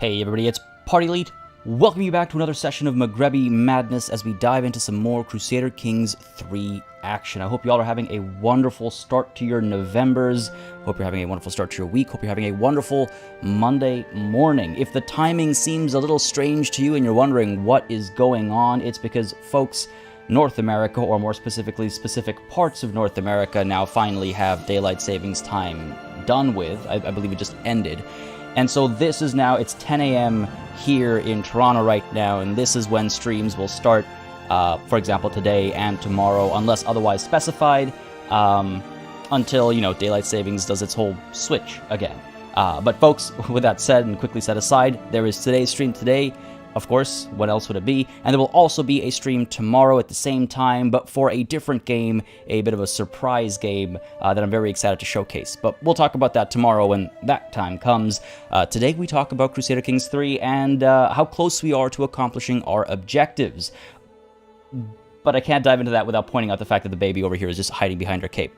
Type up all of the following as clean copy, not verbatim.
Hey everybody, it's Party Elite. Welcome you back to another session of Maghrebi madness as we dive into some more Crusader Kings 3 action. I hope you all are having a wonderful start to your Novembers. Hope you're having a wonderful start to your week. Hope you're having a wonderful Monday morning. If the timing seems a little strange to you and you're wondering what is going on, it's because, folks, North America, or more specifically, specific parts of North America, now finally have daylight savings time done with. I believe it just ended. And so this is now, it's 10 a.m. here in Toronto right now, and this is when streams will start, for example, today and tomorrow, unless otherwise specified, until, daylight savings does its whole switch again. But folks, with that said and quickly set aside, there is today's stream today. Of course, what else would it be? And there will also be a stream tomorrow at the same time, but for a different game, a bit of a surprise game that I'm very excited to showcase. But we'll talk about that tomorrow when that time comes. Today we talk about Crusader Kings 3 and how close we are to accomplishing our objectives. But I can't dive into that without pointing out the fact that the baby over here is just hiding behind her cape.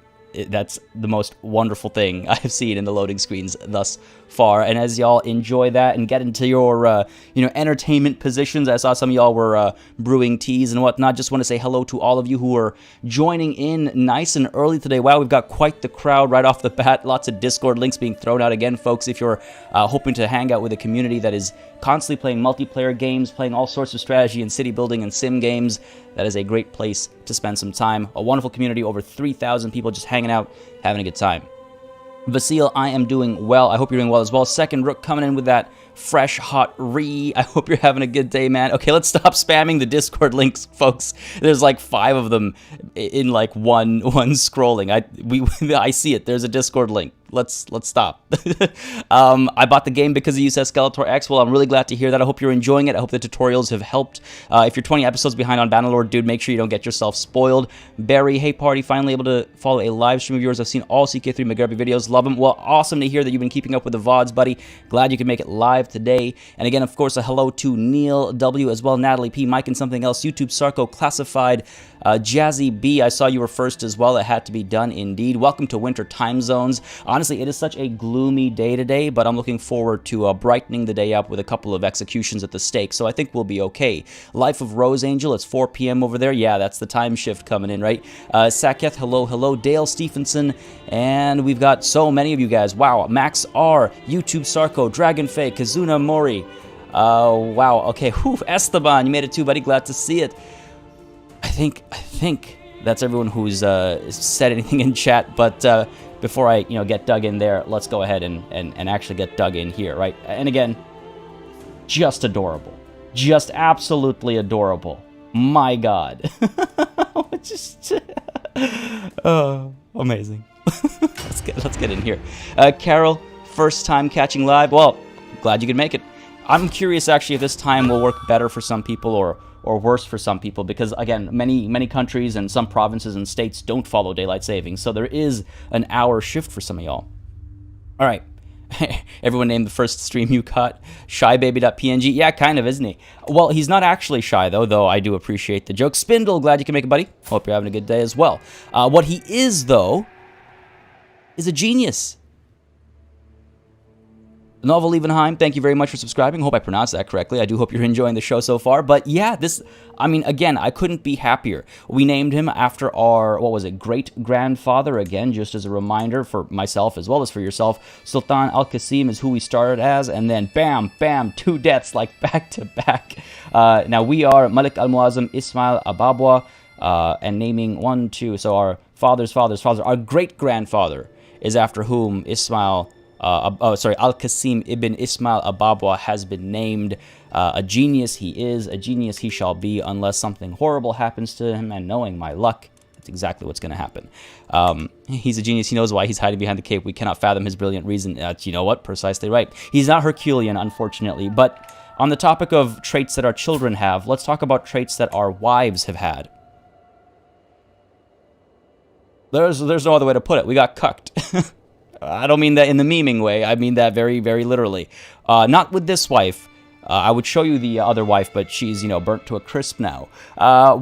That's the most wonderful thing I've seen in the loading screens thus far. And as y'all enjoy that and get into your, entertainment positions, I saw some of y'all were brewing teas and whatnot. Just want to say hello to all of you who are joining in nice and early today. Wow, we've got quite the crowd right off the bat. Lots of Discord links being thrown out again, folks. If you're hoping to hang out with a community that is constantly playing multiplayer games, playing all sorts of strategy and city building and sim games, that is a great place to spend some time. A wonderful community, over 3,000 people just hanging out, having a good time. Vasil, I am doing well. I hope you're doing well as well. Second Rook coming in with that fresh, hot I hope you're having a good day, man. Okay, let's stop spamming the Discord links, folks. There's like 5 of them in like one scrolling. I see it. There's a Discord link. Let's stop. I bought the game because of you, says Skeletor X. Well, I'm really glad to hear that. I hope you're enjoying it. I hope the tutorials have helped. If you're 20 episodes behind on Bannerlord, dude, make sure you don't get yourself spoiled. Barry, hey party, finally able to follow a live stream of yours. I've seen all CK3 Maghrebi videos. Love them. Well, awesome to hear that you've been keeping up with the VODs, buddy. Glad you can make it live today. And again, of course, a hello to Neil W as well, Natalie P, Mike and something else, YouTube Sarko Classified, Jazzy B, I saw you were first as well. It had to be done indeed. Welcome to Winter Time Zones. Honestly, it is such a gloomy day today, but I'm looking forward to brightening the day up with a couple of executions at the stake, so I think we'll be okay. Life of Rose Angel, it's 4 p.m. over there. Yeah, that's the time shift coming in, right? Saketh, hello. Dale Stephenson, and we've got so many of you guys. Wow, Max R, YouTube Sarko, Dragon Faye, Kazuna Mori. Wow, okay. Whew, Esteban, you made it too, buddy. Glad to see it. I think that's everyone who's said anything in chat, but before I get dug in there, let's go ahead and actually get dug in here, right? And again, just adorable. Just absolutely adorable. My God. Just amazing. Let's get in here. Carol, first time catching live. Well, glad you could make it. I'm curious actually if this time will work better for some people or worse for some people, because again, many countries and some provinces and states don't follow daylight savings, so there is an hour shift for some of y'all. All right. Everyone named the first stream you caught shybaby.png. Yeah, kind of, isn't he? Well, he's not actually shy, though I do appreciate the joke. Spindle, glad you can make it, buddy. Hope you're having a good day as well. What he is, though, is a genius. Novel Levenheim, thank you very much for subscribing. Hope I pronounced that correctly. I do hope you're enjoying the show so far. But yeah, again, I couldn't be happier. We named him after our, great-grandfather, again, just as a reminder for myself as well as for yourself. Sultan Al-Qasim is who we started as, and then bam, 2 deaths, like back to back. Now we are Malik Al-Muazzam Ismail Ababwa, and naming 1, 2, so our father's our great-grandfather is after whom Al-Qasim ibn Ismail Ababwa has been named. A genius he is, a genius he shall be, unless something horrible happens to him, and knowing my luck, that's exactly what's going to happen. He's a genius. He knows why he's hiding behind the cape. We cannot fathom his brilliant reason. You know what? Precisely right. He's not Herculean, unfortunately. But on the topic of traits that our children have, let's talk about traits that our wives have had. There's no other way to put it. We got cucked. I don't mean that in the memeing way. I mean that very, very literally. Not with this wife. I would show you the other wife, but she's, burnt to a crisp now.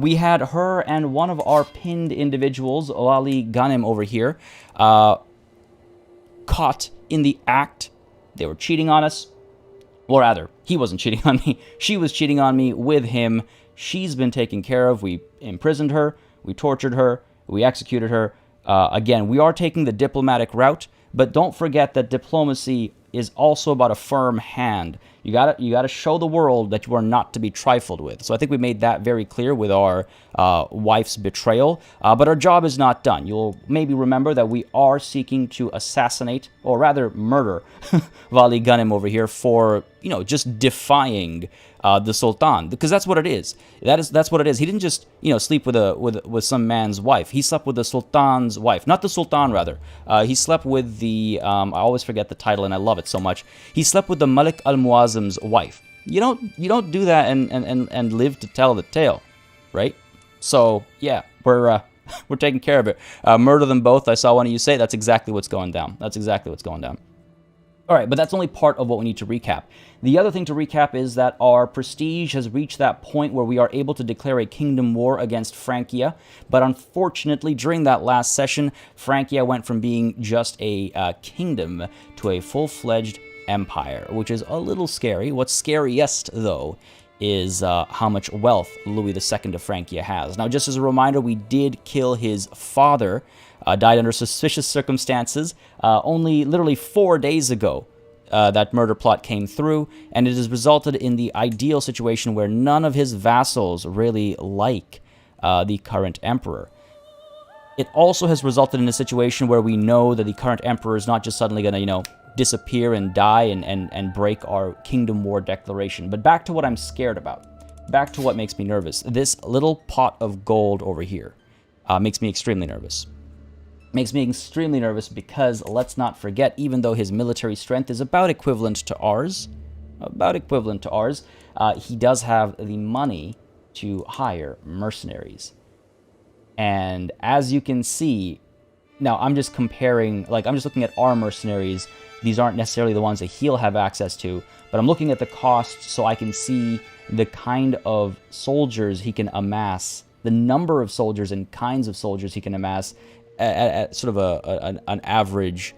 We had her and one of our pinned individuals, Olali Ghanem over here, caught in the act. They were cheating on us. Well, rather, he wasn't cheating on me. She was cheating on me with him. She's been taken care of. We imprisoned her. We tortured her. We executed her. Again, we are taking the diplomatic route, but don't forget that diplomacy is also about a firm hand. You gotta show the world that you are not to be trifled with. So I think we made that very clear with our wife's betrayal. But our job is not done. You'll maybe remember that we are seeking to assassinate, or rather murder, Vali Ghanem over here for, just defying the Sultan, because that's what it is. That's what it is. He didn't just sleep with some man's wife. He slept with the Sultan's wife, not the Sultan rather. He slept with the I always forget the title and I love it so much. He slept with the Malik al-Muazzam's wife. You don't do that and live to tell the tale, right? So yeah, we're taking care of it. Murder them both. I saw one of you say that's exactly what's going down. That's exactly what's going down. All right, but that's only part of what we need to recap. The other thing to recap is that our prestige has reached that point where we are able to declare a kingdom war against Francia, but unfortunately, during that last session, Francia went from being just a kingdom to a full-fledged empire, which is a little scary. What's scariest, though, is how much wealth Louis II of Francia has. Now, just as a reminder, we did kill his father, died under suspicious circumstances, only literally 4 days ago. That murder plot came through, and it has resulted in the ideal situation where none of his vassals really like the current emperor. It also has resulted in a situation where we know that the current emperor is not just suddenly going to, disappear and die and break our kingdom war declaration. But back to what I'm scared about. Back to what makes me nervous. This little pot of gold over here makes me extremely nervous. Makes me extremely nervous because, let's not forget, even though his military strength is about equivalent to ours, he does have the money to hire mercenaries. And as you can see, now I'm just comparing, I'm just looking at our mercenaries. These aren't necessarily the ones that he'll have access to, but I'm looking at the costs so I can see the kind of soldiers he can amass, the number of soldiers and kinds of soldiers he can amass at sort of an average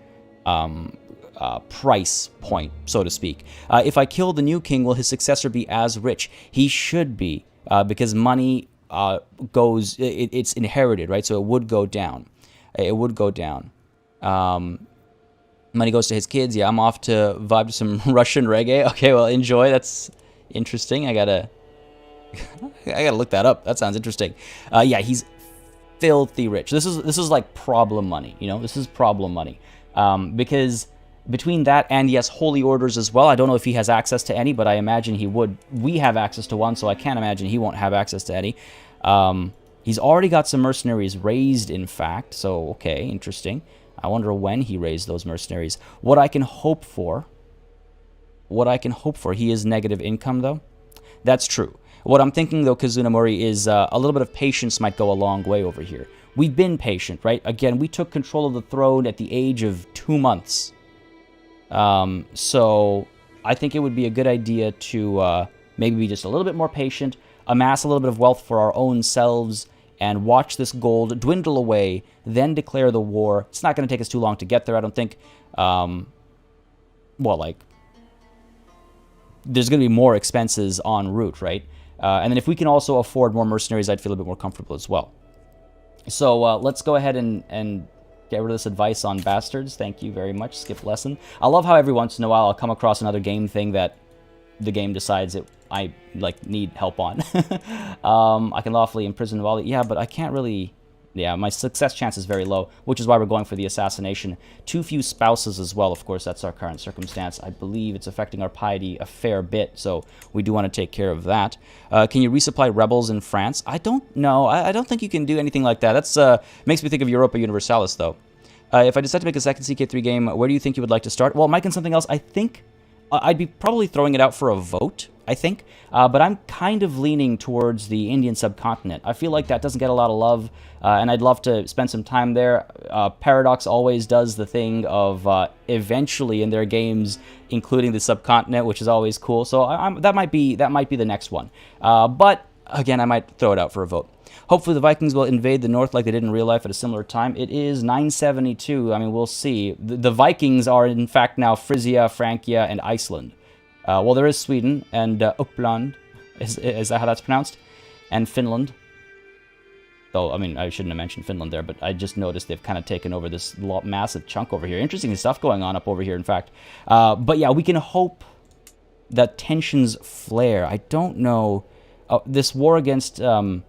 price point, so to speak. If I kill the new king, will his successor be as rich? He should be, because money it's inherited, right? So it would go down. It would go down. Money goes to his kids. Yeah, I'm off to vibe to some Russian reggae. Okay, well, enjoy. That's interesting. I gotta look that up. That sounds interesting. Yeah, he's filthy rich. This is like problem money. This is problem money. Because between that and, yes, holy orders as well, I don't know if he has access to any, but I imagine he would. We have access to one, so I can't imagine he won't have access to any. He's already got some mercenaries raised, in fact, so okay, interesting. I wonder when he raised those mercenaries. What I can hope for, he is negative income, though. That's true. What I'm thinking, though, Kazunamori, is a little bit of patience might go a long way over here. We've been patient, right? Again, we took control of the throne at the age of 2 months. So I think it would be a good idea to maybe be just a little bit more patient, amass a little bit of wealth for our own selves, and watch this gold dwindle away, then declare the war. It's not going to take us too long to get there, I don't think. There's going to be more expenses en route, right? And then if we can also afford more mercenaries, I'd feel a bit more comfortable as well. So let's go ahead and get rid of this advice on bastards. Thank you very much. Skip lesson. I love how every once in a while I'll come across another game thing that the game decides I need help on. I can lawfully imprison Wali. Yeah, but I can't really. Yeah, my success chance is very low, which is why we're going for the assassination. Too few spouses as well, of course, that's our current circumstance. I believe it's affecting our piety a fair bit, so we do want to take care of that. Can you resupply rebels in France? I don't know. I don't think you can do anything like that. That's makes me think of Europa Universalis, though. If I decide to make a second CK3 game, where do you think you would like to start? Well, Mike and something else, I think I'd be probably throwing it out for a vote, I think. But I'm kind of leaning towards the Indian subcontinent. I feel like that doesn't get a lot of love, and I'd love to spend some time there. Paradox always does the thing of eventually in their games including the subcontinent, which is always cool. So that might be the next one. But again, I might throw it out for a vote. Hopefully the Vikings will invade the north like they did in real life at a similar time. It is 972. I mean, we'll see. The Vikings are, in fact, now Frisia, Francia, and Iceland. Well, there is Sweden and Uppland. Is that how that's pronounced? And Finland. Though, I mean, I shouldn't have mentioned Finland there, but I just noticed they've kind of taken over this massive chunk over here. Interesting stuff going on up over here, in fact. But yeah, we can hope that tensions flare. I don't know. This war against Ireland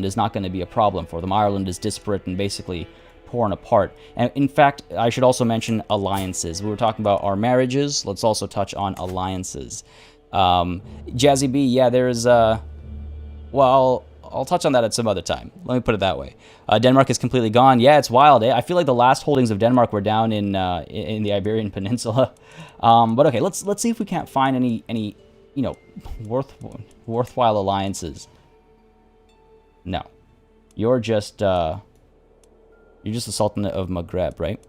is not going to be a problem for them. Ireland is disparate and basically torn apart. And in fact, I should also mention alliances. We were talking about our marriages. Let's also touch on alliances. Jazzy B, yeah, there's... well, I'll touch on that at some other time. Let me put it that way. Denmark is completely gone. Yeah, it's wild. Eh? I feel like the last holdings of Denmark were down in the Iberian Peninsula. But okay, let's see if we can't find any you know, worthwhile alliances. No, you're just the Sultanate of Maghreb, right?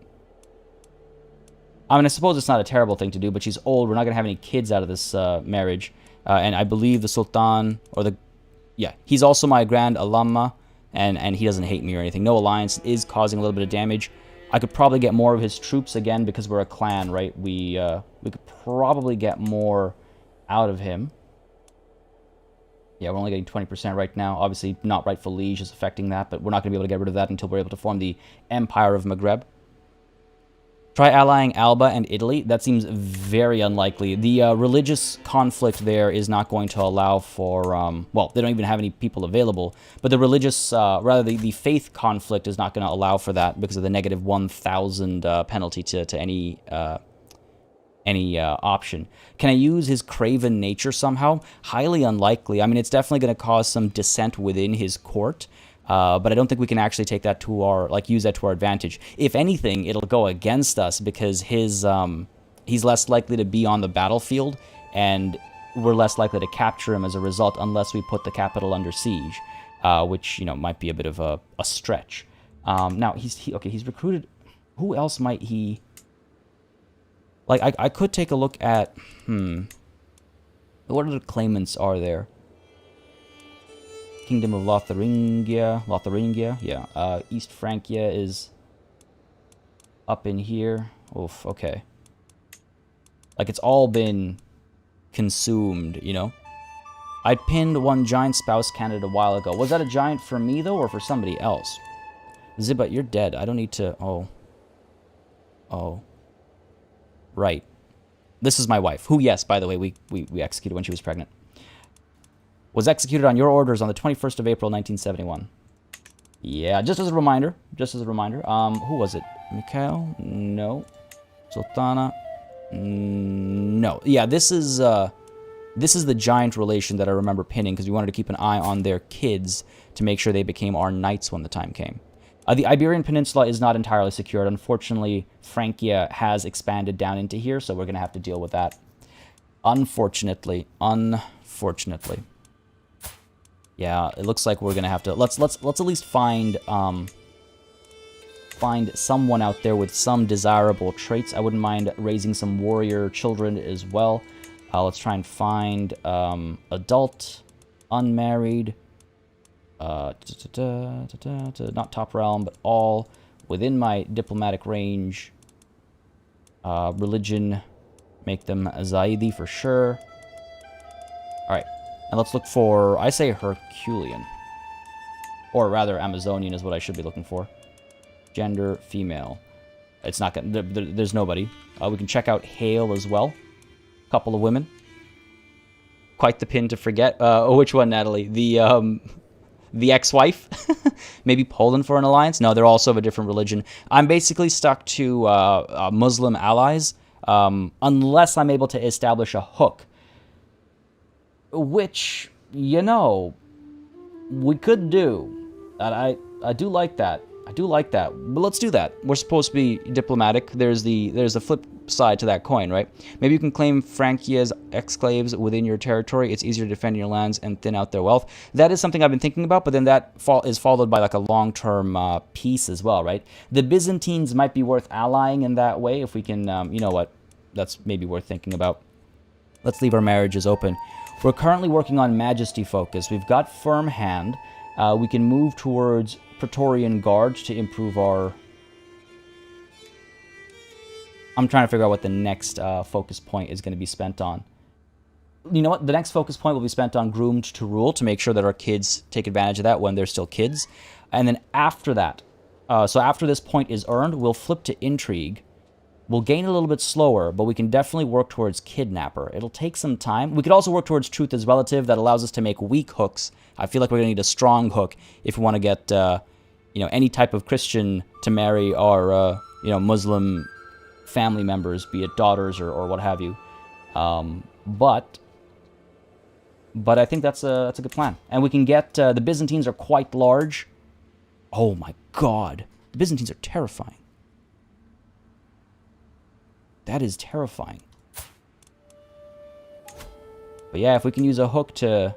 I mean, I suppose it's not a terrible thing to do, but she's old. We're not gonna have any kids out of this marriage, and I believe the Sultan or the he's also my Grand Alama, and he doesn't hate me or anything. No alliance is causing a little bit of damage. I could probably get more of his troops again because we're a clan, right? We could probably get more out of him. Yeah, we're only getting 20% right now. Obviously, not rightful liege is affecting that, but we're not going to be able to get rid of that until we're able to form the Empire of Maghreb. Try allying Alba and Italy. That seems very unlikely. The religious conflict there is not going to allow for... well, they don't even have any people available. But the religious... rather, the faith conflict is not going to allow for that because of the negative 1,000 penalty to any option. Can I use his craven nature somehow? Highly unlikely. I mean, it's definitely going to cause some dissent within his court. But I don't think we can actually take that to our, use that to our advantage. If anything, it'll go against us because he's less likely to be on the battlefield, and we're less likely to capture him as a result unless we put the capital under siege, which, you know, might be a bit of a stretch. Now, he's recruited... Who else might he... I could take a look at... What other claimants are there? Kingdom of Lotharingia, yeah. East Francia is up in here. Oof, okay. It's all been consumed, you know? I pinned one giant spouse candidate a while ago. Was that a giant for me, though, or for somebody else? Ziba, you're dead. I don't need to... Oh. Right. This is my wife, who, yes, by the way, we executed when she was pregnant. Was executed on your orders on the 21st of April, 1971. Yeah, just as a reminder. Who was it? Mikhail? No. Sultana? No. Yeah, this is the giant relation that I remember pinning because we wanted to keep an eye on their kids to make sure they became our knights when the time came. The Iberian Peninsula is not entirely secured. Unfortunately, Francia has expanded down into here, so we're going to have to deal with that. Unfortunately. Yeah, it looks like we're gonna have to let's at least find someone out there with some desirable traits. I wouldn't mind raising some warrior children as well. Let's try and find adult, unmarried, not top realm, but all within my diplomatic range. Religion, make them Zaidi for sure. All right. And let's look for, I say Herculean. Or rather, Amazonian is what I should be looking for. Gender, female. It's not gonna, there's nobody. We can check out Hale as well. Couple of women. Quite the pin to forget. Which one, Natalie? The ex-wife? Maybe Poland for an alliance? No, they're also of a different religion. I'm basically stuck to Muslim allies. Unless I'm able to establish a hook. Which, you know, we could do. I do like that. But let's do that. We're supposed to be diplomatic. There's the flip side to that coin, right? Maybe you can claim Francia's exclaves within your territory. It's easier to defend your lands and thin out their wealth. That is something I've been thinking about, but then that is followed by a long-term peace as well, right? The Byzantines might be worth allying in that way if we can, you know what? That's maybe worth thinking about. Let's leave our marriages open. We're currently working on Majesty focus. We've got Firm Hand. We can move towards Praetorian Guard to improve our... I'm trying to figure out what the next focus point is going to be spent on. You know what? The next focus point will be spent on groomed to rule to make sure that our kids take advantage of that when they're still kids. And then after that, so after this point is earned, we'll flip to intrigue. We'll gain a little bit slower, but we can definitely work towards kidnapper. It'll take some time. We could also work towards truth as relative. That allows us to make weak hooks. I feel like we're going to need a strong hook if we want to get, you know, any type of Christian to marry our, you know, Muslim family members, be it daughters or what have you. But I think that's a good plan. And we can get, the Byzantines are quite large. Oh my god. The Byzantines are terrifying. That is terrifying. But yeah, if we can use a hook to...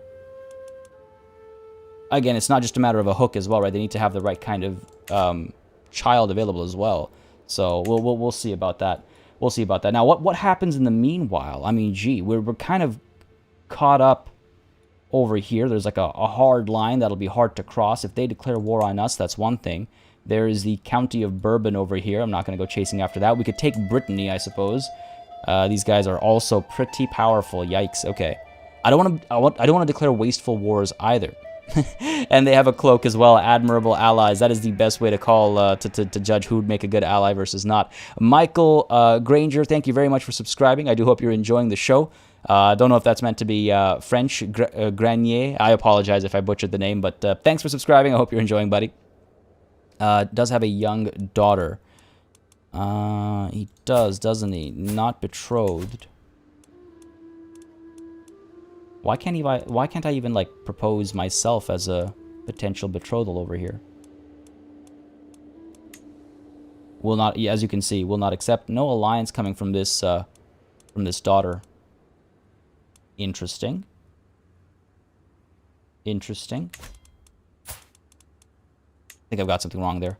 Again, it's not just a matter of a hook as well, right? They need to have the right kind of child available as well. So we'll see about that. We'll see about that. Now, what happens in the meanwhile? I mean, gee, we're kind of caught up over here. There's like a hard line that'll be hard to cross. If they declare war on us, that's one thing. There is the County of Bourbon over here. I'm not going to go chasing after that. We could take Brittany, I suppose. These guys are also pretty powerful. Yikes. Okay. I don't want to declare wasteful wars either. And they have a cloak as well. Admirable allies. That is the best way to call to judge who would make a good ally versus not. Michael Granger, thank you very much for subscribing. I do hope you're enjoying the show. Don't know if that's meant to be French. Granier. I apologize if I butchered the name, but thanks for subscribing. I hope you're enjoying, buddy. Does have a young daughter. He does, doesn't he? Not betrothed. Why can't I even like propose myself as a potential betrothal over here? Will not, as you can see, will not accept. No alliance coming from this daughter. Interesting. Interesting. I think I've got something wrong there.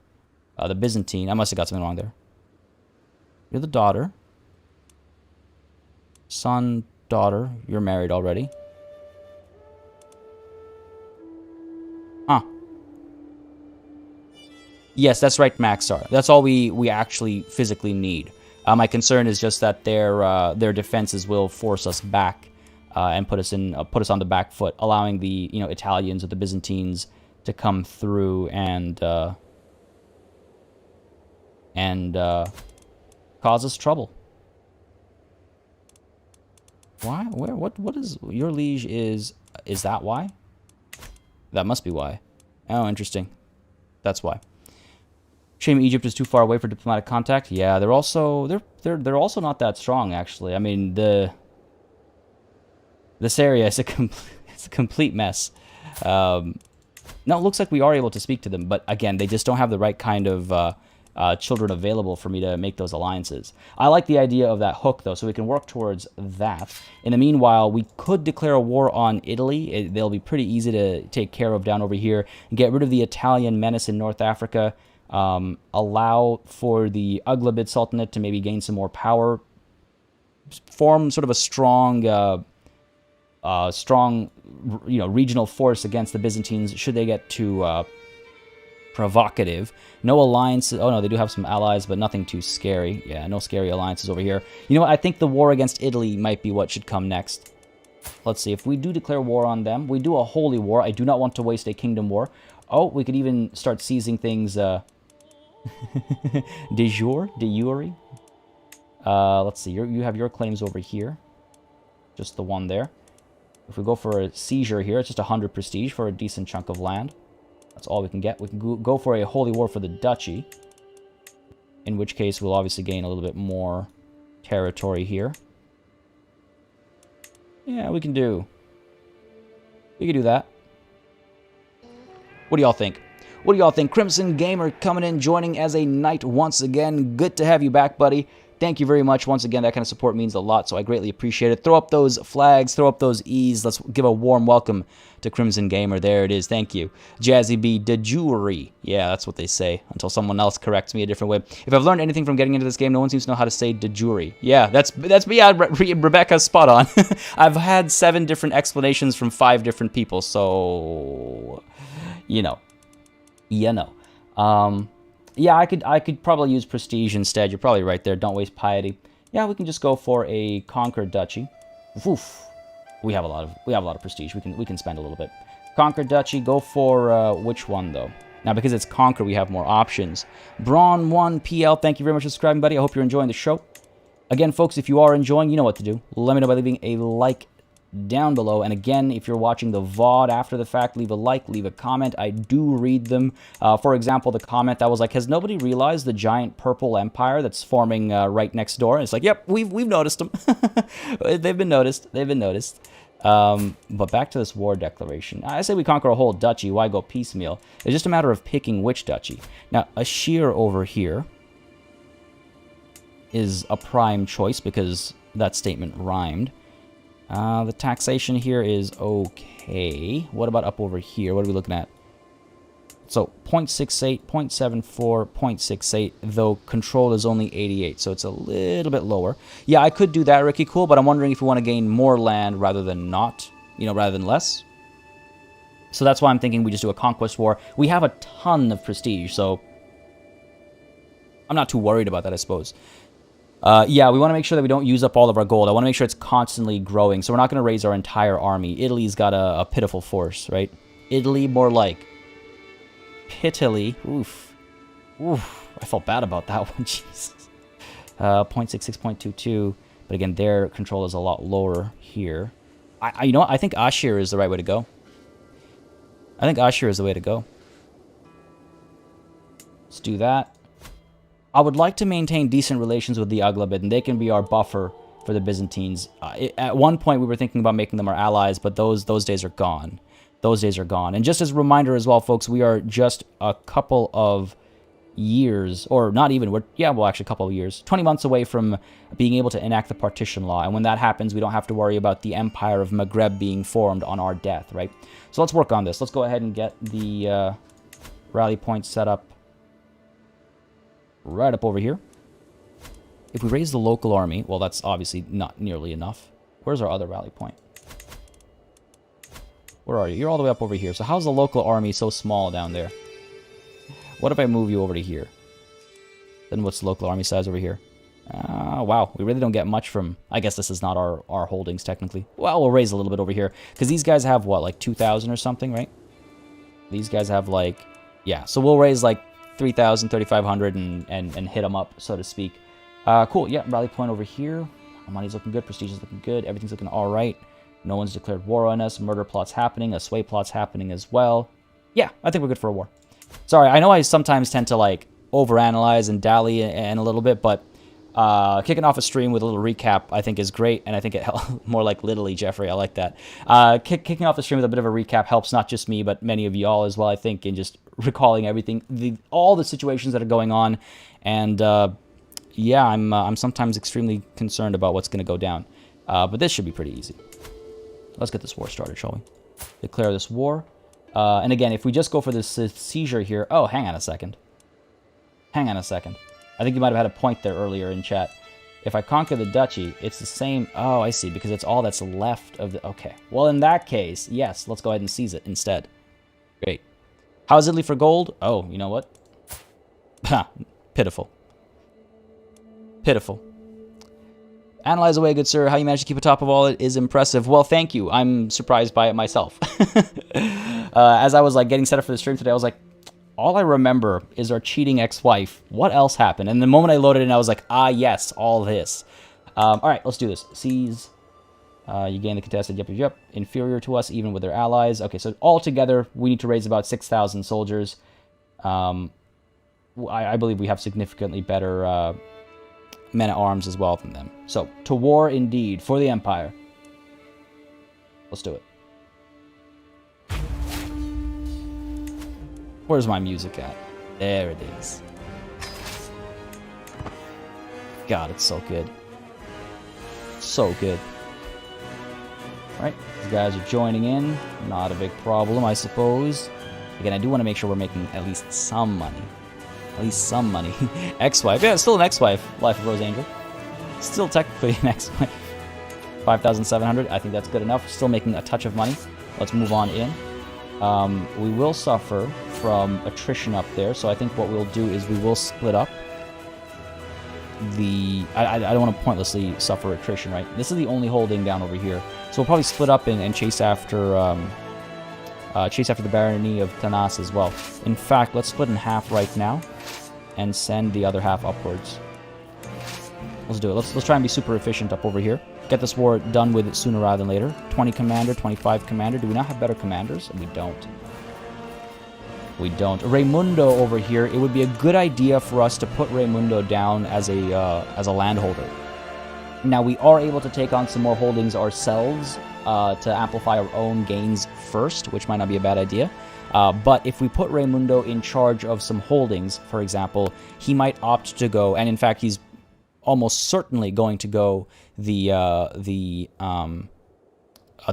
The Byzantine. I must have got something wrong there. You're the daughter. Son, daughter. You're married already. Huh. Yes, that's right, Maxar. That's all we actually physically need. My concern is just that their defenses will force us back and put us on the back foot, allowing the Italians or the Byzantines to come through and cause us trouble. Why? Where? What is your liege is that why? That must be why. Oh, interesting. That's why. Shame Egypt is too far away for diplomatic contact. Yeah, they're also not that strong actually. I mean, this area is it's a complete mess. No, it looks like we are able to speak to them, but again, they just don't have the right kind of children available for me to make those alliances. I like the idea of that hook, though, so we can work towards that. In the meanwhile, we could declare a war on Italy. They'll be pretty easy to take care of down over here. And get rid of the Italian menace in North Africa. Allow for the Ughlabid Sultanate to maybe gain some more power. Form sort of a strong, regional force against the Byzantines should they get too provocative. No alliances. Oh no, they do have some allies, but nothing too scary. Yeah, no scary alliances over here. You know what? I think the war against Italy might be what should come next. Let's see. If we do declare war on them, we do a holy war. I do not want to waste a kingdom war. Oh, we could even start seizing things de jure. Let's see. You have your claims over here. Just the one there. If we go for a seizure here, it's just 100 prestige for a decent chunk of land. That's all we can get. We can go for a holy war for the duchy. In which case, we'll obviously gain a little bit more territory here. Yeah, we can do that. What do y'all think? What do y'all think? Crimson Gamer coming in, joining as a knight once again. Good to have you back, buddy. Thank you very much. Once again, that kind of support means a lot, so I greatly appreciate it. Throw up those flags, throw up those E's. Let's give a warm welcome to Crimson Gamer. There it is. Thank you. Jazzy B, de jure. Yeah, that's what they say, until someone else corrects me a different way. If I've learned anything from getting into this game, no one seems to know how to say de jure. Yeah, that's me. Yeah, Rebecca's spot on. I've had 7 different explanations from 5 different people, so... You know. Yeah, I could probably use prestige instead. You're probably right there. Don't waste piety. Yeah, we can just go for a conquered duchy. Oof. We have a lot of prestige. We can spend a little bit. Conquered duchy. Go for which one though? Now because it's conquer, we have more options. Braun 1 PL. Thank you very much for subscribing, buddy. I hope you're enjoying the show. Again, folks, if you are enjoying, you know what to do. Let me know by leaving a like down below. And again, if you're watching the VOD after the fact, leave a like, leave a comment. I do read them. For example, the comment that was like, has nobody realized the giant purple empire that's forming right next door? And it's like, yep, we've noticed them. They've been noticed. They've been noticed. But back to this war declaration. I say we conquer a whole duchy. Why go piecemeal? It's just a matter of picking which duchy. Now, Ashir over here is a prime choice because that statement rhymed. The taxation here is okay. What about up over here? What are we looking at? So 0.68, 0.74, 0.68, though control is only 88, so it's a little bit lower. Yeah, I could do that, Ricky Cool, but I'm wondering if we want to gain more land rather than not, you know, rather than less. So that's why I'm thinking we just do a conquest war. We have a ton of prestige, so I'm not too worried about that, I suppose. Yeah, we want to make sure that we don't use up all of our gold. I want to make sure it's constantly growing, so we're not going to raise our entire army. Italy's got a pitiful force, right? Italy, more like pittily. Oof. Oof. I felt bad about that one, Jesus. 0.66, 0.22. But again, their control is a lot lower here. You know what? I think Ashir is the right way to go. I think Ashir is the way to go. Let's do that. I would like to maintain decent relations with the Aghlabid, and they can be our buffer for the Byzantines. At one point, we were thinking about making them our allies, but those days are gone. Those days are gone. And just as a reminder as well, folks, we are just a couple of years, or not even, well, actually a couple of years, 20 months away from being able to enact the partition law. And when that happens, we don't have to worry about the Empire of Maghreb being formed on our death, right? So let's work on this. Let's go ahead and get the rally point set up right up over here. If we raise the local army, well, that's obviously not nearly enough. Where's our other rally point? Where are you? You're all the way up over here. So how's the local army so small down there? What if I move you over to here? Then what's the local army size over here? Wow, we really don't get much from... I guess this is not our holdings, technically. Well, we'll raise a little bit over here. Because these guys have, what, like 2,000 or something, right? These guys have, like... Yeah, so we'll raise, like, 3,000, 3,500 and hit them up, so to speak. Cool, yeah, rally point over here. Our money's looking good, prestige is looking good, everything's looking alright. No one's declared war on us, murder plot's happening, a sway plot's happening as well. Yeah, I think we're good for a war. Sorry, I know I sometimes tend to, like, overanalyze and dally and a little bit, but kicking off a stream with a little recap I think is great, and I think it more like literally, Jeffrey, I like that. Kicking off the stream with a bit of a recap helps not just me, but many of y'all as well, I think, in just recalling everything, all the situations that are going on, and yeah, I'm sometimes extremely concerned about what's going to go down, but this should be pretty easy. Let's get this war started, shall we? Declare this war. And again, if we just go for this seizure here... Oh, hang on a second. Hang on a second. I think you might have had a point there earlier in chat. If I conquer the duchy, it's the same... Oh, I see, because it's all that's left of the... Okay. Well, in that case, yes, let's go ahead and seize it instead. Great. How's Italy for gold? Oh, you know what? Ha! Pitiful. Pitiful. Analyze away, good sir. How you managed to keep atop of all it is impressive. Well, thank you. I'm surprised by it myself. As I was like getting set up for the stream today, I was like, all I remember is our cheating ex-wife. What else happened? And the moment I loaded in, I was like, ah, yes, all this. All right, let's do this. Seize. You gain the contested. Yep. Inferior to us, even with their allies. Okay, so altogether, we need to raise about 6,000 soldiers. I believe we have significantly better... men-at-arms as well from them. So, to war indeed, for the Empire. Let's do it. Where's my music at? There it is. God, it's so good. So good. Alright, these guys are joining in. Not a big problem, I suppose. Again, I do want to make sure we're making at least some money. At least some money. Ex-wife. Yeah, it's still an ex-wife. Life of Rose Angel. Still technically an ex-wife. 5,700. I think that's good enough. Still making a touch of money. Let's move on in. We will suffer from attrition up there, so I think what we'll do is we will split up the... I don't want to pointlessly suffer attrition, right? This is the only holding down over here. So we'll probably split up and chase after the barony of Tanas as well. In fact, let's split in half right now and send the other half upwards. Let's do it. Let's try and be super efficient up over here. Get this war done with it sooner rather than later. 20 commander, 25 commander. Do we not have better commanders? We don't. We don't. Raimundo over here, it would be a good idea for us to put Raimundo down as a landholder. Now, we are able to take on some more holdings ourselves to amplify our own gains first, which might not be a bad idea. But if we put Raimundo in charge of some holdings, for example, he might opt to go, and in fact, he's almost certainly going to go the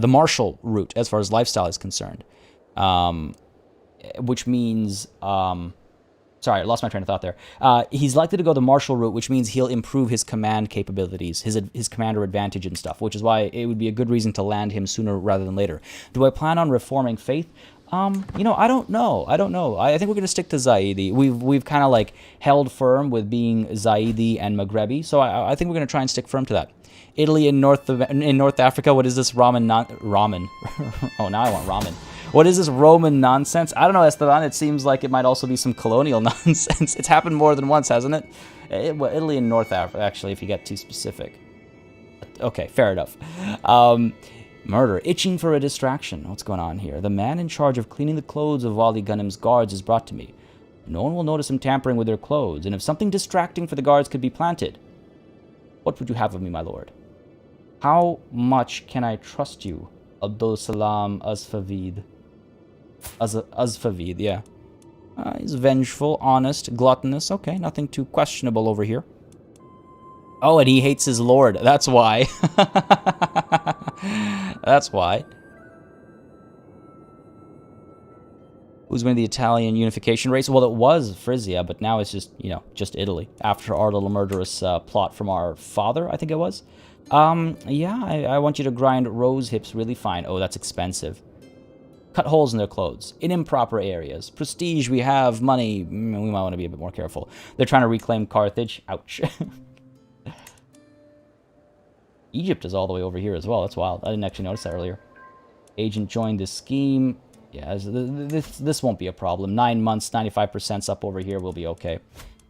martial route as far as lifestyle is concerned. Which means, sorry, I lost my train of thought there. He's likely to go the martial route, which means he'll improve his command capabilities, his commander advantage and stuff, which is why it would be a good reason to land him sooner rather than later. Do I plan on reforming faith? You know, I don't know. I think we're going to stick to Zaidi. We've kind of like held firm with being Zaidi and Maghrebi, so I think we're going to try and stick firm to that. Italy in North Africa. What is this ramen? Oh, now I want ramen. What is this Roman nonsense? I don't know, Esteban. It seems like it might also be some colonial nonsense. It's happened more than once, hasn't it? Well, Italy and North Africa, actually, if you get too specific. Okay, fair enough. Murder. Itching for a distraction. What's going on here? The man in charge of cleaning the clothes of Wali Ghanim's guards is brought to me. No one will notice him tampering with their clothes, and if something distracting for the guards could be planted, what would you have of me, my lord? How much can I trust you, Abdul Salam Azfavid? Azfavid, yeah. He's vengeful, honest, gluttonous. Okay, nothing too questionable over here. Oh, and he hates his lord. That's why. That's why. Who's winning the Italian unification race? Well, it was Frisia, but now it's just, you know, just Italy. After our little murderous plot from our father, I think it was. Yeah, I want you to grind rose hips really fine. Oh, that's expensive. Cut holes in their clothes. In improper areas. Prestige, we have. Money, we might want to be a bit more careful. They're trying to reclaim Carthage. Ouch. Egypt is all the way over here as well. That's wild. I didn't actually notice that earlier. Agent joined this scheme. Yeah, this won't be a problem. 9 months, 95% up over here. We'll be okay.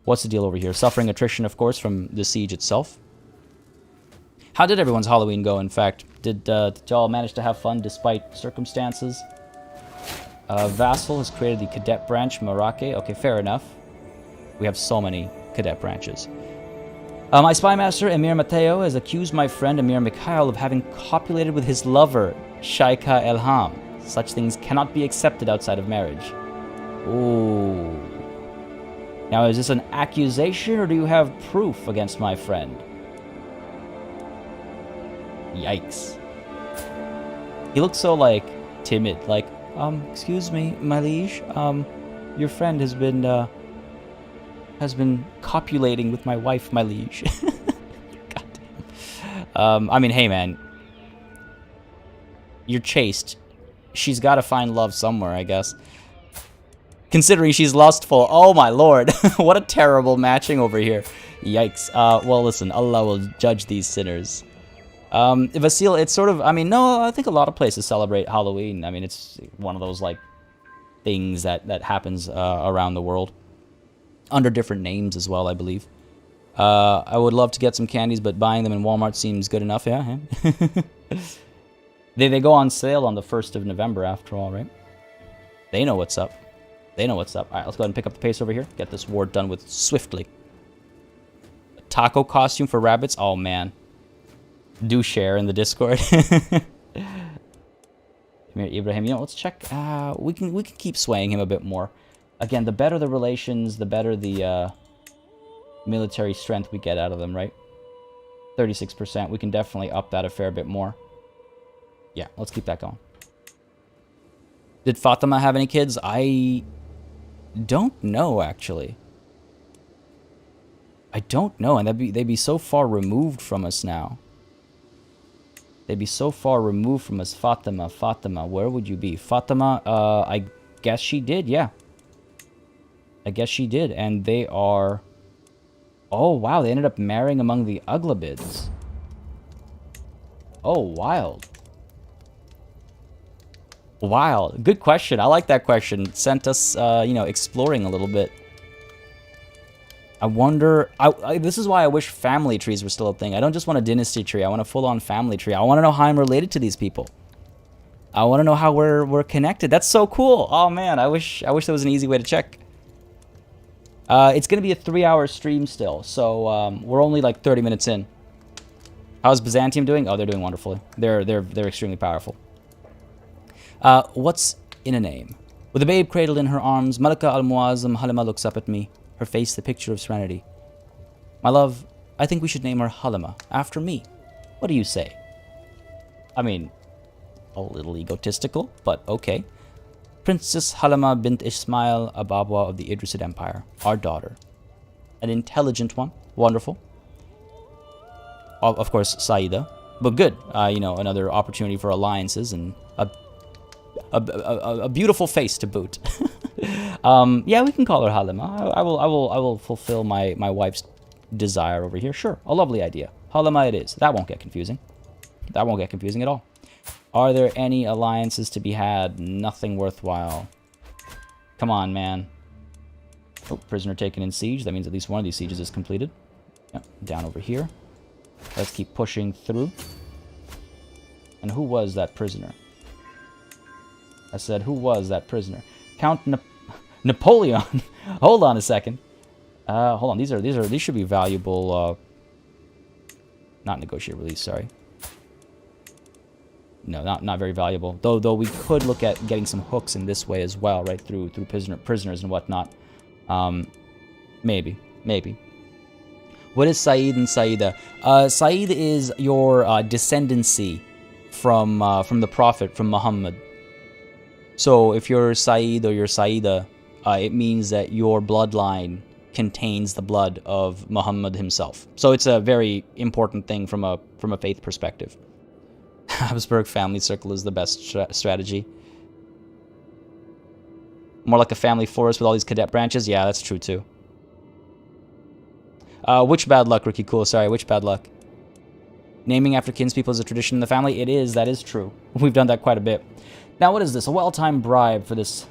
What's the deal over here? Suffering attrition, of course, from the siege itself. How did everyone's Halloween go, in fact? Did y'all manage to have fun despite circumstances? Vassal has created the cadet branch, Marake. Okay, fair enough. We have so many cadet branches. My spy master, Emir Mateo, has accused my friend Emir Mikhail of having copulated with his lover, Shaika Elham. Such things cannot be accepted outside of marriage. Ooh. Now, is this an accusation, or do you have proof against my friend? Yikes. He looks so, like, timid, like, excuse me, my liege, your friend has been copulating with my wife, my liege. Goddamn. I mean, hey, man. You're chaste. She's got to find love somewhere, I guess. Considering she's lustful. Oh, my lord. What a terrible matching over here. Yikes. Well, listen. Allah will judge these sinners. Vasil, it's sort of... I mean, no, I think a lot of places celebrate Halloween. I mean, it's one of those, like, things that happens around the world. Under different names as well, I believe. I would love to get some candies, but buying them in Walmart seems good enough, yeah? They go on sale on the 1st of November, after all, right? They know what's up. They know what's up. All right, let's go ahead and pick up the pace over here. Get this war done with swiftly. A taco costume for rabbits? Oh, man. Do share in the Discord. Ibrahim, you know, let's check. We can keep swaying him a bit more. Again, the better the relations, the better the military strength we get out of them, right? 36%. We can definitely up that a fair bit more. Yeah, let's keep that going. Did Fatima have any kids? I don't know, actually. I don't know, and they'd be so far removed from us now. They'd be so far removed from us. Fatima, where would you be? Fatima, I guess she did, yeah. I guess she did, and they are... Oh, wow, they ended up marrying among the Uglabids. Oh, wild. Wild. Good question. I like that question. It sent us, you know, exploring a little bit. I wonder... this is why I wish family trees were still a thing. I don't just want a dynasty tree. I want a full-on family tree. I want to know how I'm related to these people. I want to know how we're connected. That's so cool. Oh, man. I wish there was an easy way to check. It's going to be a 3-hour stream still, so we're only like 30 minutes in. How's Byzantium doing? Oh, they're doing wonderfully. They're extremely powerful. What's in a name? With a babe cradled in her arms, Malika al-Muazzam Halima looks up at me, her face the picture of serenity. My love, I think we should name her Halima, after me. What do you say? I mean, a little egotistical, but okay. Princess Halima bint Ismail Ababwa of the Idrisid Empire, our daughter. An intelligent one, wonderful. Of course, Saida, but good. You know, another opportunity for alliances and a beautiful face to boot. Yeah, we can call her Halima. I will fulfill my wife's desire over here. Sure, a lovely idea. Halima it is. That won't get confusing. That won't get confusing at all. Are there any alliances to be had? Nothing worthwhile. Come on, man. Oh, prisoner taken in siege. That means at least one of these sieges is completed. Yep, down over here. Let's keep pushing through. And who was that prisoner? I said, who was that prisoner? Count Napoleon. Hold on a second. Hold on. These should be valuable. Not negotiate release. Sorry. No, not very valuable. Though we could look at getting some hooks in this way as well, right through prisoners and whatnot. Maybe. What is Said and Saida? Said is your descendancy from the Prophet, from Muhammad. So if you're Said or you're Saida, it means that your bloodline contains the blood of Muhammad himself. So it's a very important thing from a faith perspective. Habsburg family circle is the best strategy. More like a family forest with all these cadet branches? Yeah, that's true too. Which bad luck, Ricky Cool? Sorry, which bad luck? Naming after kinspeople is a tradition in the family? It is, that is true. We've done that quite a bit. Now, what is this? A well-timed bribe for this...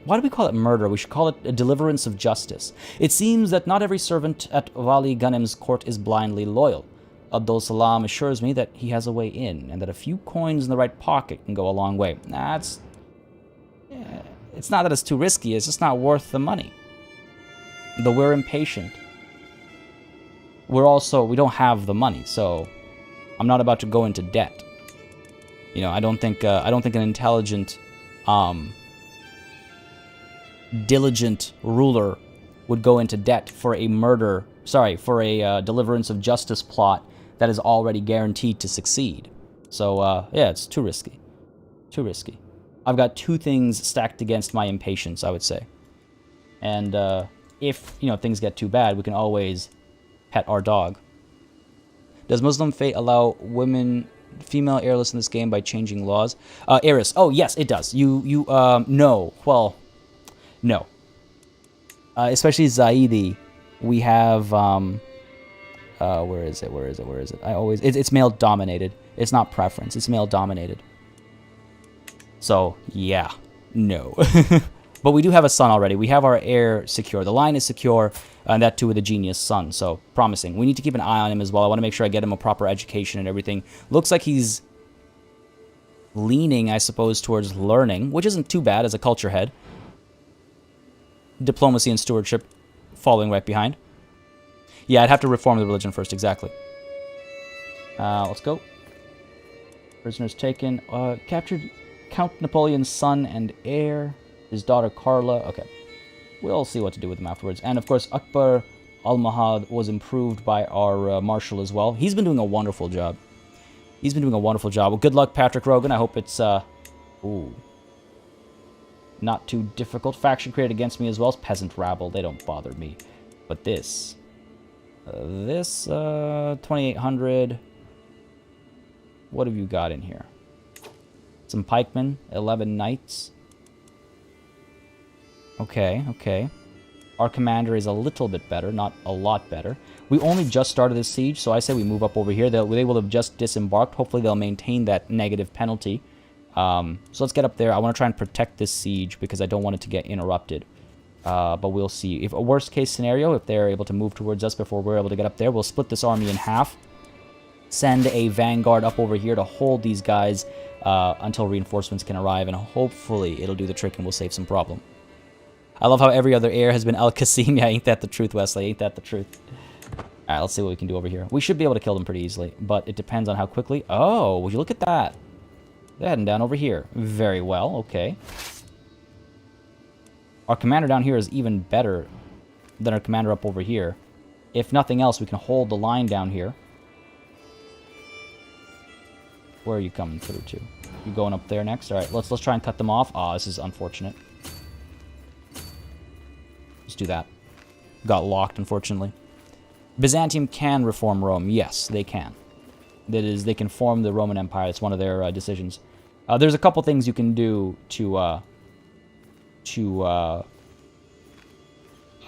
Why do we call it murder? We should call it a deliverance of justice. It seems that not every servant at Wali Ghanem's court is blindly loyal. Abdul Salam assures me that he has a way in, and that a few coins in the right pocket can go a long way. It's not that it's too risky, it's just not worth the money. Though we're impatient. We don't have the money, so I'm not about to go into debt. You know, I don't think an intelligent, diligent ruler would go into debt for a deliverance of justice plot that is already guaranteed to succeed. So, yeah, it's too risky. Too risky. I've got two things stacked against my impatience, I would say. And, if, you know, things get too bad, we can always pet our dog. Does Muslim fate allow female heirless in this game by changing laws? Heiress. Oh, yes, it does. No. Well, no. Especially Zaidi. We have, where is it? It's male dominated. It's not preference. It's male dominated. So, yeah. No. But we do have a son already. We have our heir secure. The line is secure, and that too with a genius son. So, promising. We need to keep an eye on him as well. I want to make sure I get him a proper education and everything. Looks like he's leaning, I suppose, towards learning, which isn't too bad as a culture head. Diplomacy and stewardship following right behind. Yeah, I'd have to reform the religion first, exactly. Let's go. Prisoners taken. Captured Count Napoleon's son and heir. His daughter Carla. Okay. We'll see what to do with him afterwards. And, of course, Akbar al-Mahad was improved by our marshal as well. He's been doing a wonderful job. Well, good luck, Patrick Rogan. I hope it's, not too difficult. Faction created against me as well as peasant rabble. They don't bother me. But this... 2800. What have you got in here? Some pikemen, 11 knights. Okay, okay. Our commander is a little bit better, not a lot better. We only just started this siege, so I say we move up over here. They will have just disembarked. Hopefully they'll maintain that negative penalty. So let's get up there. I want to try and protect this siege because I don't want it to get interrupted. But we'll see. If a worst case scenario, if they're able to move towards us before we're able to get up there, we'll split this army in half. Send a vanguard up over here to hold these guys until reinforcements can arrive, and hopefully it'll do the trick and we'll save some problem. I love how every other heir has been Al-Qasim. Yeah, ain't that the truth, Wesley? Ain't that the truth? Alright, let's see what we can do over here. We should be able to kill them pretty easily, but it depends on how quickly. Oh, would you look at that? They're heading down over here. Very well, okay. Our commander down here is even better than our commander up over here. If nothing else, we can hold the line down here. Where are you coming through to? You going up there next? Alright, let's try and cut them off. Ah, this is unfortunate. Let's do that. Got locked, unfortunately. Byzantium can reform Rome. Yes, they can. That is, they can form the Roman Empire. It's one of their decisions. There's a couple things you can do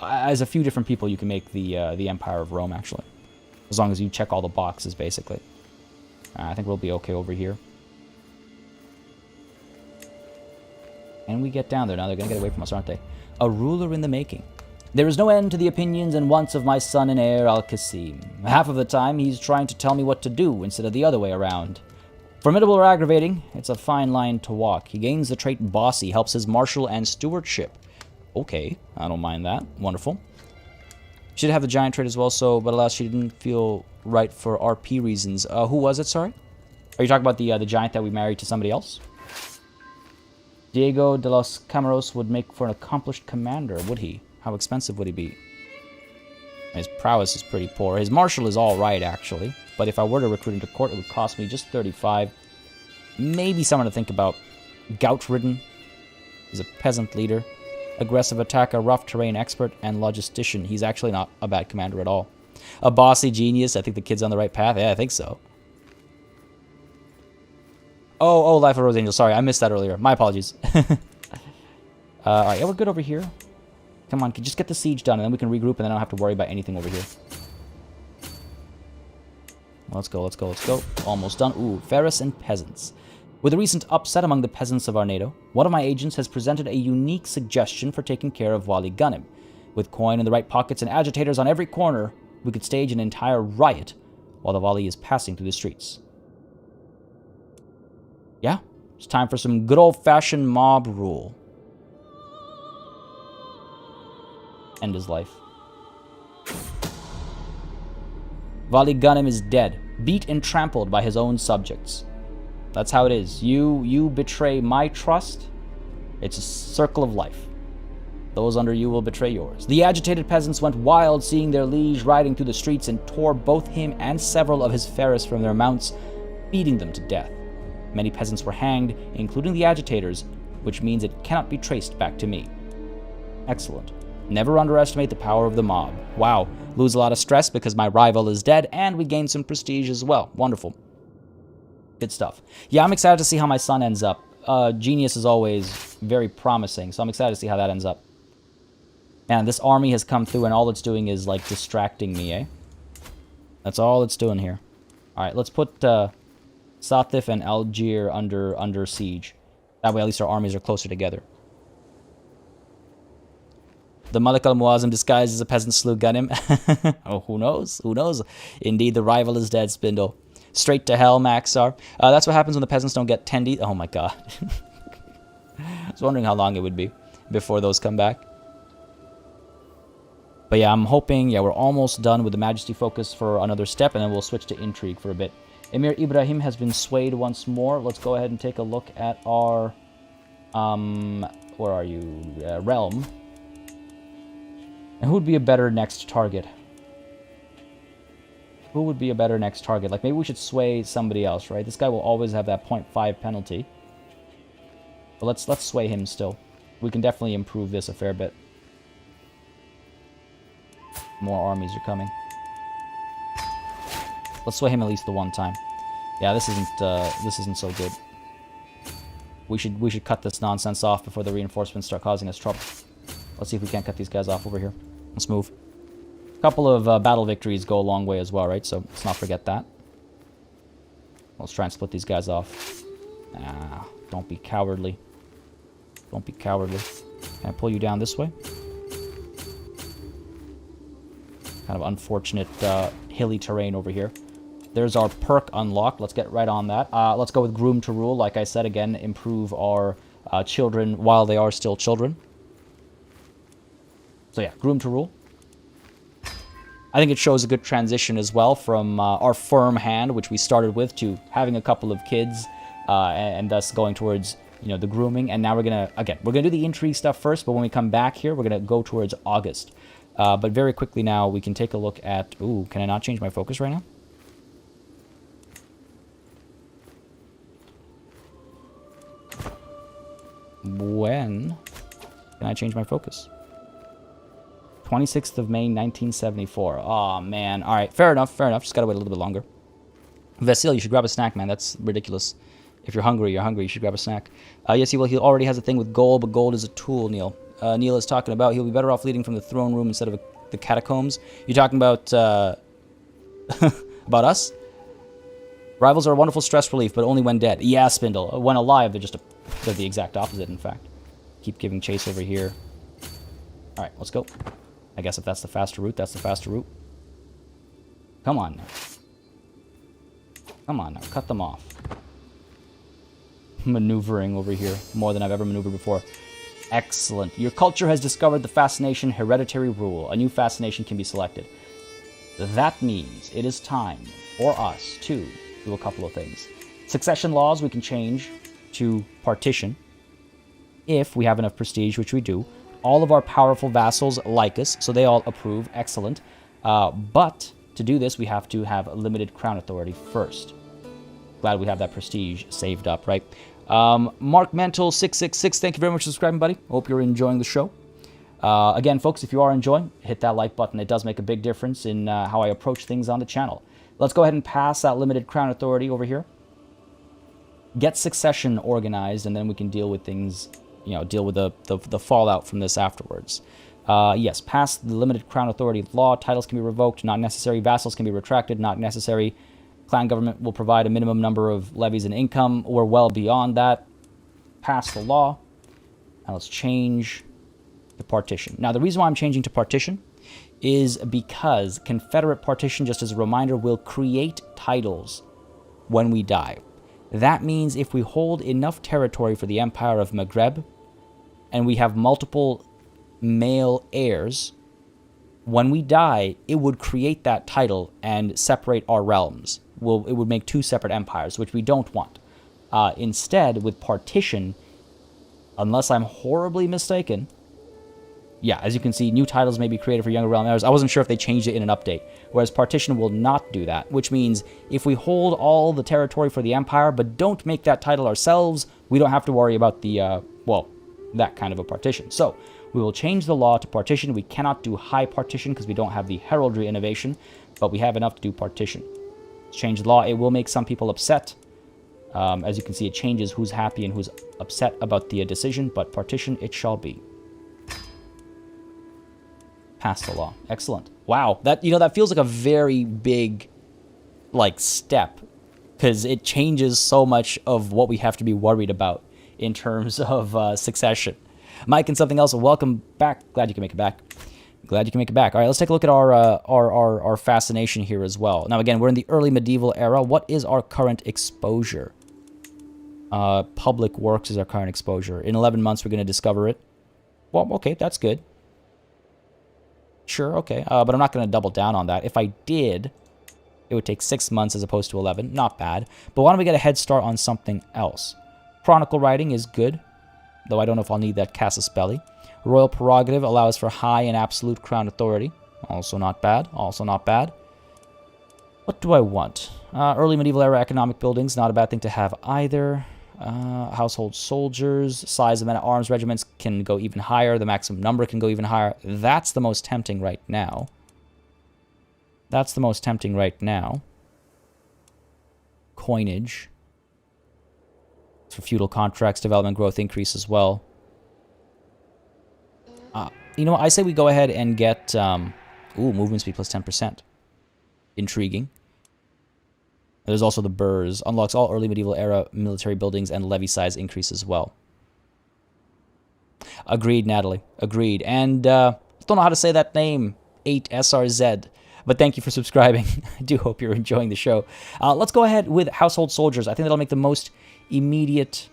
as a few different people, you can make the Empire of Rome, actually. As long as you check all the boxes, basically. I think we'll be okay over here. And we get down there. Now they're going to get away from us, aren't they? A ruler in the making. There is no end to the opinions and wants of my son and heir, Al-Qasim. Half of the time, he's trying to tell me what to do instead of the other way around. Formidable or aggravating, it's a fine line to walk. He gains the trait bossy, helps his marshal and stewardship. Okay, I don't mind that. Wonderful. She did have the giant trait as well, but alas, she didn't feel right for RP reasons. Who was it, sorry? Are you talking about the giant that we married to somebody else? Diego de los Camaros would make for an accomplished commander, would he? How expensive would he be? His prowess is pretty poor. His marshal is alright, actually. But if I were to recruit him to court, it would cost me just 35. Maybe someone to think about. Gout-ridden. He's a peasant leader. Aggressive attacker, rough terrain expert, and logistician. He's actually not a bad commander at all. A bossy genius. I think the kid's on the right path. Yeah, I think so. Oh, Life of Rose Angel. Sorry, I missed that earlier. My apologies. Alright, yeah, we're good over here. Come on, just get the siege done, and then we can regroup, and then I don't have to worry about anything over here. Let's go, let's go, let's go. Almost done. Ooh, Ferris and peasants. With the recent upset among the peasants of our NATO, one of my agents has presented a unique suggestion for taking care of Wali Ghanim. With coin in the right pockets and agitators on every corner, we could stage an entire riot while the Wali is passing through the streets. Yeah, it's time for some good old-fashioned mob rule. End his life. Wali Ghanim is dead, beat and trampled by his own subjects. That's how it is. You betray my trust, it's a circle of life. Those under you will betray yours. The agitated peasants went wild, seeing their liege riding through the streets, and tore both him and several of his Ferris from their mounts, beating them to death. Many peasants were hanged, including the agitators, which means it cannot be traced back to me. Excellent. Never underestimate the power of the mob. Wow, lose a lot of stress because my rival is dead, and we gain some prestige as well. Wonderful. Good stuff. Yeah, I'm excited to see how my son ends up. Genius is always very promising, so I'm excited to see how that ends up. And this army has come through, and all it's doing is, like, distracting me, eh? That's all it's doing here. Alright, let's put Satif and Algier under siege. That way at least our armies are closer together. The Malik al-Muazzam disguised as a peasant slew Ghanim. Oh, who knows? Who knows? Indeed, the rival is dead, Spindle. Straight to hell, Maxar. That's what happens when the peasants don't get tendied. Oh my god. I was wondering how long it would be before those come back. But yeah, I'm hoping, yeah, we're almost done with the Majesty focus for another step, and then we'll switch to intrigue for a bit. Emir Ibrahim has been swayed once more. Let's go ahead and take a look at our, where are you? Realm. And who would be a better next target? Who would be a better next target? Like, maybe we should sway somebody else, right? This guy will always have that 0.5 penalty. But let's sway him still. We can definitely improve this a fair bit. More armies are coming. Let's sway him at least the one time. Yeah, this isn't so good. We should cut this nonsense off before the reinforcements start causing us trouble. Let's see if we can't cut these guys off over here. Let's move. A couple of battle victories go a long way as well, right? So let's not forget that. Let's try and split these guys off. Ah, don't be cowardly. Don't be cowardly. Can I pull you down this way? Kind of unfortunate hilly terrain over here. There's our perk unlocked. Let's get right on that. Let's go with Groom to Rule. Like I said, again, improve our children while they are still children. So yeah, Groom to Rule. I think it shows a good transition as well from our firm hand, which we started with, to having a couple of kids and thus going towards, you know, the grooming. And now we're going to do the intrigue stuff first, but when we come back here, we're going to go towards August. But very quickly now, we can take a look at... Ooh, can I not change my focus right now? When can I change my focus? 26th of May, 1974. Oh, man. All right, fair enough, fair enough. Just gotta wait a little bit longer. Vassal, you should grab a snack, man. That's ridiculous. If you're hungry, you should grab a snack. Yes, he already has a thing with gold, but gold is a tool, Neil. Neil is talking about he'll be better off leading from the throne room instead of the catacombs. You talking about about us? Rivals are a wonderful stress relief, but only when dead. Yeah, Spindle. When alive, they're the exact opposite, in fact. Keep giving chase over here. All right, let's go. I guess if that's the faster route, that's the faster route. Come on now. Come on now, cut them off. Maneuvering over here more than I've ever maneuvered before. Excellent. Your culture has discovered the fascination hereditary rule. A new fascination can be selected. That means it is time for us to do a couple of things. Succession laws we can change to partition if we have enough prestige, which we do. All of our powerful vassals like us, so they all approve. Excellent. But to do this, we have to have limited crown authority first. Glad we have that prestige saved up, right? Mark Mental 666, thank you very much for subscribing, buddy. Hope you're enjoying the show. Again, folks, if you are enjoying, hit that like button. It does make a big difference in how I approach things on the channel. Let's go ahead and pass that limited crown authority over here. Get succession organized, and then we can deal with things, you know, deal with the fallout from this afterwards. Yes, pass the limited crown authority law. Titles can be revoked, not necessary. Vassals can be retracted, not necessary. Clan government will provide a minimum number of levies and income. We're well beyond that. Pass the law. Now let's change to partition. Now the reason why I'm changing to partition is because Confederate partition, just as a reminder, will create titles when we die. That means if we hold enough territory for the Empire of Maghreb and we have multiple male heirs, when we die, it would create that title and separate our realms. It would make two separate empires, which we don't want. Instead, with partition, unless I'm horribly mistaken, yeah, as you can see, new titles may be created for younger realm heirs. I wasn't sure if they changed it in an update, whereas partition will not do that, which means if we hold all the territory for the empire but don't make that title ourselves, we don't have to worry about the, well, that kind of a partition. So we will change the law to partition. We cannot do high partition because we don't have the heraldry innovation, but we have enough to do partition. Let's change the law. It will make some people upset. As you can see, it changes who's happy and who's upset about the decision, but partition it shall be. Pass the law. Excellent. Wow. That, you know, that feels like a very big, like, step, because it changes so much of what we have to be worried about in terms of succession. Mike and something else, welcome back. Glad you can make it back. Glad you can make it back. All right, let's take a look at our fascination here as well. Now, again, we're in the early medieval era. What is our current exposure? Public works is our current exposure. In 11 months, we're going to discover it. Well, okay, that's good. Sure, okay. But I'm not going to double down on that. If I did, it would take 6 months as opposed to 11. Not bad. But why don't we get a head start on something else? Chronicle writing is good, though I don't know if I'll need that casus belli. Royal prerogative allows for high and absolute crown authority. Also not bad. Also not bad. What do I want? Early medieval era economic buildings, not a bad thing to have either. Household soldiers, size of men-at-arms regiments can go even higher. The maximum number can go even higher. That's the most tempting right now. That's the most tempting right now. Coinage. For feudal contracts, development growth increase as well. You know what? I say we go ahead and get... ooh, movement speed plus 10%. Intriguing. There's also the Burrs. Unlocks all early medieval era military buildings and levy size increase as well. Agreed, Natalie. Agreed. And don't know how to say that name. 8SRZ. But thank you for subscribing. I do hope you're enjoying the show. Let's go ahead with household soldiers. I think that'll make the most immediate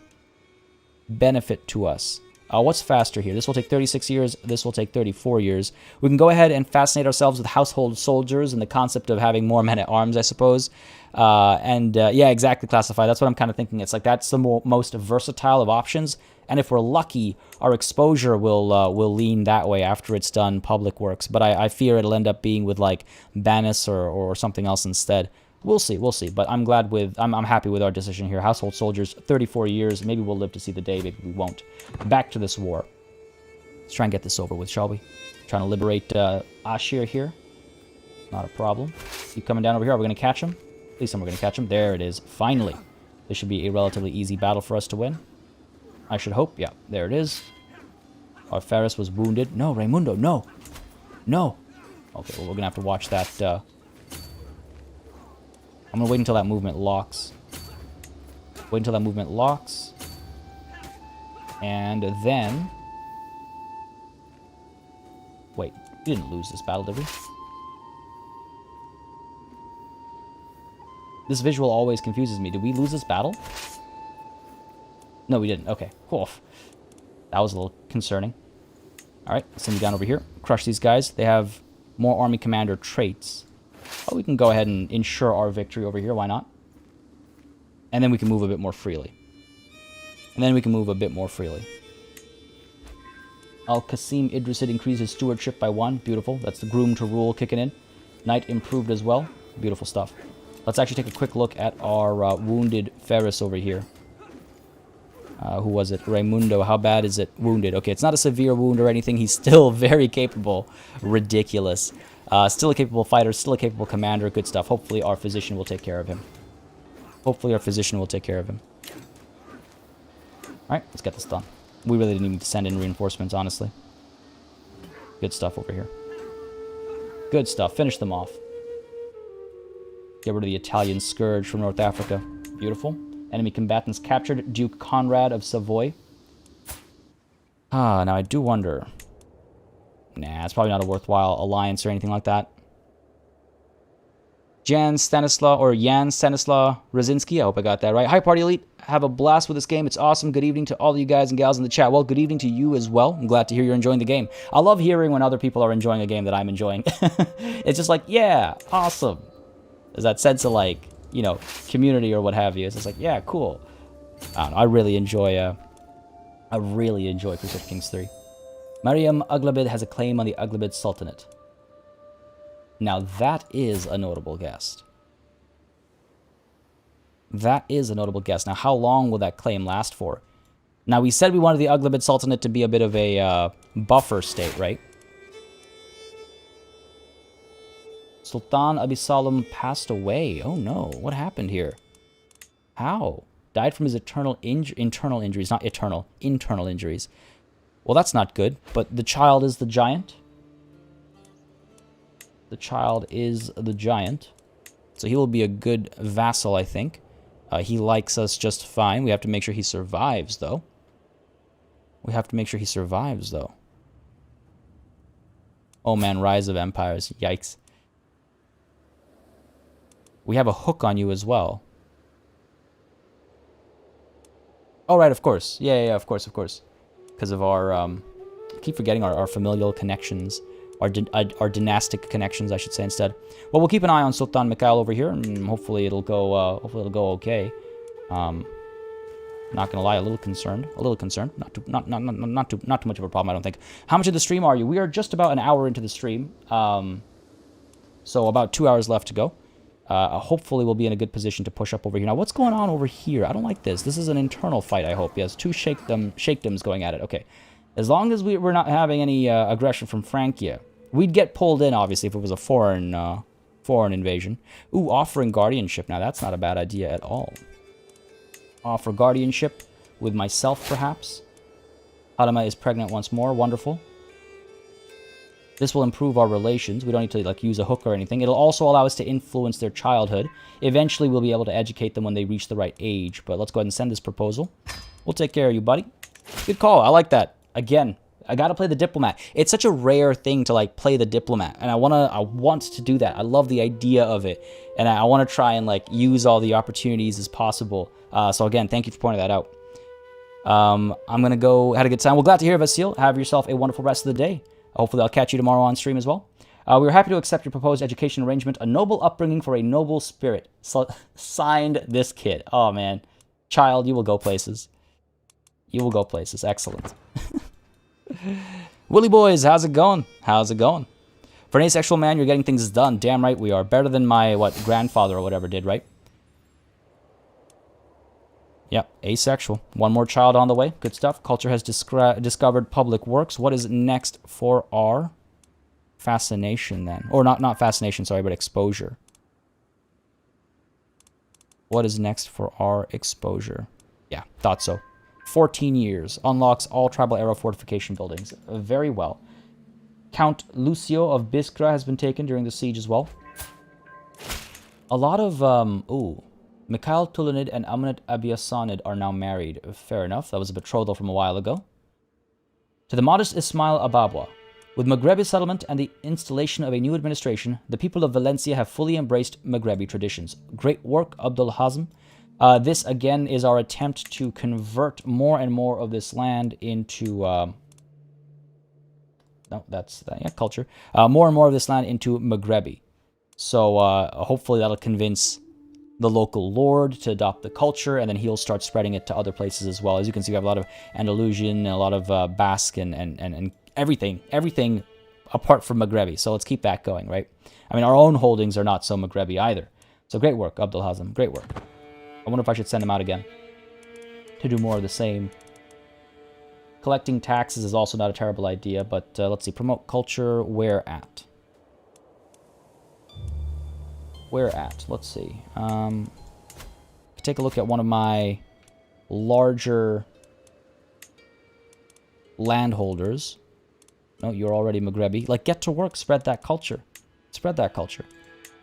benefit to us. What's faster here? This will take 36 years. This will take 34 years. We can go ahead and fascinate ourselves with household soldiers and the concept of having more men-at-arms, I suppose. Yeah, exactly, Classify. That's what I'm kind of thinking. It's like that's the most versatile of options. And if we're lucky, our exposure will lean that way after it's done public works. But I fear it'll end up being with, like, Banis or something else instead. We'll see, but I'm glad with, I'm happy with our decision here. Household soldiers, 34 years. Maybe we'll live to see the day, maybe we won't. Back to this war. Let's try and get this over with, shall we? Trying to liberate Ashir here. Not a problem. Keep coming down over here. Are we going to catch him? At least we're going to catch him. There it is. Finally. This should be a relatively easy battle for us to win. I should hope. Yeah, there it is. Our Ferris was wounded. No, Raimundo, no. No. Okay, well, we're going to have to watch that... I'm going to wait until that movement locks. Wait until that movement locks. And then... Wait, we didn't lose this battle, did we? This visual always confuses me. Did we lose this battle? No, we didn't. Okay, cool. That was a little concerning. Alright, send you down over here. Crush these guys. They have more army commander traits. Oh, we can go ahead and ensure our victory over here. Why not? And then we can move a bit more freely. Al-Qasim Idrisid increases stewardship by 1. Beautiful. That's the groom to rule kicking in. Knight improved as well. Beautiful stuff. Let's actually take a quick look at our wounded Ferris over here. Who was it? Raimundo. How bad is it wounded? Okay, it's not a severe wound or anything. He's still very capable. Ridiculous. Still a capable fighter, still a capable commander. Good stuff. Hopefully our physician will take care of him. Alright, let's get this done. We really didn't need to send in reinforcements, honestly. Good stuff over here. Good stuff. Finish them off. Get rid of the Italian scourge from North Africa. Beautiful. Enemy combatants captured. Duke Conrad of Savoy. Now I do wonder... Nah, it's probably not a worthwhile alliance or anything like that. Jan Stanislaw Rosinski. I hope I got that right. Hi, Party Elite. Have a blast with this game. It's awesome. Good evening to all you guys and gals in the chat. Well, good evening to you as well. I'm glad to hear you're enjoying the game. I love hearing when other people are enjoying a game that I'm enjoying. It's just like, yeah, awesome. There's that sense of, like, you know, community or what have you. It's just like, yeah, cool. I don't know. I really enjoy Crusader Kings 3. Mariam Aghlabid has a claim on the Aghlabid Sultanate. Now that is a notable guest. Now how long will that claim last for? Now we said we wanted the Aghlabid Sultanate to be a bit of a buffer state, right? Sultan Abisalam passed away. Oh no, what happened here? How? Died from his internal injuries. Well, that's not good, but the child is the giant. So he will be a good vassal, I think. He likes us just fine. We have to make sure he survives, though. Oh man, Rise of Empires. Yikes. We have a hook on you as well. Oh, right, of course. Yeah, of course. Because of our, I keep forgetting our familial connections. Our dynastic connections, I should say, instead. Well, we'll keep an eye on Sultan Mikhail over here, and hopefully it'll go okay. Not gonna lie, a little concerned. Not too much of a problem, I don't think. How much of the stream are you? We are just about an hour into the stream. So about 2 hours left to go. Hopefully we'll be in a good position to push up over here. Now, what's going on over here? I don't like this. This is an internal fight, I hope. Yes, 2 shakedoms going at it. Okay. As long as we're not having any aggression from Francia. We'd get pulled in, obviously, if it was a foreign invasion. Ooh, offering guardianship. Now, that's not a bad idea at all. Offer guardianship with myself, perhaps. Halima is pregnant once more. Wonderful. This will improve our relations. We don't need to like use a hook or anything. It'll also allow us to influence their childhood. Eventually, we'll be able to educate them when they reach the right age. But let's go ahead and send this proposal. We'll take care of you, buddy. Good call. I like that. Again, I gotta play the diplomat. It's such a rare thing to like play the diplomat, and I want to do that. I love the idea of it, and I want to try and like use all the opportunities as possible. So again, thank you for pointing that out. I'm gonna go. Had a good time. Well, glad to hear, Vasil. Have yourself a wonderful rest of the day. Hopefully, I'll catch you tomorrow on stream as well. We were happy to accept your proposed education arrangement. A noble upbringing for a noble spirit. Signed, this kid. Oh man, child, you will go places. You will go places. Excellent. Willy boys, how's it going? How's it going? For an asexual man, you're getting things done. Damn right we are. Better than my, grandfather or whatever did, right? Yep, asexual. One more child on the way. Good stuff. Culture has discovered public works. What is next for our fascination then? Or not fascination, sorry, but exposure. What is next for our exposure? Yeah, thought so. 14 years. Unlocks all tribal era fortification buildings. Very well. Count Lucio of Biskra has been taken during the siege as well. A lot of, Mikhail Tulanid and Amunat Abiyasanid are now married. Fair enough. That was a betrothal from a while ago. To the modest Ismail Ababwa. With Maghrebi settlement and the installation of a new administration, the people of Valencia have fully embraced Maghrebi traditions. Great work, Abdul Hazm. This, again, is our attempt to convert more and more of this land into... no, that's... yeah, culture. More and more of this land into Maghrebi. So, hopefully that'll convince the local lord to adopt the culture, and then he'll start spreading it to other places as well. As you can see, we have a lot of Andalusian and a lot of Basque and everything apart from Maghrebi. So let's keep that going, right? I mean, our own holdings are not so Maghrebi either. So great work, Abdul Hazm. Great work. I wonder if I should send him out again to do more of the same. Collecting taxes is also not a terrible idea, but let's see. Promote culture. Where at? Where at? Let's see. Take a look at one of my larger landholders. No, you're already Maghrebi. Like, get to work. Spread that culture. Spread that culture.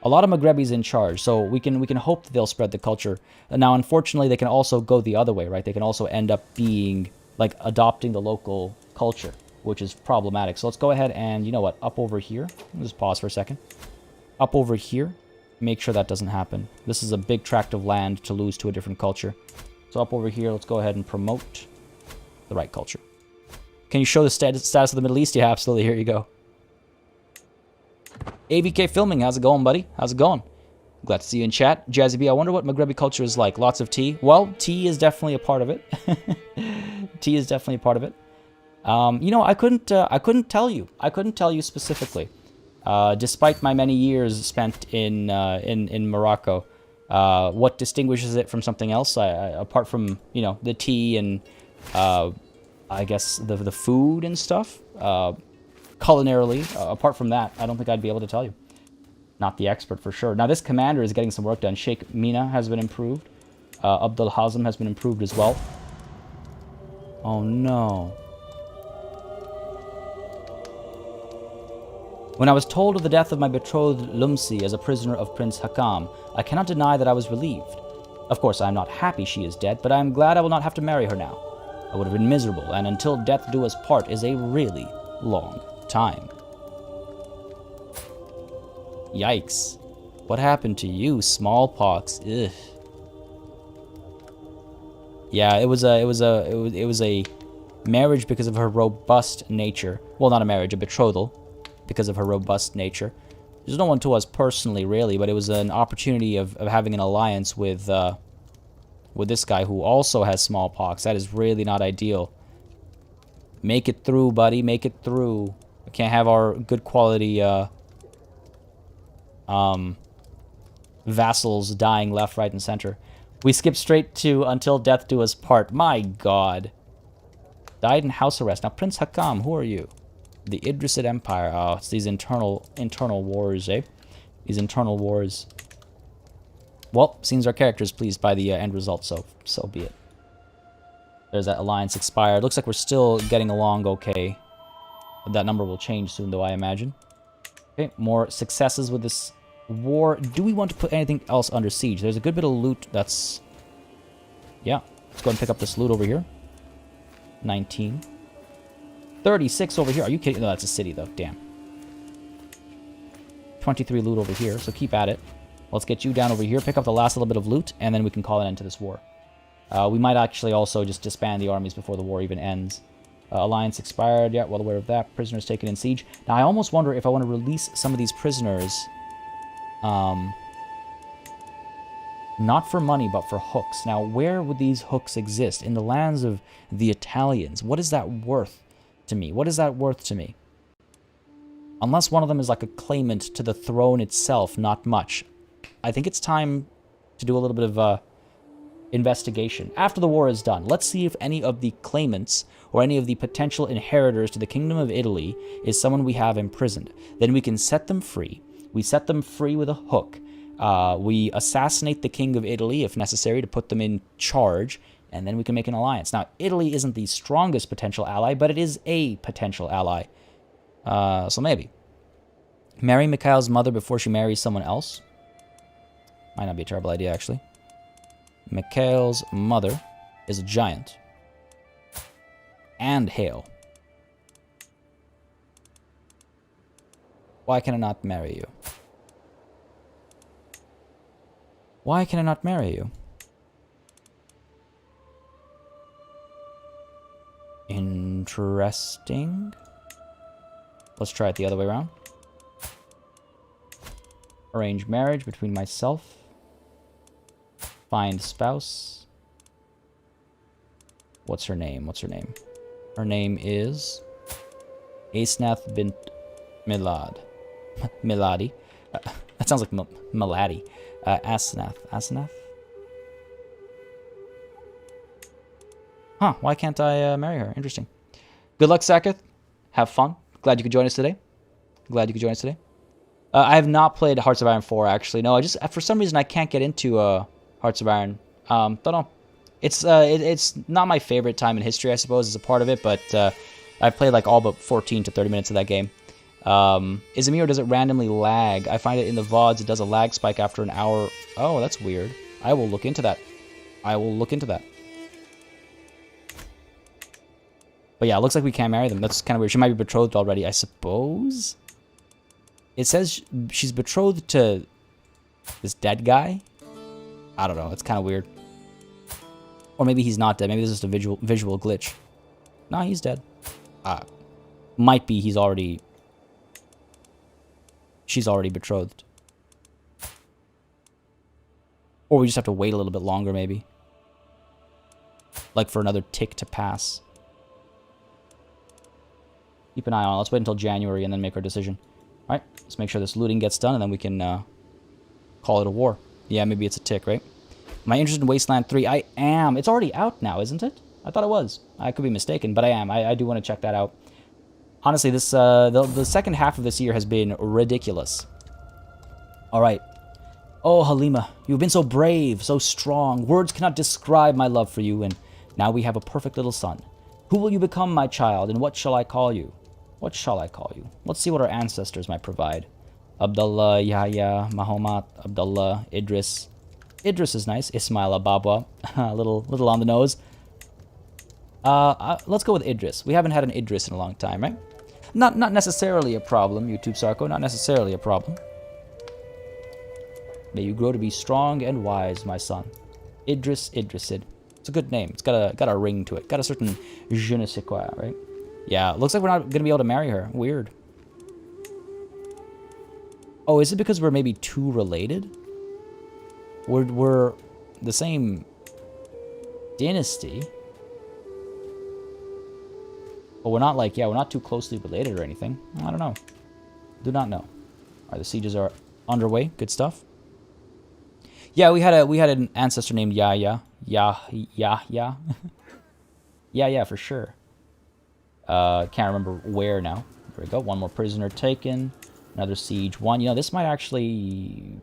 A lot of Maghrebis in charge, so we can hope that they'll spread the culture. Now, unfortunately, they can also go the other way, right? They can also end up being, like, adopting the local culture, which is problematic. So let's go ahead and, you know what, up over here. Let's just pause for a second. Up over here. Make sure that doesn't happen. This is a big tract of land to lose to a different culture. So up over here, let's go ahead and promote the right culture. Can you show the status of the Middle East? Yeah, absolutely. Here you go. AVK Filming, how's it going, buddy? How's it going? Glad to see you in chat. Jazzy B, I wonder what Maghrebi culture is like. Lots of tea? Well, tea is definitely a part of it. Tea is definitely a part of it. You know, I couldn't tell you. I couldn't tell you specifically. Despite my many years spent in Morocco, what distinguishes it from something else, apart from, you know, the tea and, I guess, the food and stuff, culinarily, apart from that, I don't think I'd be able to tell you. Not the expert for sure. Now, this commander is getting some work done. Sheikh Mina has been improved. Abdul Hazm has been improved as well. Oh, no. When I was told of the death of my betrothed Lumsi as a prisoner of Prince Hakam, I cannot deny that I was relieved. Of course, I am not happy she is dead, but I am glad I will not have to marry her now. I would have been miserable, and until death do us part is a really long time. Yikes. What happened to you? Smallpox. Ugh. Yeah, it was a marriage because of her robust nature. Well, not a marriage, a betrothal. Because of her robust nature. There's no one to us personally, really, but it was an opportunity of having an alliance with this guy who also has smallpox. That is really not ideal. Make it through, buddy. Make it through. We can't have our good quality vassals dying left, right, and center. We skip straight to until death do us part. My God. Died in house arrest. Now, Prince Hakam, who are you? The Idrisid Empire. Oh, it's these internal wars, eh? These internal wars. Well, seems our character is pleased by the end result, so be it. There's that alliance expired. Looks like we're still getting along okay. That number will change soon, though, I imagine. Okay, more successes with this war. Do we want to put anything else under siege? There's a good bit of loot that's... Yeah, let's go and pick up this loot over here. 19. 36 over here. Are you kidding? No, that's a city, though. Damn. 23 loot over here, so keep at it. Let's get you down over here, pick up the last little bit of loot, and then we can call an end to this war. We might actually also just disband the armies before the war even ends. Alliance expired. Yeah, well aware of that. Prisoners taken in siege. Now, I almost wonder if I want to release some of these prisoners. Not for money, but for hooks. Now, where would these hooks exist? In the lands of the Italians. What is that worth to me? What is that worth to me? Unless one of them is like a claimant to the throne itself, not much. I think it's time to do a little bit of investigation. After the war is done, let's see if any of the claimants or any of the potential inheritors to the Kingdom of Italy is someone we have imprisoned. Then we can set them free. We set them free with a hook. We assassinate the King of Italy, if necessary, to put them in charge, and then we can make an alliance. Now, Italy isn't the strongest potential ally, but it is a potential ally. So maybe. Marry Mikhail's mother before she marries someone else. Might not be a terrible idea, actually. Mikhail's mother is a giant. And hail. Why can I not marry you? Why can I not marry you? Interesting. Let's try it the other way around. Arrange marriage between myself. Find spouse. What's her name? What's her name? Her name is Asnath bint Milad. Miladi. That sounds like Miladi. Asnath. Asnath? Huh, why can't I marry her? Interesting. Good luck, Saketh. Have fun. Glad you could join us today. Glad you could join us today. I have not played Hearts of Iron 4, actually. No, I just, for some reason, I can't get into Hearts of Iron. Don't know. It's not my favorite time in history, I suppose, as a part of it, but I've played like all but 14 to 30 minutes of that game. Is it me or does it randomly lag? I find it in the VODs, it does a lag spike after an hour. Oh, that's weird. I will look into that. I will look into that. But yeah, it looks like we can't marry them. That's kind of weird. She might be betrothed already, I suppose. It says she's betrothed to this dead guy. I don't know. It's kind of weird. Or maybe he's not dead. Maybe this is just a visual glitch. Nah, he's dead. Might be she's already betrothed. Or we just have to wait a little bit longer, maybe. Like for another tick to pass. Keep an eye on it. Let's wait until January and then make our decision. Alright, let's make sure this looting gets done and then we can call it a war. Yeah, maybe it's a tick, right? Am I interested in Wasteland 3? I am. It's already out now, isn't it? I thought it was. I could be mistaken, but I am. I do want to check that out. Honestly, this the second half of this year has been ridiculous. Alright. Oh, Halima, you've been so brave, so strong. Words cannot describe my love for you, and now we have a perfect little son. Who will you become, my child, and what shall I call you? What shall I call you? Let's see what our ancestors might provide. Abdullah, Yahya, Mahomet, Abdullah, Idris. Idris is nice. Ismail Ababwa. a little on the nose. Let's go with Idris. We haven't had an Idris in a long time, right? Not necessarily a problem, YouTube Sarko. Not necessarily a problem. May you grow to be strong and wise, my son. Idrisid. It's a good name. It's got a ring to it. Got a certain je ne sais quoi, right? Yeah, looks like we're not going to be able to marry her. Weird. Oh, is it because we're maybe too related? We're the same dynasty. But we're not like, yeah, we're not too closely related or anything. I don't know. Do not know. All right, the sieges are underway. Good stuff. Yeah, we had an ancestor named Yahya. Yeah, for sure. Can't remember where now. There we go. One more prisoner taken. Another siege. One. You know, this might actually...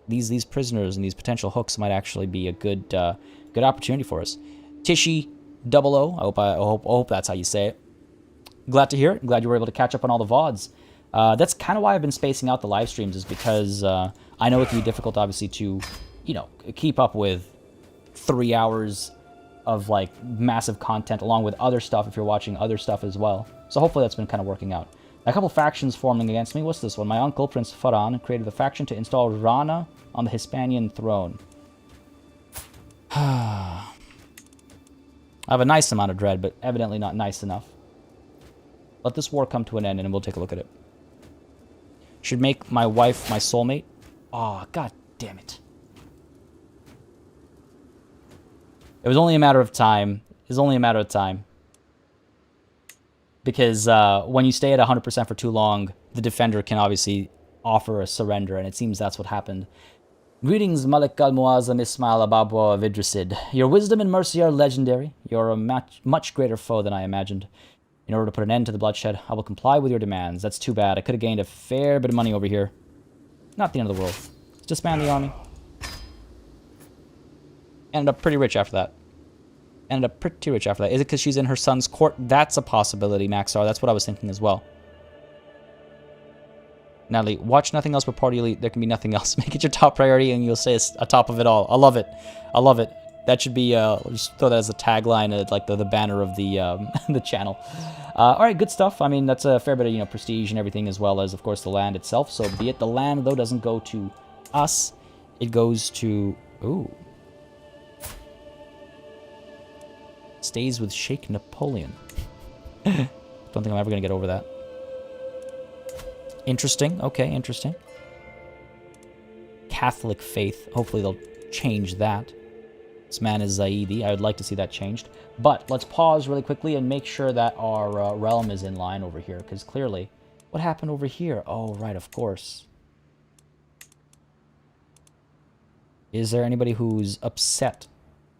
These prisoners and these potential hooks might actually be a good opportunity for us. Tishy 00. I hope that's how you say it. glad to hear it. Glad you were able to catch up on all the VODs. That's kind of why I've been spacing out the live streams, is because I know it can be difficult, obviously, to, you know, keep up with 3 hours of, like, massive content along with other stuff if you're watching other stuff as well. So hopefully that's been kind of working out. A couple factions forming against me. What's this one? My uncle, Prince Farhan, created a faction to install Rana on the Hispanian throne. I have a nice amount of dread, but evidently not nice enough. Let this war come to an end, and we'll take a look at it. Should make my wife my soulmate. Aw, god damn it. It was only a matter of time. It was only a matter of time. Because when you stay at 100% for too long, the defender can obviously offer a surrender, and it seems that's what happened. Greetings, Malik al-Muazzam Ismail Ababwa of Idrisid. Your wisdom and mercy are legendary. You're a much greater foe than I imagined. In order to put an end to the bloodshed, I will comply with your demands. That's too bad. I could have gained a fair bit of money over here. Not the end of the world. Let's disband the army. Ended up pretty rich after that. Is it because she's in her son's court? That's a possibility, Maxar. That's what I was thinking as well. Natalie, watch nothing else but Party Elite. There can be nothing else. Make it your top priority and you'll stay atop of it all. I love it. I love it. That should be, just throw that as a tagline, like the banner of the the channel. Alright, good stuff. I mean, that's a fair bit of, you know, prestige and everything, as well as, of course, the land itself. So be it. The land, though, doesn't go to us. It goes to... Ooh. Stays with Sheikh Napoleon. Don't think I'm ever going to get over that. Interesting. Okay, interesting. Catholic faith. Hopefully they'll change that. This man is Zaidi. I would like to see that changed. But let's pause really quickly and make sure that our realm is in line over here. Because clearly, what happened over here? Oh, right, of course. Is there anybody who's upset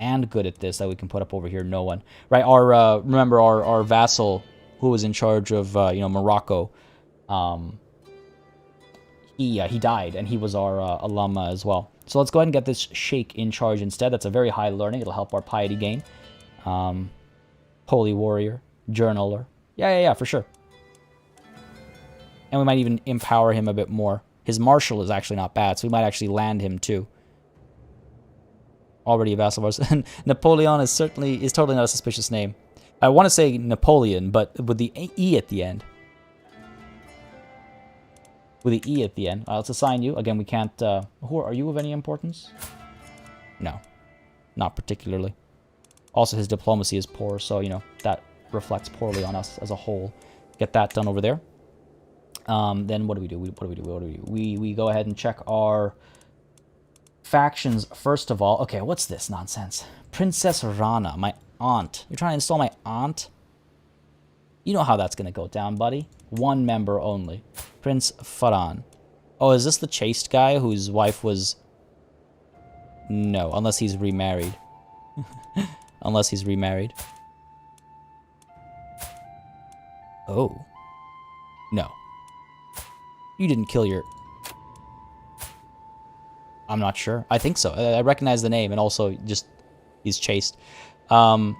and good at this that we can put up over here? No one. Right, our remember our vassal who was in charge of, you know, Morocco. He died, and he was our alumna as well. So let's go ahead and get this sheikh in charge instead. That's a very high learning. It'll help our piety gain. Holy warrior, journaler. Yeah, for sure. And we might even empower him a bit more. His marshal is actually not bad, so we might actually land him too. Already a vassal of ours. Napoleon is totally not a suspicious name. I want to say Napoleon, but with the E at the end. With the E at the end. Let's assign you. Again, we can't... are you of any importance? No. Not particularly. Also, his diplomacy is poor, so, you know, that reflects poorly on us as a whole. Get that done over there. Then what do we do? We go ahead and check our factions first of all. Okay, what's this nonsense? Princess Rana, my aunt. You're trying to install my aunt? You know how that's going to go down, buddy. One member only. Prince Farhan. Oh, is this the chaste guy whose wife was... No, unless he's remarried. Unless he's remarried. Oh. No. You didn't kill your... I'm not sure. I think so. I recognize the name, and also just he's chaste. Oh,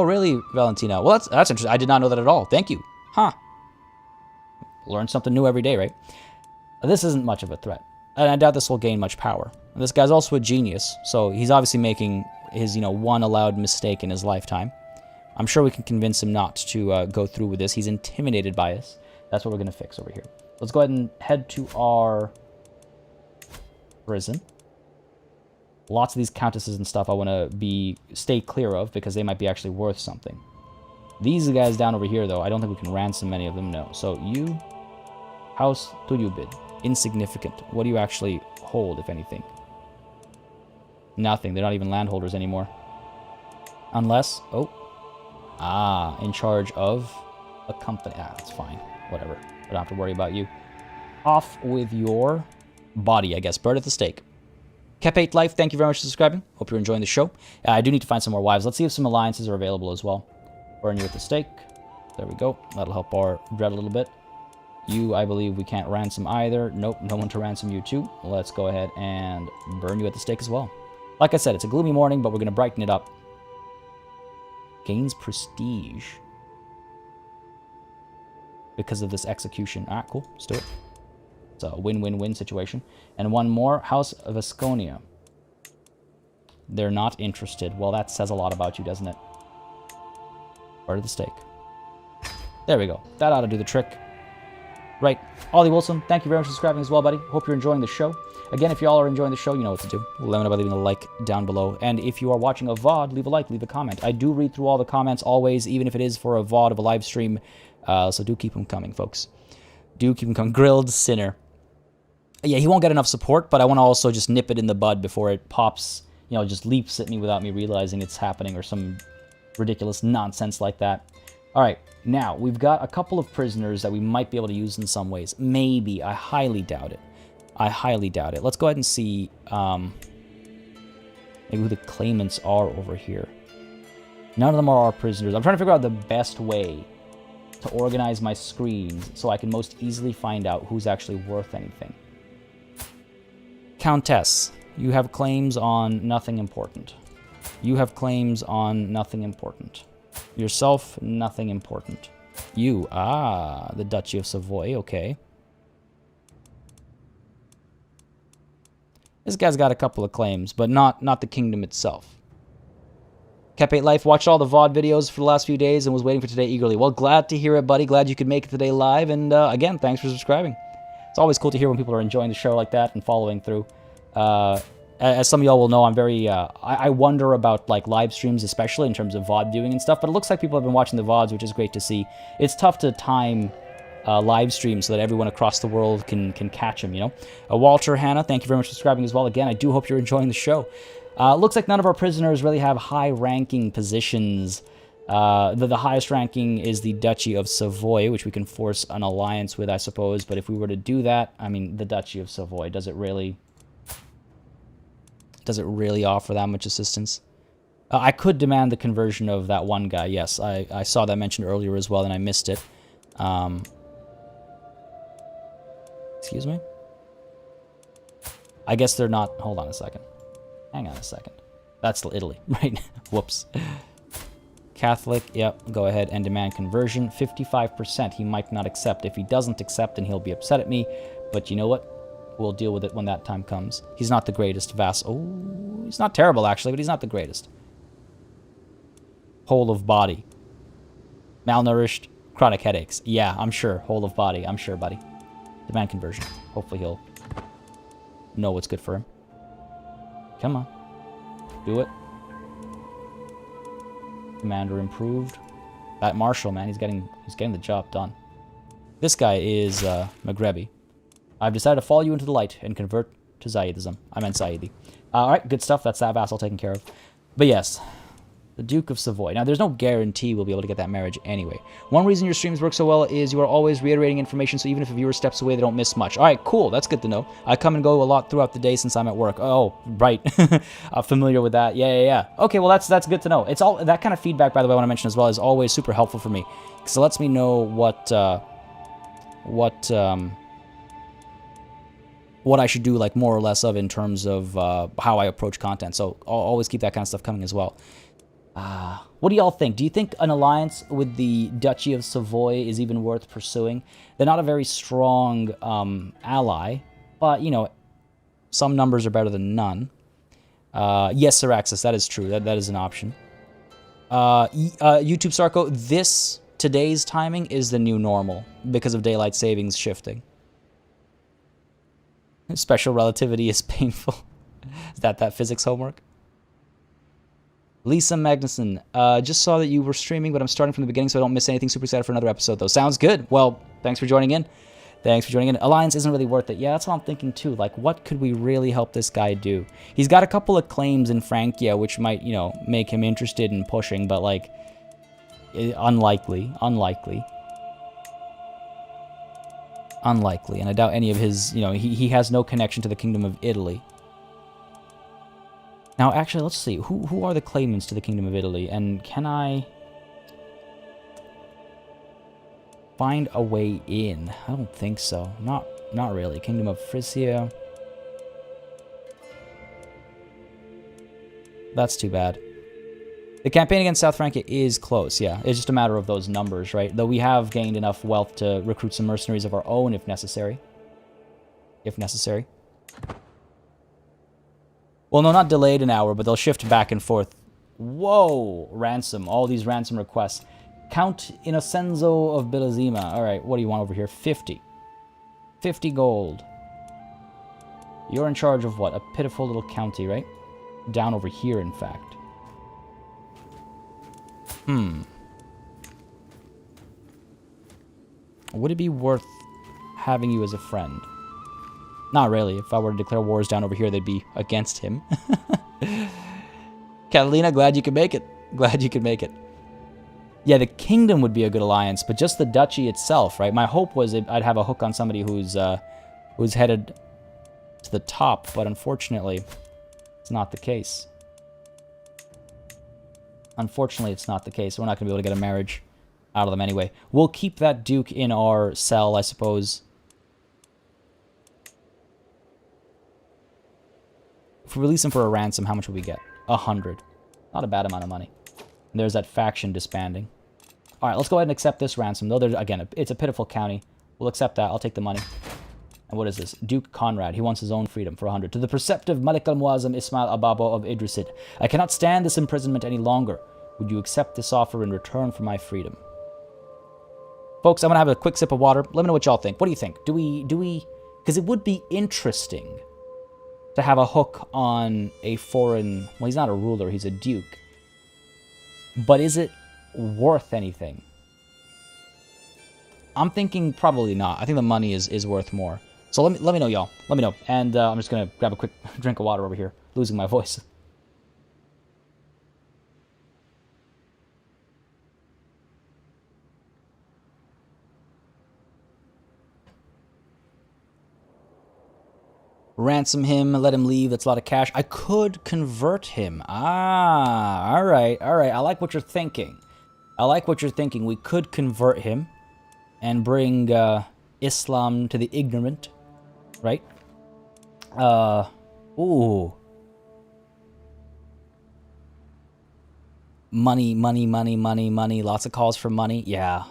really, Valentina? Well, that's interesting. I did not know that at all. Thank you. Huh. Learn something new every day, right? This isn't much of a threat. And I doubt this will gain much power. This guy's also a genius, so he's obviously making his, you know, one allowed mistake in his lifetime. I'm sure we can convince him not to go through with this. He's intimidated by us. That's what we're going to fix over here. Let's go ahead and head to our prison. Lots of these countesses and stuff I want to stay clear of because they might be actually worth something. These guys down over here, though, I don't think we can ransom many of them, no. So you, house to you bid. Insignificant. What do you actually hold, if anything? Nothing. They're not even landholders anymore. Unless, in charge of a company. That's fine. Whatever. I don't have to worry about you. Off with your body, I guess. Bird at the stake. Kepate Life, thank you very much for subscribing. Hope you're enjoying the show. I do need to find some more wives. Let's see if some alliances are available as well. Burn you at the stake. There we go. That'll help our dread a little bit. You, I believe we can't ransom either. Nope, no one to ransom you too. Let's go ahead and burn you at the stake as well. Like I said, it's a gloomy morning, but we're going to brighten it up. Gains prestige. because of this execution. Ah, cool. Let's do it. It's a win-win-win situation. And one more. House of Asconia. They're not interested. Well, that says a lot about you, doesn't it? Part of the stake. There we go. That ought to do the trick. Right. Ollie Wilson, thank you very much for subscribing as well, buddy. Hope you're enjoying the show. Again, if y'all are enjoying the show, you know what to do. Let me know by leaving a like down below. And if you are watching a VOD, leave a like, leave a comment. I do read through all the comments always, even if it is for a VOD of a live stream. So do keep them coming, folks. Do keep them coming. Grilled Sinner. Yeah, he won't get enough support, but I want to also just nip it in the bud before it pops, you know, just leaps at me without me realizing it's happening or some ridiculous nonsense like that. All right, now we've got a couple of prisoners that we might be able to use in some ways. Maybe. I highly doubt it. I highly doubt it. Let's go ahead and see maybe who the claimants are over here. None of them are our prisoners. I'm trying to figure out the best way to organize my screens so I can most easily find out who's actually worth anything. Countess, you have claims on nothing important. You have claims on nothing important. Yourself, nothing important. You, the Duchy of Savoy, okay. This guy's got a couple of claims, but not the kingdom itself. Kep8 Life watched all the VOD videos for the last few days and was waiting for today eagerly. Well, glad to hear it, buddy. Glad you could make it today live. And again, thanks for subscribing. It's always cool to hear when people are enjoying the show like that and following through. As some of y'all will know, I'm very, I wonder about, like, live streams, especially in terms of VOD viewing and stuff, but it looks like people have been watching the VODs, which is great to see. It's tough to time live streams so that everyone across the world can catch them, you know? Walter Hanna, thank you very much for subscribing as well. Again, I do hope you're enjoying the show. Looks like none of our prisoners really have high-ranking positions. The highest ranking is the Duchy of Savoy, which we can force an alliance with, I suppose, but if we were to do that, I mean, the Duchy of Savoy, does it really offer that much assistance? I could demand the conversion of that one guy. Yes, I saw that mentioned earlier as well, and I missed it. Excuse me? I guess they're not... Hold on a second. Hang on a second. That's Italy, right? Whoops. Catholic, yep, go ahead and demand conversion. 55% he might not accept. If he doesn't accept, then he'll be upset at me. But you know what? We'll deal with it when that time comes. He's not the greatest vassal. Oh, he's not terrible, actually, but he's not the greatest. Whole of body. Malnourished. Chronic headaches. Yeah, I'm sure. Whole of body. I'm sure, buddy. Demand conversion. Hopefully he'll know what's good for him. Come on. Do it. Commander improved. That marshal, man, he's getting the job done. This guy is Maghrebi. I've decided to follow you into the light and convert to Zaydism. I meant Saidi. Alright, good stuff. That's that vassal taken care of. But yes, the Duke of Savoy. Now, there's no guarantee we'll be able to get that marriage anyway. One reason your streams work so well is you are always reiterating information, so even if a viewer steps away, they don't miss much. Alright, cool. That's good to know. I come and go a lot throughout the day since I'm at work. Oh, right. I'm familiar with that. Yeah. Okay, well, that's good to know. It's all that kind of feedback, by the way, I want to mention as well, is always super helpful for me. Because it lets me know what I should do, like, more or less of in terms of how I approach content. So I'll always keep that kind of stuff coming as well. What do y'all think? Do you think an alliance with the Duchy of Savoy is even worth pursuing? They're not a very strong ally, but, you know, some numbers are better than none. Yes, Syraxis, that is true. That is an option. YouTube Sarko, today's timing is the new normal because of daylight savings shifting. Special relativity is painful. Is that physics homework? Lisa Magnuson, just saw that you were streaming, but I'm starting from the beginning so I don't miss anything. Super excited for another episode, though. Sounds good. Well, thanks for joining in. Alliance isn't really worth it. Yeah, that's what I'm thinking, too. Like, what could we really help this guy do? He's got a couple of claims in Francia, which might, you know, make him interested in pushing, but, like, unlikely. And I doubt any of his, you know, he has no connection to the Kingdom of Italy. Now, actually, let's see. Who are the claimants to the Kingdom of Italy? And can I find a way in? I don't think so. Not really. Kingdom of Francia. That's too bad. The campaign against South Francia is close, yeah. It's just a matter of those numbers, right? Though we have gained enough wealth to recruit some mercenaries of our own if necessary. If necessary. Well, no, not delayed an hour, but they'll shift back and forth. Whoa! Ransom. All these ransom requests. Count Innocenzo of Bilazima. Alright, what do you want over here? 50. 50 gold. You're in charge of what? A pitiful little county, right? Down over here, in fact. Would it be worth having you as a friend? Not really. If I were to declare wars down over here, they'd be against him. Catalina, glad you could make it. Glad you could make it. Yeah, the kingdom would be a good alliance, but just the duchy itself, right? My hope was I'd have a hook on somebody who's headed to the top, but unfortunately, it's not the case. Unfortunately, it's not the case. We're not going to be able to get a marriage out of them anyway. We'll keep that duke in our cell, I suppose. If we release him for a ransom, how much would we get? 100. Not a bad amount of money. And there's that faction disbanding. All right, let's go ahead and accept this ransom. Though, again, it's a pitiful county. We'll accept that. I'll take the money. And what is this? Duke Conrad. He wants his own freedom for 100. To the perceptive Malik al-Muazzam Ismail Ababo of Idrisid. I cannot stand this imprisonment any longer. Would you accept this offer in return for my freedom? Folks, I'm going to have a quick sip of water. Let me know what y'all think. What do you think? Do we... Because it would be interesting to have a hook on a foreign... Well, he's not a ruler. He's a duke. But is it worth anything? I'm thinking probably not. I think the money is worth more. So let me know, y'all. Let me know. And I'm just going to grab a quick drink of water over here. Losing my voice. Ransom him, let him leave. That's a lot of cash. I could convert him. Ah, all right, all right. I like what you're thinking. I like what you're thinking. We could convert him and bring Islam to the ignorant, right? Ooh. Money, money, money, money, money. Lots of calls for money. Yeah.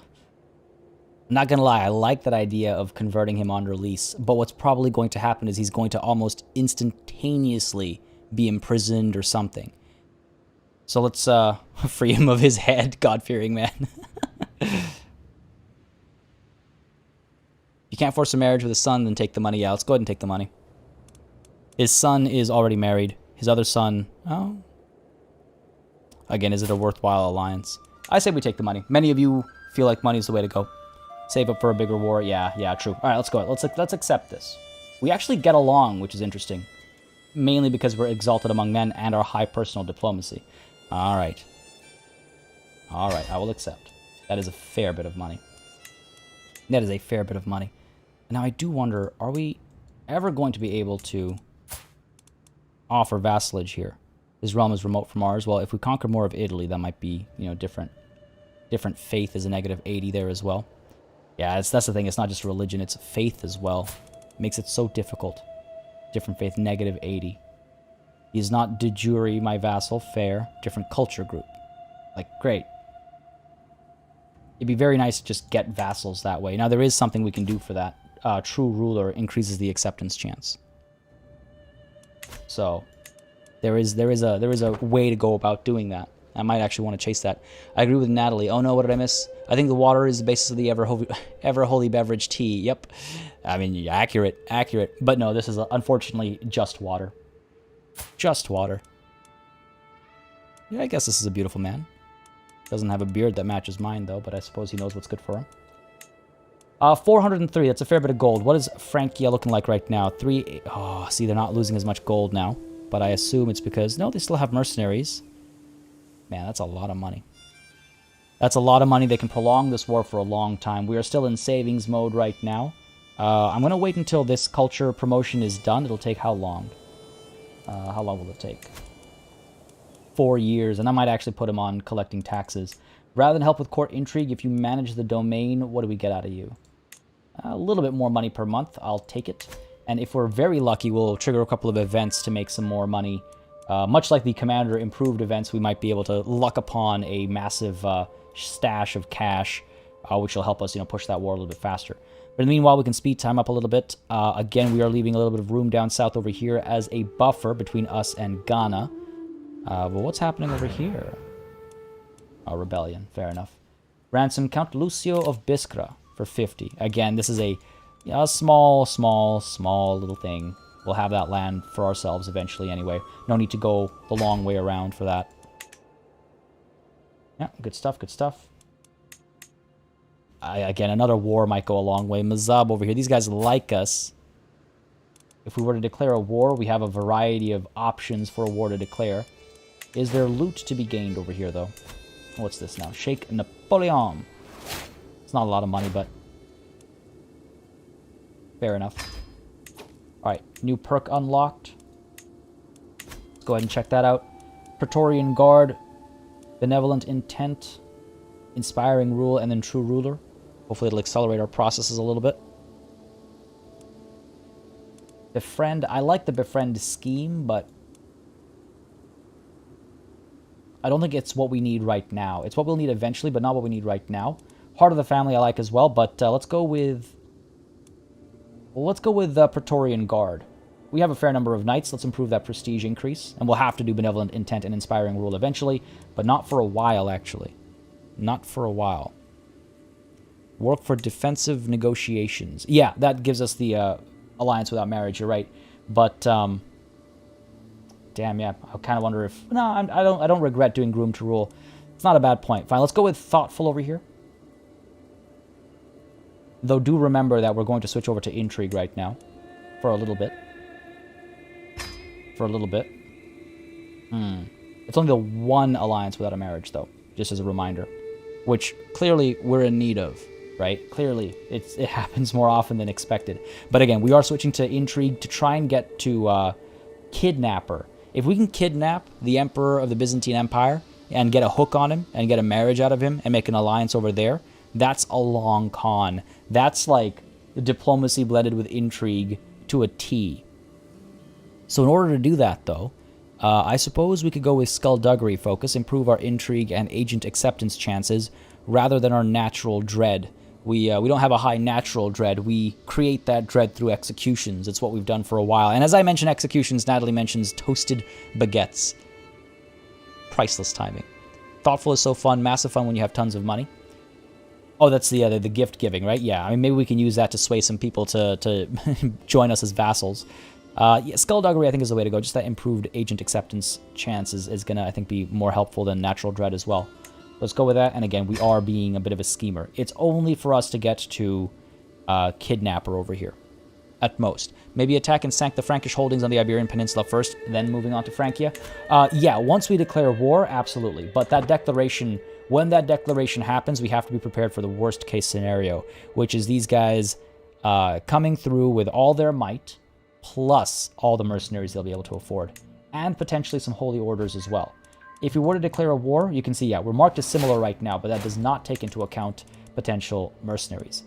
I'm not gonna lie, I like that idea of converting him on release, but what's probably going to happen is he's going to almost instantaneously be imprisoned or something. So let's free him of his head, God-fearing man. You can't force a marriage with his son, then take the money. Yeah, let's go ahead and take the money. His son is already married. His other son, oh. Again, is it a worthwhile alliance? I say we take the money. Many of you feel like money is the way to go. Save up for a bigger war. Yeah, true. All right, let's go. Let's accept this. We actually get along, which is interesting. Mainly because we're exalted among men and our high personal diplomacy. All right. All right, I will accept. That is a fair bit of money. That is a fair bit of money. Now, I do wonder, are we ever going to be able to offer vassalage here? This realm is remote from ours. Well, if we conquer more of Italy, that might be, you know, different. Different faith is a -80 there as well. Yeah, that's the thing. It's not just religion, it's faith as well. It makes it so difficult. Different faith, -80. He's not de jure my vassal, fair. Different culture group. Like, great. It'd be very nice to just get vassals that way. Now, there is something we can do for that. True ruler increases the acceptance chance. So, there is a way to go about doing that. I might actually want to chase that. I agree with Natalie. Oh no, what did I miss? I think the water is the basis of the ever holy beverage tea. Yep. I mean, accurate. But no, this is unfortunately just water. Just water. Yeah, I guess this is a beautiful man. Doesn't have a beard that matches mine though, but I suppose he knows what's good for him. 403, that's a fair bit of gold. What is Francia looking like right now? Oh, see, they're not losing as much gold now. But I assume it's because, no, they still have mercenaries. Man, that's a lot of money. That's a lot of money. They can prolong this war for a long time. We are still in savings mode right now. I'm going to wait until this culture promotion is done. It'll take how long? How long will it take? 4 years, and I might actually put him on collecting taxes. Rather than help with court intrigue, if you manage the domain, what do we get out of you? A little bit more money per month. I'll take it. And if we're very lucky, we'll trigger a couple of events to make some more money Much like the Commander improved events, we might be able to luck upon a massive stash of cash, which will help us, push that war a little bit faster. But in the meanwhile, we can speed time up a little bit. Again, we are leaving a little bit of room down south over here as a buffer between us and Ghana. But what's happening over here? Oh, rebellion. Fair enough. Ransom Count Lucio of Biskra for 50. Again, this is a small little thing. We'll have that land for ourselves eventually anyway. No need to go the long way around for that. Yeah, good stuff, good stuff. Again, another war might go a long way. Mazab over here. These guys like us. If we were to declare a war, we have a variety of options for a war to declare. Is there loot to be gained over here, though? What's this now? Sheikh Napoleon. It's not a lot of money, but fair enough. Alright, new perk unlocked. Let's go ahead and check that out. Praetorian Guard, Benevolent Intent, Inspiring Rule, and then True Ruler. Hopefully it'll accelerate our processes a little bit. Befriend. I like the befriend scheme, but I don't think it's what we need right now. It's what we'll need eventually, but not what we need right now. Heart of the Family I like as well, but let's go with... Well, let's go with Praetorian Guard. We have a fair number of knights. Let's improve that prestige increase. And we'll have to do Benevolent Intent and Inspiring Rule eventually, but not for a while, actually. Not for a while. Work for defensive negotiations. Yeah, that gives us the alliance without marriage, you're right. But, damn, yeah, I kind of wonder if... No, I don't regret doing Groom to Rule. It's not a bad point. Fine, let's go with Thoughtful over here. Though do remember that we're going to switch over to Intrigue right now. For a little bit. For a little bit. It's only the one alliance without a marriage, though. Just as a reminder. Which, clearly, we're in need of. Right? Clearly, it happens more often than expected. But again, we are switching to Intrigue to try and get to Kidnapper. If we can kidnap the Emperor of the Byzantine Empire and get a hook on him and get a marriage out of him and make an alliance over there, that's a long con. That's like diplomacy blended with intrigue to a T. So in order to do that, though, I suppose we could go with Skullduggery focus, improve our intrigue and agent acceptance chances rather than our natural dread. We don't have a high natural dread. We create that dread through executions. It's what we've done for a while. And as I mention executions, Natalie mentions toasted baguettes. Priceless timing. Thoughtful is so fun. Massive fun when you have tons of money. Oh, that's the gift giving, right? Yeah, I mean, maybe we can use that to sway some people to join us as vassals. Yeah, Skullduggery, I think, is the way to go. Just that improved agent acceptance chance is going to, I think, be more helpful than natural dread as well. Let's go with that. And again, we are being a bit of a schemer. It's only for us to get to Kidnapper over here, at most. Maybe attack and sank the Frankish holdings on the Iberian Peninsula first, then moving on to Francia. Yeah, once we declare war, absolutely. But that declaration, when that declaration happens, we have to be prepared for the worst case scenario, which is these guys coming through with all their might, plus all the mercenaries they'll be able to afford, and potentially some holy orders as well. If we were to declare a war, you can see, yeah, we're marked as similar right now, but that does not take into account potential mercenaries.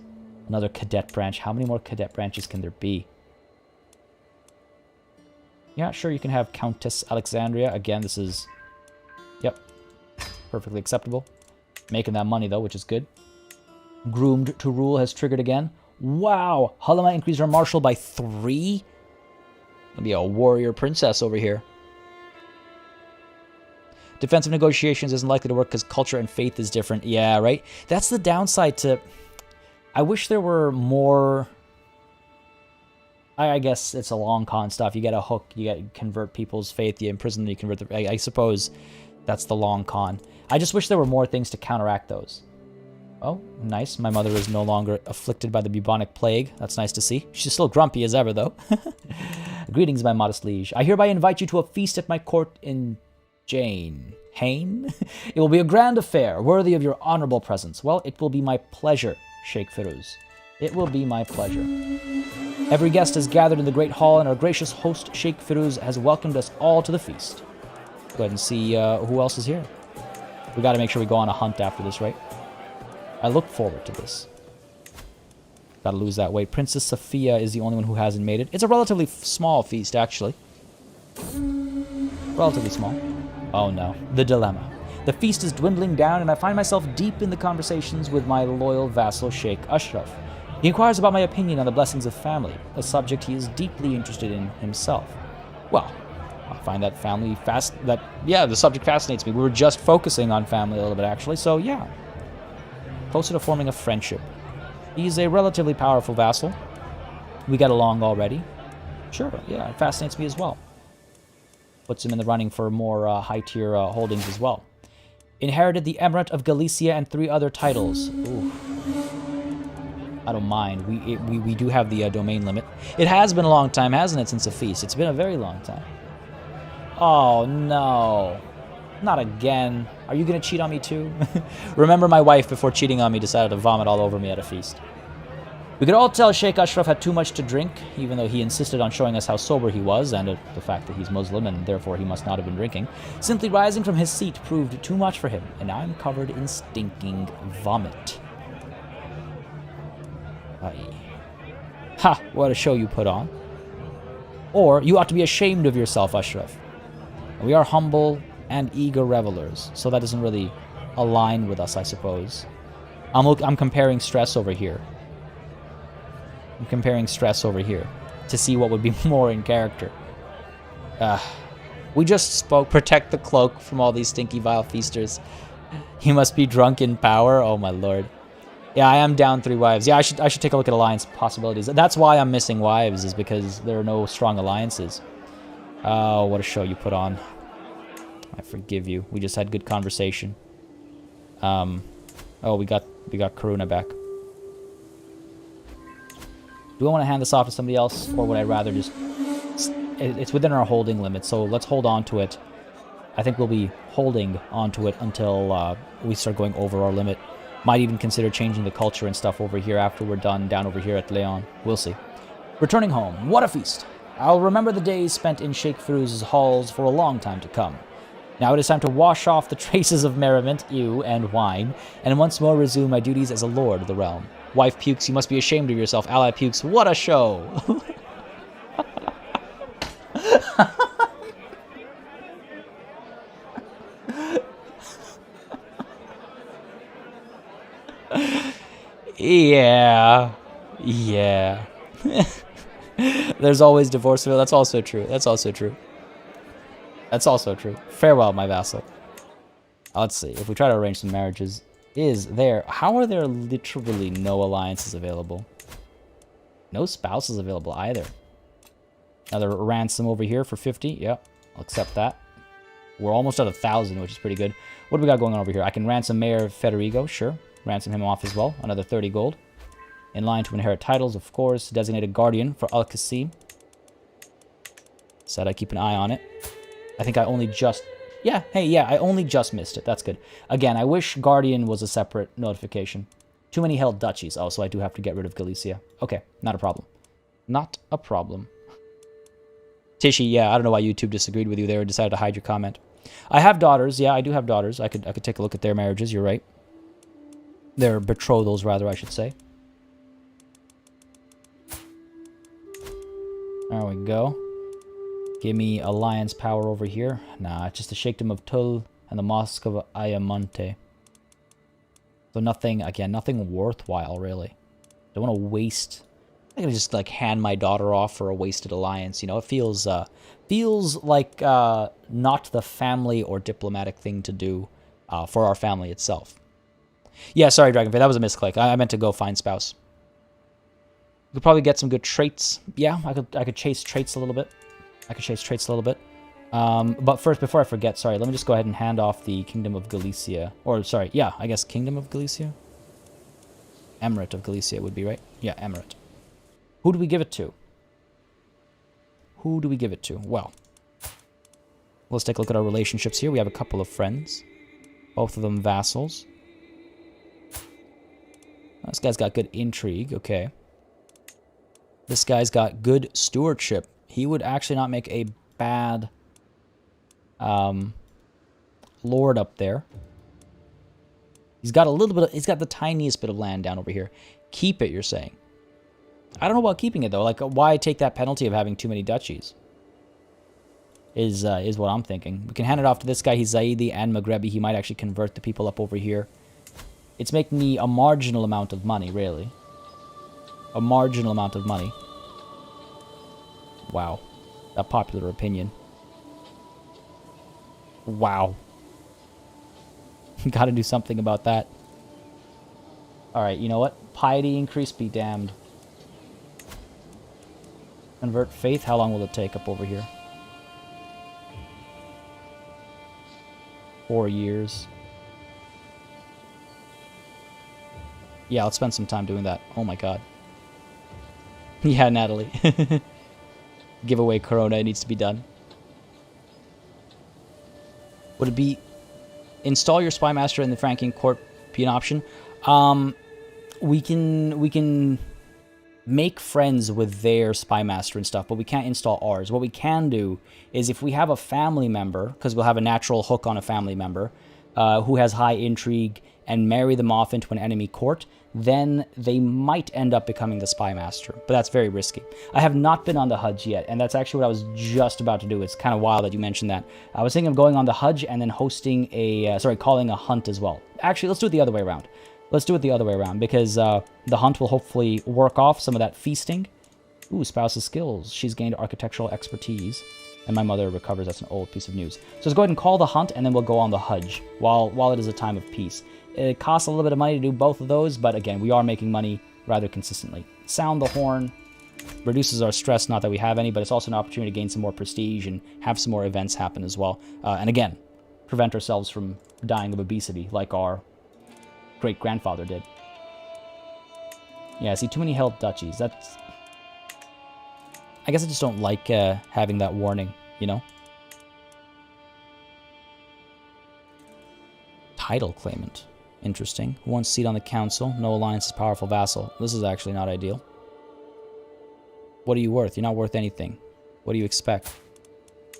Another cadet branch. How many more cadet branches can there be? Yeah, sure, you can have Countess Alexandria. Again, this is, yep, perfectly acceptable. Making that money, though, which is good. Groomed to Rule has triggered again. Wow! Halima increased her marshal by 3? Gonna be a warrior princess over here. Defensive negotiations isn't likely to work because culture and faith is different. Yeah, right? That's the downside to... I wish there were more... I guess it's a long con stuff. You get a hook, you get convert people's faith, you imprison them, you convert them. I suppose that's the long con. I just wish there were more things to counteract those. Oh, nice. My mother is no longer afflicted by the bubonic plague. That's nice to see. She's still grumpy as ever, though. Greetings, my modest liege. I hereby invite you to a feast at my court in Hain. It will be a grand affair, worthy of your honorable presence. Well, it will be my pleasure, Sheikh Firuz. It will be my pleasure. Every guest has gathered in the great hall, and our gracious host, Sheikh Firuz, has welcomed us all to the feast. Go ahead and see who else is here. We got to make sure we go on a hunt after this, right? I look forward to this. Gotta lose that weight. Princess Sophia is the only one who hasn't made it. It's a relatively small feast, actually. Relatively small. Oh no, the dilemma. The feast is dwindling down, and I find myself deep in the conversations with my loyal vassal Sheikh Ashraf. He inquires about my opinion on the blessings of family, a subject he is deeply interested in himself. Well, I find that the subject fascinates me. We were just focusing on family a little bit, actually, so yeah. Closer to forming a friendship. He's a relatively powerful vassal. We get along already. Sure, yeah, it fascinates me as well. Puts him in the running for more high-tier holdings as well. Inherited the Emirate of Galicia and 3 other titles. Ooh. I don't mind. We do have the domain limit. It has been a long time, hasn't it, since the feast? It's been a very long time. Oh, no. Not again. Are you going to cheat on me, too? Remember my wife, before cheating on me, decided to vomit all over me at a feast. We could all tell Sheikh Ashraf had too much to drink, even though he insisted on showing us how sober he was, and the fact that he's Muslim, and therefore he must not have been drinking. Simply rising from his seat proved too much for him, and now I'm covered in stinking vomit. Ha! What a show you put on. Or, you ought to be ashamed of yourself, Ashraf. We are humble and eager revelers, so that doesn't really align with us, I suppose. I'm comparing stress over here. I'm comparing stress over here to see what would be more in character. We just spoke. Protect the cloak from all these stinky, vile feasters. He must be drunk in power. Oh my lord. Yeah, I am down 3 wives. Yeah, I should take a look at alliance possibilities. That's why I'm missing wives, is because there are no strong alliances. Oh, what a show you put on. I forgive you. We just had good conversation. Oh, we got Karuna back. Do I want to hand this off to somebody else, or would I rather just... It's within our holding limit, so let's hold on to it. I think we'll be holding on to it until we start going over our limit. Might even consider changing the culture and stuff over here after we're done down over here at Leon. We'll see. Returning home. What a feast. I'll remember the days spent in Sheikh Firouz's halls for a long time to come. Now it is time to wash off the traces of merriment, ew, and wine, and once more resume my duties as a lord of the realm. Wife pukes, you must be ashamed of yourself. Ally pukes, what a show! Yeah. There's always divorce. That's also true. That's also true. Farewell, my vassal. Let's see. If we try to arrange some marriages, how are there literally no alliances available? No spouses available either. Another ransom over here for 50. Yep, I'll accept that. We're almost at 1,000, which is pretty good. What do we got going on over here? I can ransom Mayor Federigo, sure. Ransom him off as well. Another 30 gold. In line to inherit titles, of course. Designated guardian for Al-Qasim. Said I keep an eye on it. I think I only just... I only just missed it. That's good. Again, I wish Guardian was a separate notification. Too many held duchies. Oh, so I do have to get rid of Galicia. Okay, not a problem. Not a problem. Tishy, yeah, I don't know why YouTube disagreed with you there and decided to hide your comment. I have daughters. Yeah, I do have daughters. I could take a look at their marriages. You're right. Their betrothals, rather, I should say. There we go. Give me alliance power over here. Nah, it's just the Sheikhdom of Tul and the Mosque of Ayamonte. So nothing, again, nothing worthwhile, really. Don't want to waste... I'm going to just, like, hand my daughter off for a wasted alliance, you know? It feels like not the family or diplomatic thing to do for our family itself. Yeah, sorry, Dragonfay, that was a misclick. I meant to go find spouse. We could probably get some good traits. Yeah, I could chase traits a little bit. But first, before I forget, sorry, let me just go ahead and hand off the Kingdom of Galicia. Or, sorry, yeah, I guess Kingdom of Galicia? Emirate of Galicia would be, right? Yeah, Emirate. Who do we give it to? Well, let's take a look at our relationships here. We have a couple of friends. Both of them vassals. This guy's got good intrigue, okay. This guy's got good stewardship. He would actually not make a bad lord up there. He's got he's got the tiniest bit of land down over here. Keep it, you're saying. I don't know about keeping it, though. Like, why take that penalty of having too many duchies? is what I'm thinking. We can hand it off to this guy. He's Zaidi and Maghrebi. He might actually convert the people up over here. It's making me a marginal amount of money, really. A marginal amount of money. Wow. A popular opinion. Wow. Gotta do something about that. Alright, you know what? Piety increase be damned. Convert faith. How long will it take up over here? 4 years. Yeah, let's spend some time doing that. Oh my god. Yeah, Natalie. Giveaway Corona, it needs to be done. Would it be install your spy master in the Frankian court be an option? We can make friends with their spy master and stuff, but we can't install ours. What we can do is if we have a family member, because we'll have a natural hook on a family member, who has high intrigue, and marry them off into an enemy court, then they might end up becoming the spy master. But that's very risky. I have not been on the Hajj yet, and that's actually what I was just about to do. It's kind of wild that you mentioned that. I was thinking of going on the Hajj and then hosting a, calling a hunt as well. Actually, let's do it the other way around. Let's do it the other way around, because the hunt will hopefully work off some of that feasting. Ooh, spouse's skills. She's gained architectural expertise. And my mother recovers. That's an old piece of news. So let's go ahead and call the hunt, and then we'll go on the Hajj while it is a time of peace. It costs a little bit of money to do both of those, but again, we are making money rather consistently. Sound the horn. Reduces our stress, not that we have any, but it's also an opportunity to gain some more prestige and have some more events happen as well. And again, prevent ourselves from dying of obesity like our great-grandfather did. Yeah, see, too many held duchies. That's... I guess I just don't like having that warning, you know? Title claimant. Interesting. Who wants seat on the council? No alliance is powerful vassal. This is actually not ideal. What are you worth? You're not worth anything. What do you expect?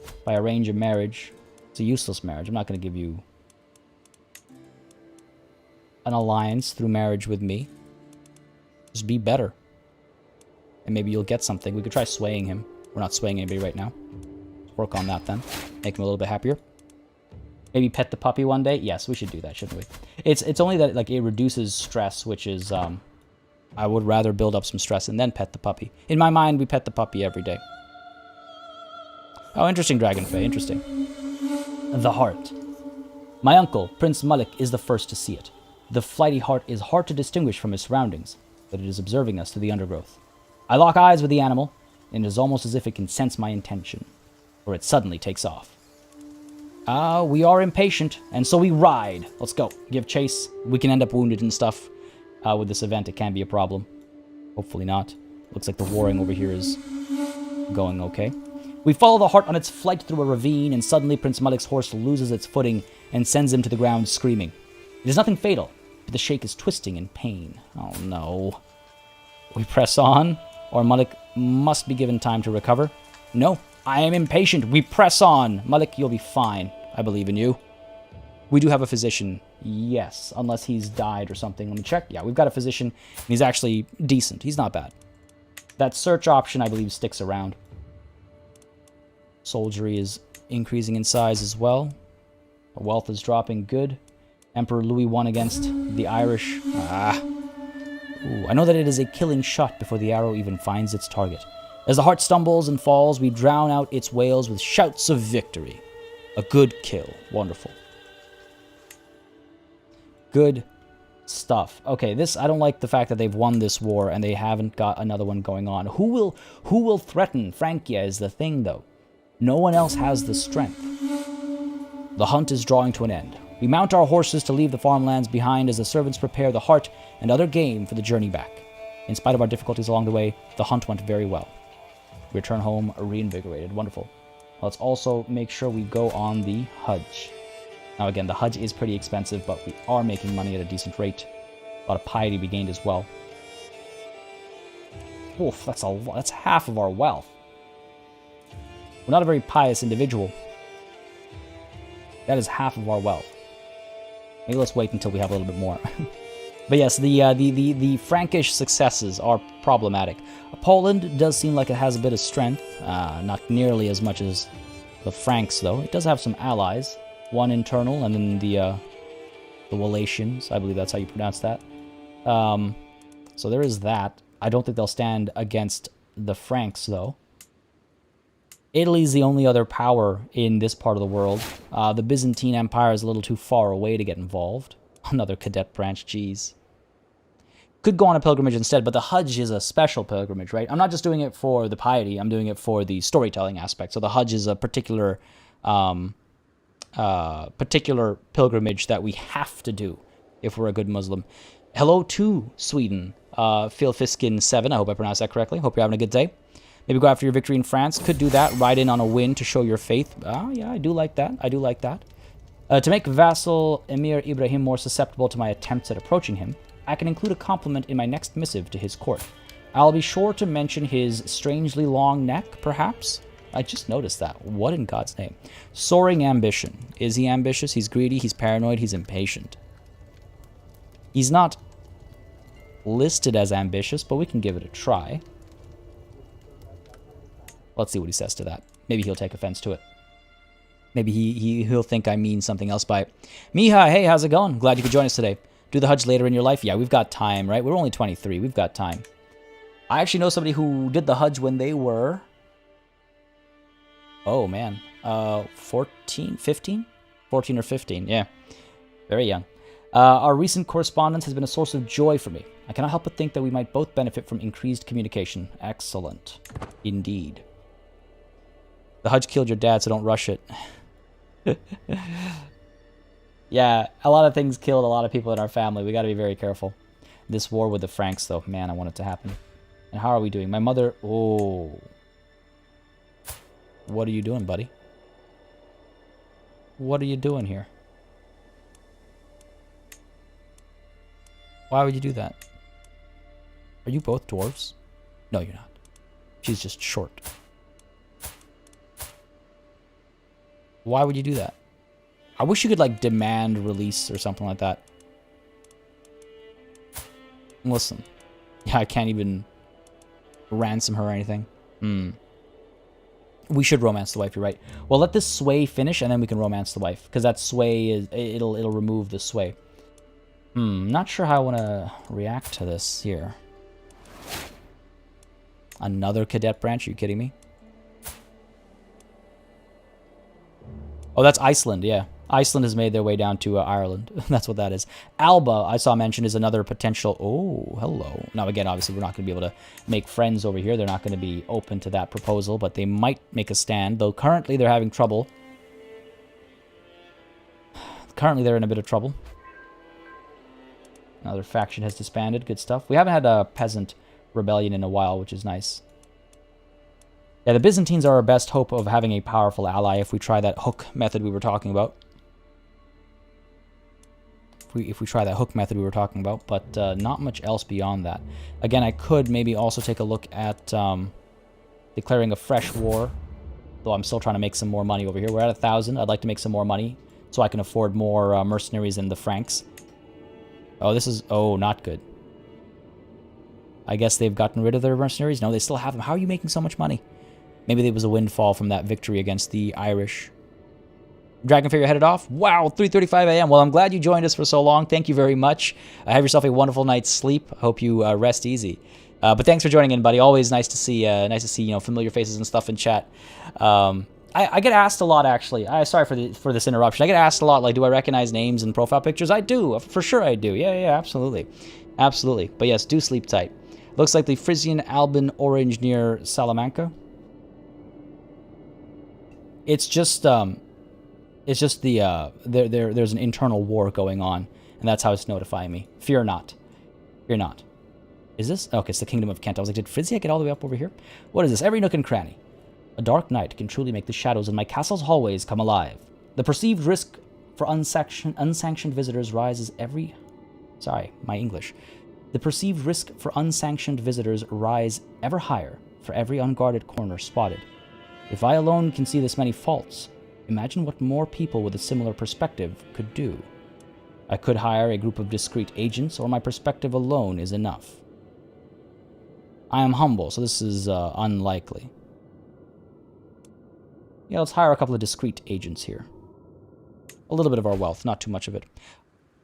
If I arrange a marriage, it's a useless marriage. I'm not going to give you an alliance through marriage with me. Just be better. And maybe you'll get something. We could try swaying him. We're not swaying anybody right now. Let's work on that then. Make him a little bit happier. Maybe pet the puppy one day. Yes, we should do that, shouldn't we? It's only that like it reduces stress, which is I would rather build up some stress and then pet the puppy. In my mind, we pet the puppy every day. Oh, interesting, Dragonfey. Interesting. The heart. My uncle, Prince Malik, is the first to see it. The flighty heart is hard to distinguish from his surroundings, but it is observing us through the undergrowth. I lock eyes with the animal, and it is almost as if it can sense my intention, or it suddenly takes off. We are impatient, and so we ride. Let's go. Give chase. We can end up wounded and stuff. With this event, it can be a problem. Hopefully not. Looks like the warring over here is going okay. We follow the heart on its flight through a ravine, and suddenly Prince Malik's horse loses its footing and sends him to the ground screaming. It is nothing fatal, but the sheikh is twisting in pain. Oh no. We press on, or Malik must be given time to recover. No, I am impatient. We press on. Malik, you'll be fine. I believe in you. We do have a physician. Yes, unless he's died or something. Let me check. Yeah, we've got a physician, and he's actually decent. He's not bad. That search option, I believe, sticks around. Soldiery is increasing in size as well. Our wealth is dropping. Good. Emperor Louis I against the Irish. Ooh, I know that it is a killing shot before the arrow even finds its target. As the heart stumbles and falls, we drown out its wails with shouts of victory. A good kill. Wonderful. Good stuff. Okay, this, I don't like the fact that they've won this war and they haven't got another one going on. Who will threaten Francia is the thing, though. No one else has the strength. The hunt is drawing to an end. We mount our horses to leave the farmlands behind as the servants prepare the heart and other game for the journey back. In spite of our difficulties along the way, the hunt went very well. We return home reinvigorated. Wonderful. Let's also make sure we go on the Hajj. Now again, the Hajj is pretty expensive, but we are making money at a decent rate. A lot of piety we gained as well. Oof, that's a lot. That's half of our wealth. We're not a very pious individual. That is half of our wealth. Maybe let's wait until we have a little bit more. But yes, the Frankish successes are problematic. Poland does seem like it has a bit of strength. Not nearly as much as The Franks, though. It does have some allies. One internal, and then the Wallatians. I believe that's how you pronounce that. So there is that. I don't think they'll stand against the Franks, though. Italy's the only other power in this part of the world. The Byzantine Empire is a little too far away to get involved. Another cadet branch, jeez. Could go on a pilgrimage instead, but the Hajj is a special pilgrimage, right? I'm not just doing it for the piety, I'm doing it for the storytelling aspect. So the Hajj is a particular pilgrimage that we have to do if we're a good Muslim. Hello to Sweden, Philfiskin7. I hope I pronounced that correctly. Hope you're having a good day. Maybe go after your victory in France. Could do that. Ride in on a win to show your faith. Yeah, I do like that. I do like that. To make vassal Emir Ibrahim more susceptible to my attempts at approaching him, I can include a compliment in my next missive to his court. I'll be sure to mention his strangely long neck, perhaps. I just noticed that. What in God's name? Soaring ambition. Is he ambitious? He's greedy. He's paranoid. He's impatient. He's not listed as ambitious, but we can give it a try. Let's see what he says to that. Maybe he'll take offense to it. Maybe he'll think I mean something else by it. Miha, hey, how's it going? Glad you could join us today. Do the Hajj later in your life? Yeah, we've got time, right? We're only 23. We've got time. I actually know somebody who did the Hajj when they were... Oh, man. 14, 15? 14 or 15, yeah. Very young. Our recent correspondence has been a source of joy for me. I cannot help but think that we might both benefit from increased communication. Excellent. Indeed. The Hajj killed your dad, so don't rush it. Yeah, a lot of things killed a lot of people in our family. We got to be very careful. This war with the Franks, though. Man, I want it to happen. And how are we doing? My mother... Oh. What are you doing, buddy? What are you doing here? Why would you do that? Are you both dwarves? No, you're not. She's just short. Why would you do that? I wish you could, like, demand release or something like that. Listen. Yeah, I can't even ransom her or anything. We should romance the wife, you're right. Well, let this sway finish, and then we can romance the wife. Because that sway, it'll remove the sway. Not sure how I want to react to this here. Another cadet branch? Are you kidding me? Oh, that's Iceland, yeah. Iceland has made their way down to Ireland. That's what that is. Alba, I saw mentioned, is another potential... Oh, hello. Now, again, obviously, we're not going to be able to make friends over here. They're not going to be open to that proposal, but they might make a stand, though currently they're having trouble. Currently, they're in a bit of trouble. Another faction has disbanded. Good stuff. We haven't had a peasant rebellion in a while, which is nice. Yeah, the Byzantines are our best hope of having a powerful ally if we try that hook method we were talking about. If we try that hook method we were talking about, but not much else beyond that. Again, I could maybe also take a look at declaring a fresh war, though I'm still trying to make some more money over here. We're at 1,000. I'd like to make some more money so I can afford more mercenaries in the Franks. Oh, this is... Oh, not good. I guess they've gotten rid of their mercenaries? No, they still have them. How are you making so much money? Maybe there was a windfall from that victory against the Irish. Dragon Fair, you're headed off? Wow, 3:35 a.m. Well, I'm glad you joined us for so long. Thank you very much. Have yourself a wonderful night's sleep. Hope you rest easy. But thanks for joining in, buddy. Always nice to see familiar faces and stuff in chat. I get asked a lot, actually. Sorry for this interruption. I get asked a lot, like, do I recognize names and profile pictures? I do. For sure I do. Yeah, absolutely. Absolutely. But yes, do sleep tight. Looks like the Frisian Alban Orange near Salamanca. It's just there's an internal war going on, and that's how it's notifying me. Fear not. Fear not. Is this? Okay, it's the Kingdom of Kent. I was like, did Frisia get all the way up over here? What is this? Every nook and cranny. A dark night can truly make the shadows in my castle's hallways come alive. The perceived risk for unsanctioned visitors rises every... Sorry, my English. The perceived risk for unsanctioned visitors rise ever higher for every unguarded corner spotted. If I alone can see this many faults, imagine what more people with a similar perspective could do. I could hire a group of discreet agents, or my perspective alone is enough. I am humble, so this is unlikely. Yeah, let's hire a couple of discreet agents here. A little bit of our wealth, not too much of it.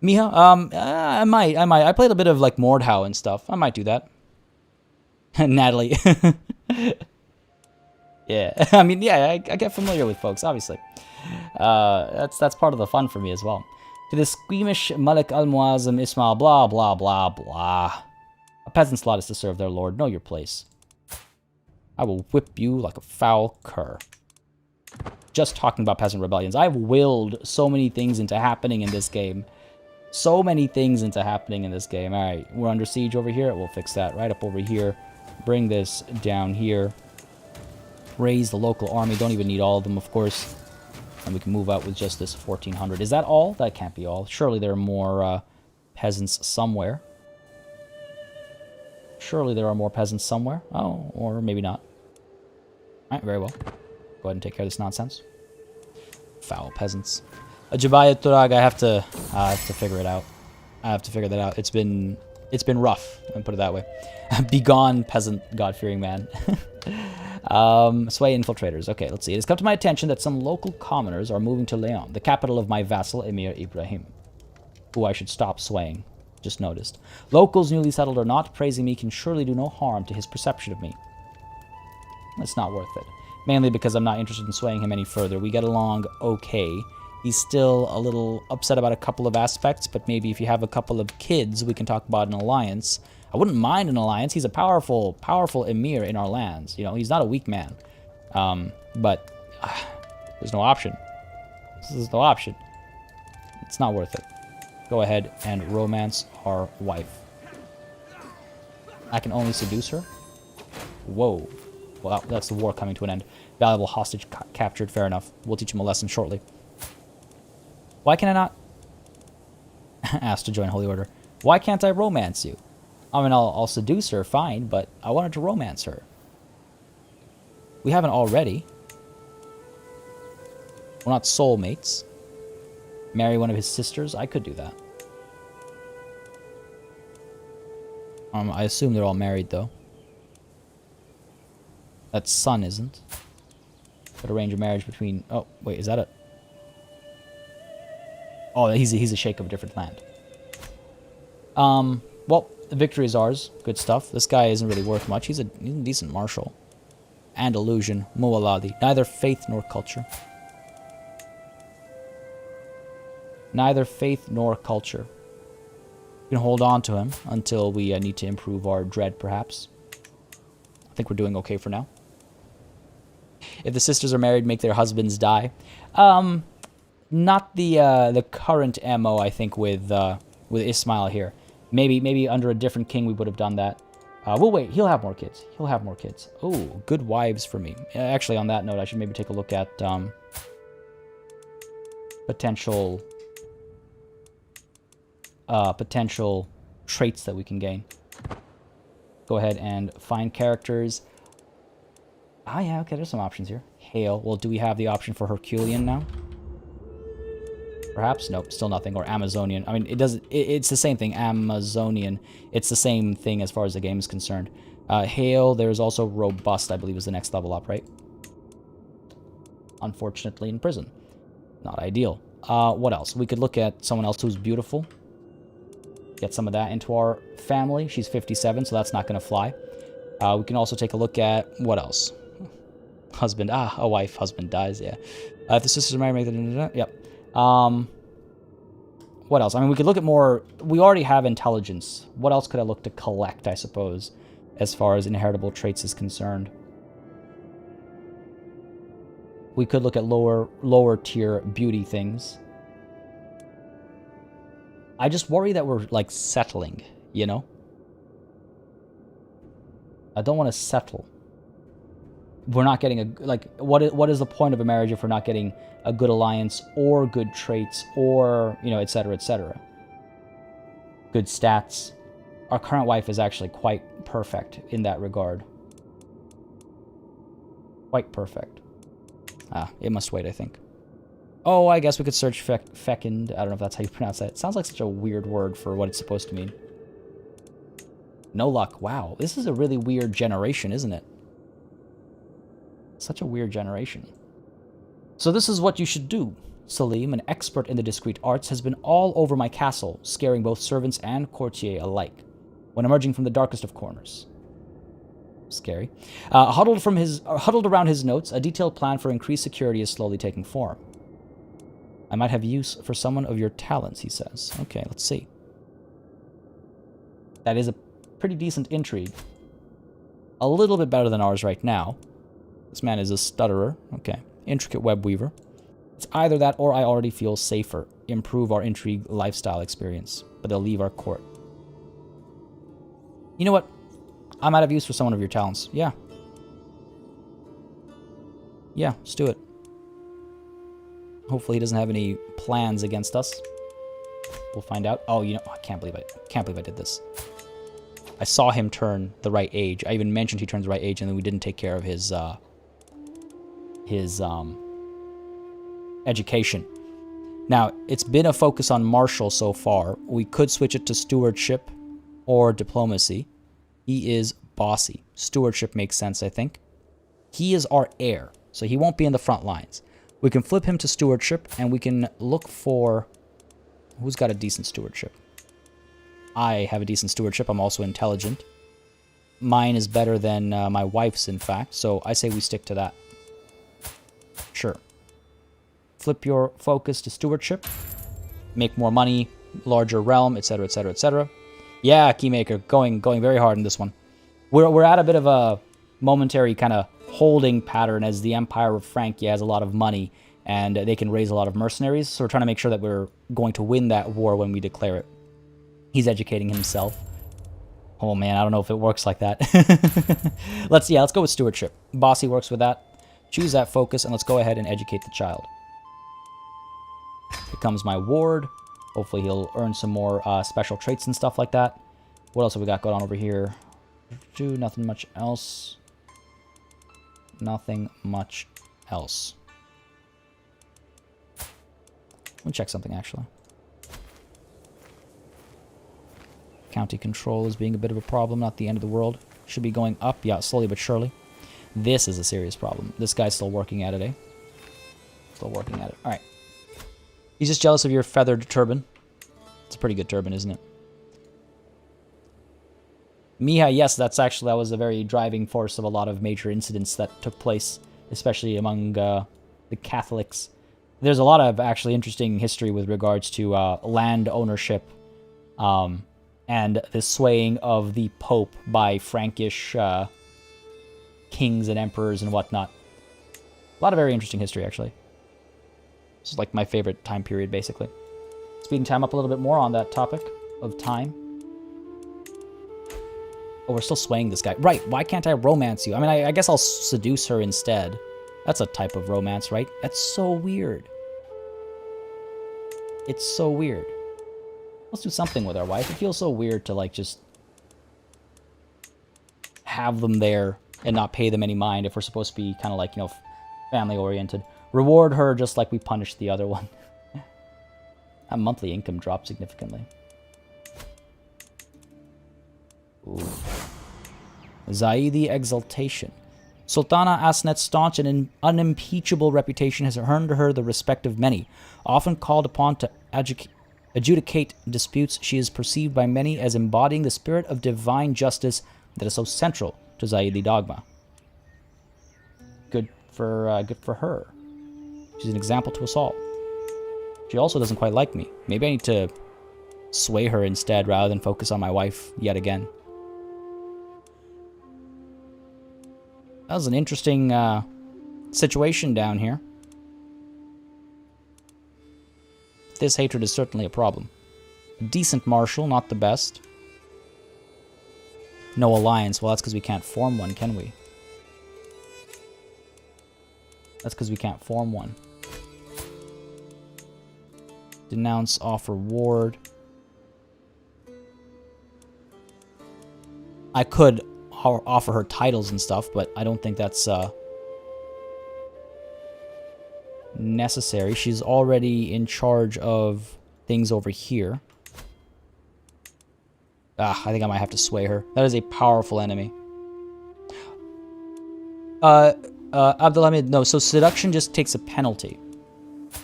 Miha, I might. I played a bit of, like, Mordhau and stuff. I might do that. Natalie. Yeah, I mean, yeah, I get familiar with folks, obviously. That's part of the fun for me as well. To the squeamish Malik al-Muazzam Ismail, blah, blah, blah, blah. A peasant's lot is to serve their lord. Know your place. I will whip you like a foul cur. Just talking about peasant rebellions. I've willed so many things into happening in this game. So many things into happening in this game. Alright, we're under siege over here. We'll fix that right up over here. Bring this down here. Raise the local army. Don't even need all of them, of course. And we can move out with just this 1,400. Is that all? That can't be all. Surely there are more peasants somewhere. Surely there are more peasants somewhere. Oh, or maybe not. Alright, very well. Go ahead and take care of this nonsense. Foul peasants. Jabaya Turag, I have to figure it out. I have to figure that out. It's been rough, let me put it that way. Begone, peasant, God-fearing man. Sway infiltrators. Okay, let's see. It has come to my attention that some local commoners are moving to Leon, the capital of my vassal, Emir Ibrahim, who I should stop swaying. Just noticed. Locals newly settled or not, praising me can surely do no harm to his perception of me. It's not worth it. Mainly because I'm not interested in swaying him any further. We get along okay. He's still a little upset about a couple of aspects, but maybe if you have a couple of kids, we can talk about an alliance. I wouldn't mind an alliance. He's a powerful emir in our lands. You know, he's not a weak man. But there's no option. There's no option. It's not worth it. Go ahead and romance our wife. I can only seduce her? Whoa. Well, that's the war coming to an end. Valuable hostage captured. Fair enough. We'll teach him a lesson shortly. Why can I not ask to join Holy Order? Why can't I romance you? I mean, I'll seduce her, fine, but I wanted to romance her. We haven't already. We're not soulmates. Marry one of his sisters? I could do that. I assume they're all married, though. That son isn't. But arrange a marriage between... Oh, wait, is that a... Oh, he's a sheikh of a different land. Well, the victory is ours. Good stuff. This guy isn't really worth much. He's a decent marshal. And illusion. Muwaladi. Neither faith nor culture. Neither faith nor culture. We can hold on to him until we need to improve our dread, perhaps. I think we're doing okay for now. If the sisters are married, make their husbands die. Not the current MO, I think, with Ismail here. Maybe under a different king we would have done that. We'll wait. He'll have more kids. He'll have more kids. Oh, good wives for me. Actually, on that note, I should maybe take a look at potential traits that we can gain. Go ahead and find characters. Ah, yeah, okay, there's some options here. Hail. Well, do we have the option for Herculean now? Perhaps? Nope, still nothing. Or Amazonian. I mean, it's the same thing. Amazonian. It's the same thing as far as the game is concerned. Hail. There's also Robust, I believe, is the next level up, right? Unfortunately, in prison. Not ideal. What else? We could look at someone else who's beautiful. Get some of that into our family. She's 57, so that's not going to fly. We can also take a look at... What else? Husband. Ah, a wife. Husband dies, yeah. If the sisters are married, make the... Yep. What else? I mean, we could look at more... We already have intelligence. What else could I look to collect, I suppose, as far as inheritable traits is concerned? We could look at lower tier beauty things. I just worry that we're, like, settling, you know? I don't want to settle. We're not getting a... Like, what is the point of a marriage if we're not getting a good alliance or good traits or, you know, etc., etc.? Good stats. Our current wife is actually quite perfect in that regard. Quite perfect. Ah, it must wait, I think. Oh, I guess we could search fecund. I don't know if that's how you pronounce that. It sounds like such a weird word for what it's supposed to mean. No luck. Wow, this is a really weird generation, isn't it? Such a weird generation. So this is what you should do. Salim, an expert in the discreet arts, has been all over my castle, scaring both servants and courtier alike, when emerging from the darkest of corners. Scary. Huddled around his notes, a detailed plan for increased security is slowly taking form. I might have use for someone of your talents, he says. Okay, let's see. That is a pretty decent intrigue. A little bit better than ours right now. This man is a stutterer. Okay. Intricate web weaver. It's either that or I already feel safer. Improve our intrigue lifestyle experience. But they'll leave our court. You know what? I might have use for someone of your talents. Yeah. Yeah, let's do it. Hopefully he doesn't have any plans against us. We'll find out. Oh, you know, I can't believe I did this. I saw him turn the right age. I even mentioned he turned the right age, and then we didn't take care of his education. Now, it's been a focus on martial so far. We could switch it to stewardship or diplomacy. He is bossy. Stewardship makes sense, I think. He is our heir, so he won't be in the front lines. We can flip him to stewardship, and we can look for... Who's got a decent stewardship? I have a decent stewardship. I'm also intelligent. Mine is better than my wife's, in fact, so I say we stick to that. Sure. Flip your focus to stewardship. Make more money, larger realm, etc., etc., etc. Yeah, Keymaker, going very hard in this one. We're at a bit of a momentary kind of holding pattern as the Empire of Francia has a lot of money and they can raise a lot of mercenaries. So we're trying to make sure that we're going to win that war when we declare it. He's educating himself. Oh man, I don't know if it works like that. Let's go with stewardship. Bossy works with that. Choose that focus and let's go ahead and educate the child. Becomes my ward. Hopefully he'll earn some more special traits and stuff like that. What else have we got going on over here? Nothing much else. Nothing much else. Let me check something, actually. County control is being a bit of a problem, not the end of the world. Should be going up, yeah, slowly but surely. This is a serious problem. This guy's still working at it, eh? Still working at it. All right. He's just jealous of your feathered turban. It's a pretty good turban, isn't it? Miha, yes, that was a very driving force of a lot of major incidents that took place, especially among the Catholics. There's a lot of actually interesting history with regards to land ownership and the swaying of the Pope by Frankish kings and emperors and whatnot. A lot of very interesting history, actually. This is like my favorite time period, basically. Speeding time up a little bit more on that topic of time. Oh, we're still swaying this guy. Right, why can't I romance you? I mean, I guess I'll seduce her instead. That's a type of romance, right? That's so weird. It's so weird. Let's do something with our wife. It feels so weird to, like, just have them there and not pay them any mind if we're supposed to be kind of like, you know, family-oriented. Reward her just like we punished the other one. That monthly income dropped significantly. Ooh. Zaidi Exaltation. Sultana Asnet's staunch and unimpeachable reputation has earned her the respect of many. Often called upon to adjudicate disputes, she is perceived by many as embodying the spirit of divine justice that is so central to Zaidi dogma. Good for her. She's an example to us all. She also doesn't quite like me. Maybe I need to sway her instead rather than focus on my wife yet again. That was an interesting situation down here. This hatred is certainly a problem. A decent marshal, not the best. No alliance. Well, that's because we can't form one, can we? That's because we can't form one. Denounce, offer ward. I could offer her titles and stuff, but I don't think that's necessary. She's already in charge of things over here. I think I might have to sway her. That is a powerful enemy. Abdulhamid, no. So seduction just takes a penalty.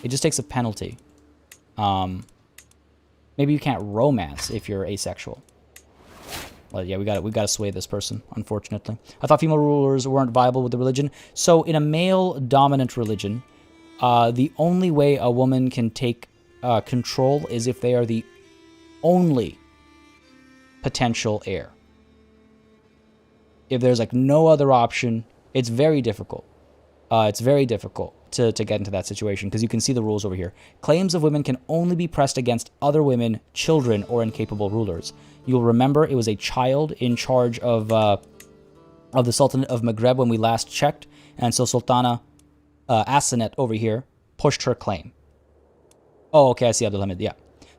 It just takes a penalty. Maybe you can't romance if you're asexual. Well, yeah, we gotta sway this person, unfortunately. I thought female rulers weren't viable with the religion. So in a male-dominant religion, the only way a woman can take control is if they are the only potential heir. If there's like no other option, it's very difficult. It's very difficult to get into that situation, because you can see the rules over here. Claims of women can only be pressed against other women, children, or incapable rulers. You'll remember it was a child in charge of the Sultanate of Maghreb when we last checked, and so Sultana Asenet over here pushed her claim. Oh, okay, I see Abdulhamid, yeah.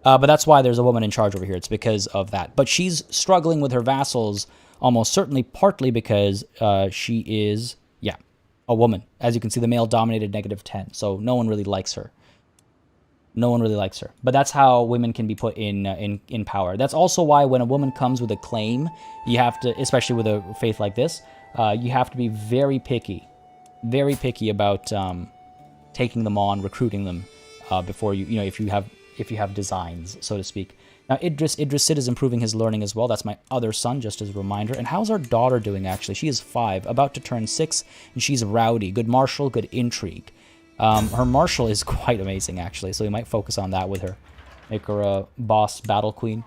But that's why there's a woman in charge over here. It's because of that. But she's struggling with her vassals, almost certainly partly because she is, yeah, a woman. As you can see, the male-dominated -10. So no one really likes her. No one really likes her. But that's how women can be put in power. That's also why when a woman comes with a claim, you have to, especially with a faith like this, you have to be very picky about taking them on, recruiting them before you know, if you have designs, so to speak. Now, Idrisid is improving his learning as well. That's my other son, just as a reminder. And how's our daughter doing, actually? She is 5, about to turn 6, and she's rowdy. Good martial, good intrigue. Her martial is quite amazing, actually, so we might focus on that with her. Make her a boss battle queen.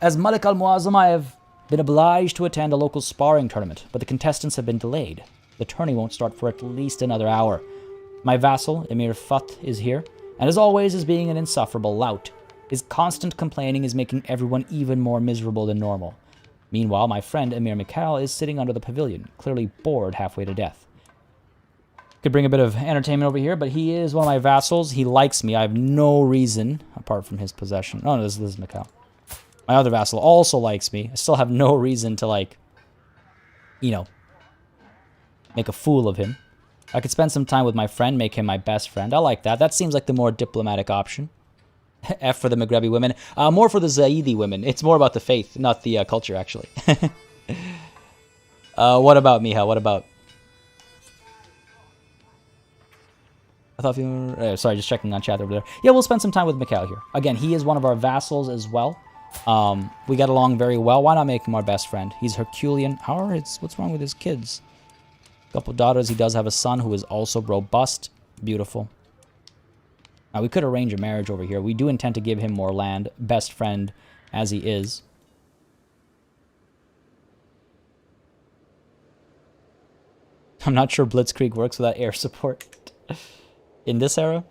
As Malik al-Muazzam, I have been obliged to attend a local sparring tournament, but the contestants have been delayed. The tourney won't start for at least another hour. My vassal, Emir Fath, is here, and as always is being an insufferable lout. His constant complaining is making everyone even more miserable than normal. Meanwhile, my friend Emir Mikhail is sitting under the pavilion, clearly bored halfway to death. Could bring a bit of entertainment over here, but he is one of my vassals. He likes me. I have no reason, apart from his possession. Oh, no, this is Mikhail. My other vassal also likes me. I still have no reason to, like, you know, make a fool of him. I could spend some time with my friend, make him my best friend. I like that. That seems like the more diplomatic option. F for the Maghrebi women. More for the Zaidi women. It's more about the faith, not the culture, actually. What about Miha? What about... I thought you were... sorry, just checking on chat over there. Yeah, we'll spend some time with Mikhail here. Again, he is one of our vassals as well. We get along very well. Why not make him our best friend? He's Herculean. What's wrong with his kids? A couple daughters. He does have a son who is also robust. Beautiful. Now, we could arrange a marriage over here. We do intend to give him more land. Best friend as he is. I'm not sure Blitzkrieg works without air support in this era.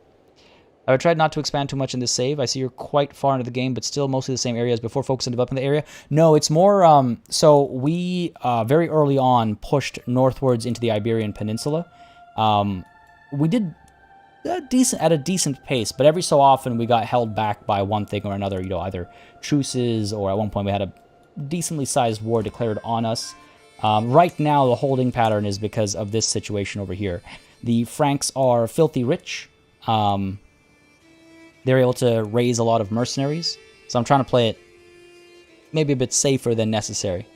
I would try not to expand too much in this save. I see you're quite far into the game, but still mostly the same areas before focusing on developing the area. No, it's more... so we very early on pushed northwards into the Iberian Peninsula. We did... at a decent pace, but every so often we got held back by one thing or another, you know, either truces, or at one point we had a decently sized war declared on us. Right now, the holding pattern is because of this situation over here. The Franks are filthy rich. They're able to raise a lot of mercenaries, so I'm trying to play it maybe a bit safer than necessary.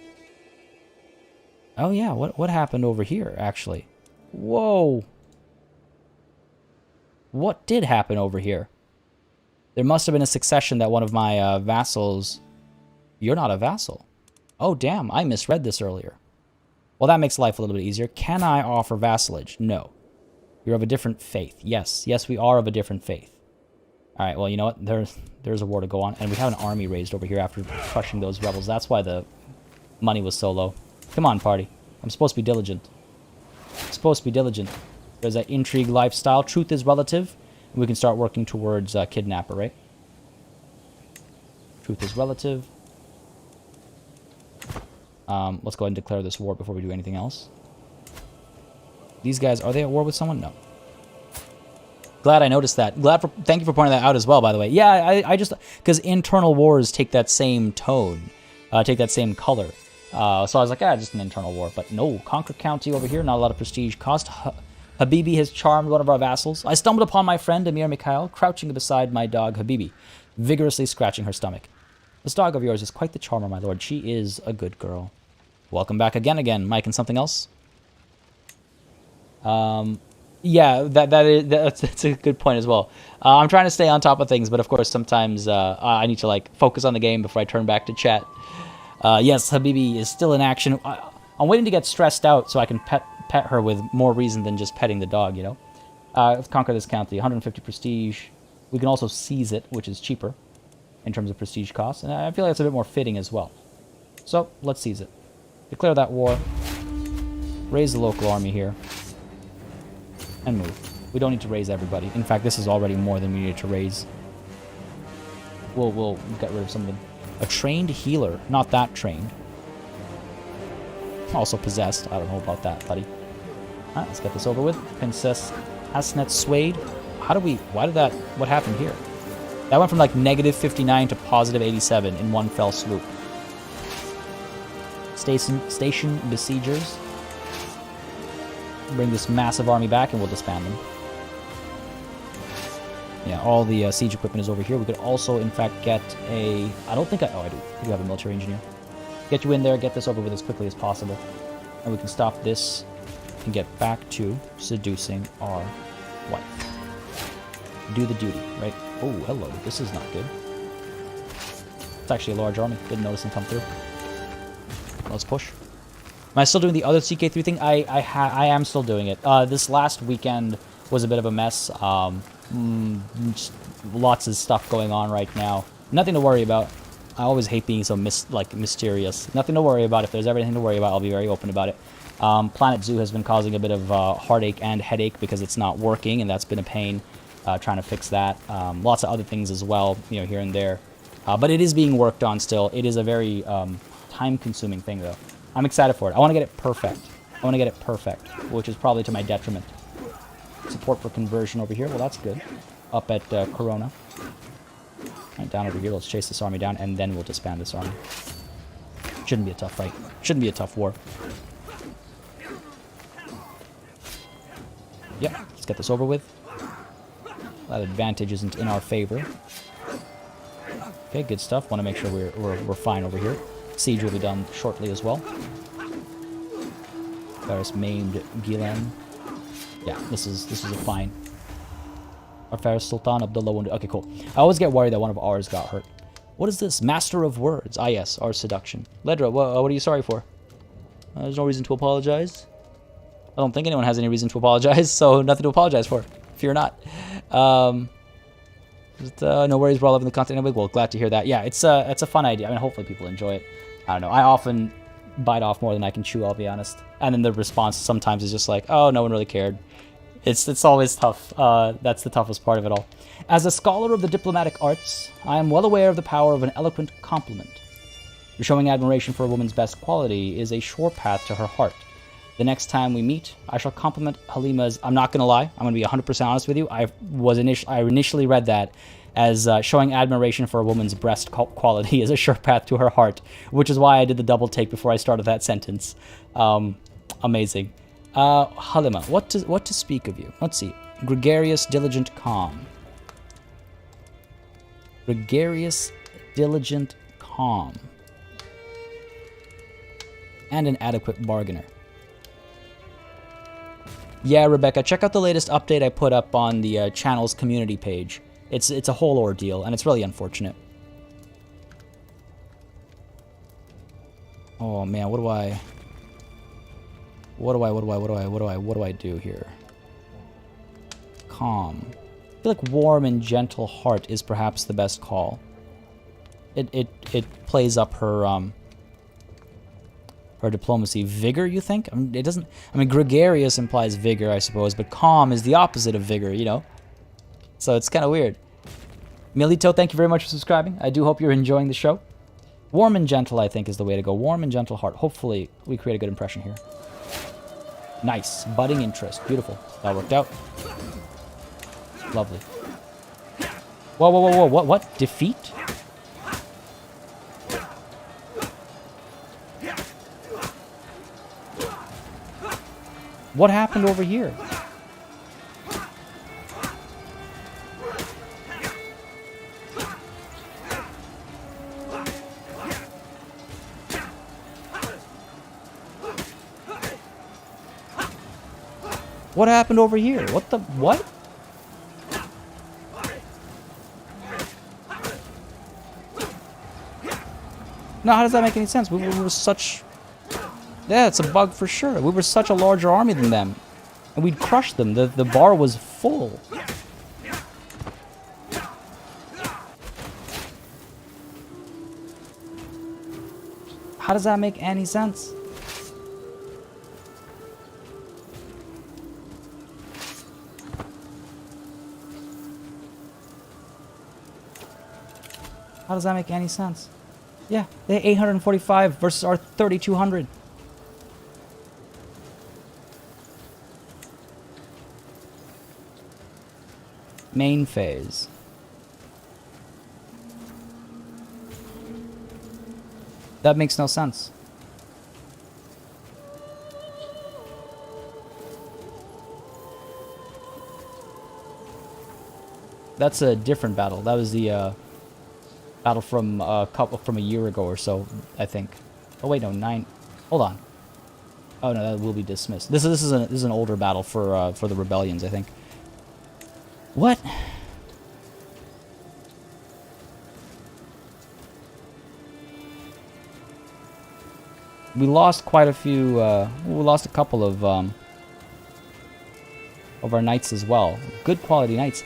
Oh yeah, what happened over here, actually? Whoa! What did happen over here? There must have been a succession that one of my vassals... You're not a vassal. Oh, damn, I misread this earlier. Well, that makes life a little bit easier. Can I offer vassalage? No. You're of a different faith. Yes, we are of a different faith. Alright, well, you know what? There's a war to go on. And we have an army raised over here after crushing those rebels. That's why the money was so low. Come on, party. I'm supposed to be diligent. I'm supposed to be diligent. There's that intrigue lifestyle. Truth is relative. And we can start working towards kidnapper, right? Truth is relative. Let's go ahead and declare this war before we do anything else. These guys, are they at war with someone? No. Glad I noticed that. Thank you for pointing that out as well, by the way. Yeah, I just... Because internal wars take that same tone. Take that same color. So I was like, just an internal war. But no, Conquer County over here, not a lot of prestige cost. Habibi has charmed one of our vassals. I stumbled upon my friend, Emir Mikhail, crouching beside my dog, Habibi, vigorously scratching her stomach. This dog of yours is quite the charmer, my lord. She is a good girl. Welcome back again, Mike, and something else? Yeah, that's a good point as well. I'm trying to stay on top of things, but of course sometimes I need to like focus on the game before I turn back to chat. Yes, Habibi is still in action. I'm waiting to get stressed out so I can pet her with more reason than just petting the dog, you know? Let's conquer this county. 150 prestige. We can also seize it, which is cheaper in terms of prestige costs. And I feel like it's a bit more fitting as well. So, let's seize it. Declare that war. Raise the local army here. And move. We don't need to raise everybody. In fact, this is already more than we needed to raise. We'll get rid of some of them. A trained healer. Not that trained. Also possessed. I don't know about that, buddy. Alright, let's get this over with. Princess Asnet Swade. What happened here? That went from like negative 59 to positive 87 in one fell swoop. Station besiegers. Bring this massive army back and we'll disband them. Yeah, all the siege equipment is over here. We could also, in fact, get a... I do. I do have a military engineer. Get you in there, get this over with as quickly as possible. And we can stop this and get back to seducing our wife. Do the duty, right? Oh, hello. This is not good. It's actually a large army. Didn't notice him come through. Let's push. Am I still doing the other CK3 thing? I am still doing it. This last weekend was a bit of a mess. Lots of stuff going on right now. Nothing to worry about. I always hate being so mysterious. Nothing to worry about. If there's everything to worry about, I'll be very open about it. Planet Zoo has been causing a bit of heartache and headache because it's not working, and that's been a pain. Trying to fix that. Lots of other things as well, you know, here and there. But it is being worked on still. It is a very time-consuming thing, though. I'm excited for it. I want to get it perfect. Which is probably to my detriment. Support for conversion over here. Well, that's good. Up at Corona. Right, down over here. Let's chase this army down, and then we'll disband this army. Shouldn't be a tough fight. Shouldn't be a tough war. Yep, let's get this over with. That advantage isn't in our favor. Okay, good stuff. Want to make sure we're fine over here. Siege will be done shortly as well. Varus maimed Gilan. Yeah, this is a fine. Our Faris Sultan Abdullah wounded. Okay, cool. I always get worried that one of ours got hurt. What is this? Master of Words. Ah, yes, our seduction. Ledra, what are you sorry for? There's no reason to apologize. I don't think anyone has any reason to apologize, so nothing to apologize for. Fear not. No worries, we're all loving the content anyway. Well, glad to hear that. Yeah, it's a fun idea. I mean, hopefully people enjoy it. I don't know. I often bite off more than I can chew, I'll be honest. And then the response sometimes is just like, oh, no one really cared. It's always tough. That's the toughest part of it all. As a scholar of the diplomatic arts, I am well aware of the power of an eloquent compliment. Showing admiration for a woman's best quality is a sure path to her heart. The next time we meet, I shall compliment Halima's... I'm not going to lie. I'm going to be 100% honest with you. I initially read that as showing admiration for a woman's breast quality is a sure path to her heart, which is why I did the double take before I started that sentence. Amazing. Halima, what to speak of you? Let's see. Gregarious, diligent, calm. Gregarious, diligent, calm. And an adequate bargainer. Yeah, Rebecca, check out the latest update I put up on the channel's community page. It's a whole ordeal, and it's really unfortunate. Oh man, what do I do here? Calm. I feel like warm and gentle heart is perhaps the best call. It plays up her diplomacy. Vigor, you think? I mean, it doesn't... I mean, gregarious implies vigor, I suppose, but calm is the opposite of vigor, you know? So it's kind of weird. Milito, thank you very much for subscribing. I do hope you're enjoying the show. Warm and gentle, I think, is the way to go. Warm and gentle heart. Hopefully, we create a good impression here. Nice. Budding interest. Beautiful. That worked out. Lovely. Whoa, whoa, whoa, whoa. What? Defeat? What happened over here? What happened over here? What the... What? No, how does that make any sense? We were such... Yeah, it's a bug for sure. We were such a larger army than them. And we'd crush them. The bar was full. How does that make any sense? How does that make any sense? Yeah, they had 845 versus our 3,200. Main phase. That makes no sense. That's a different battle. That was the battle from a year ago or so, I think. Oh wait, no, 9. Hold on. Oh no, that will be dismissed. This is an older battle for the rebellions, I think. What? We lost quite a few. We lost a couple of our knights as well. Good quality knights.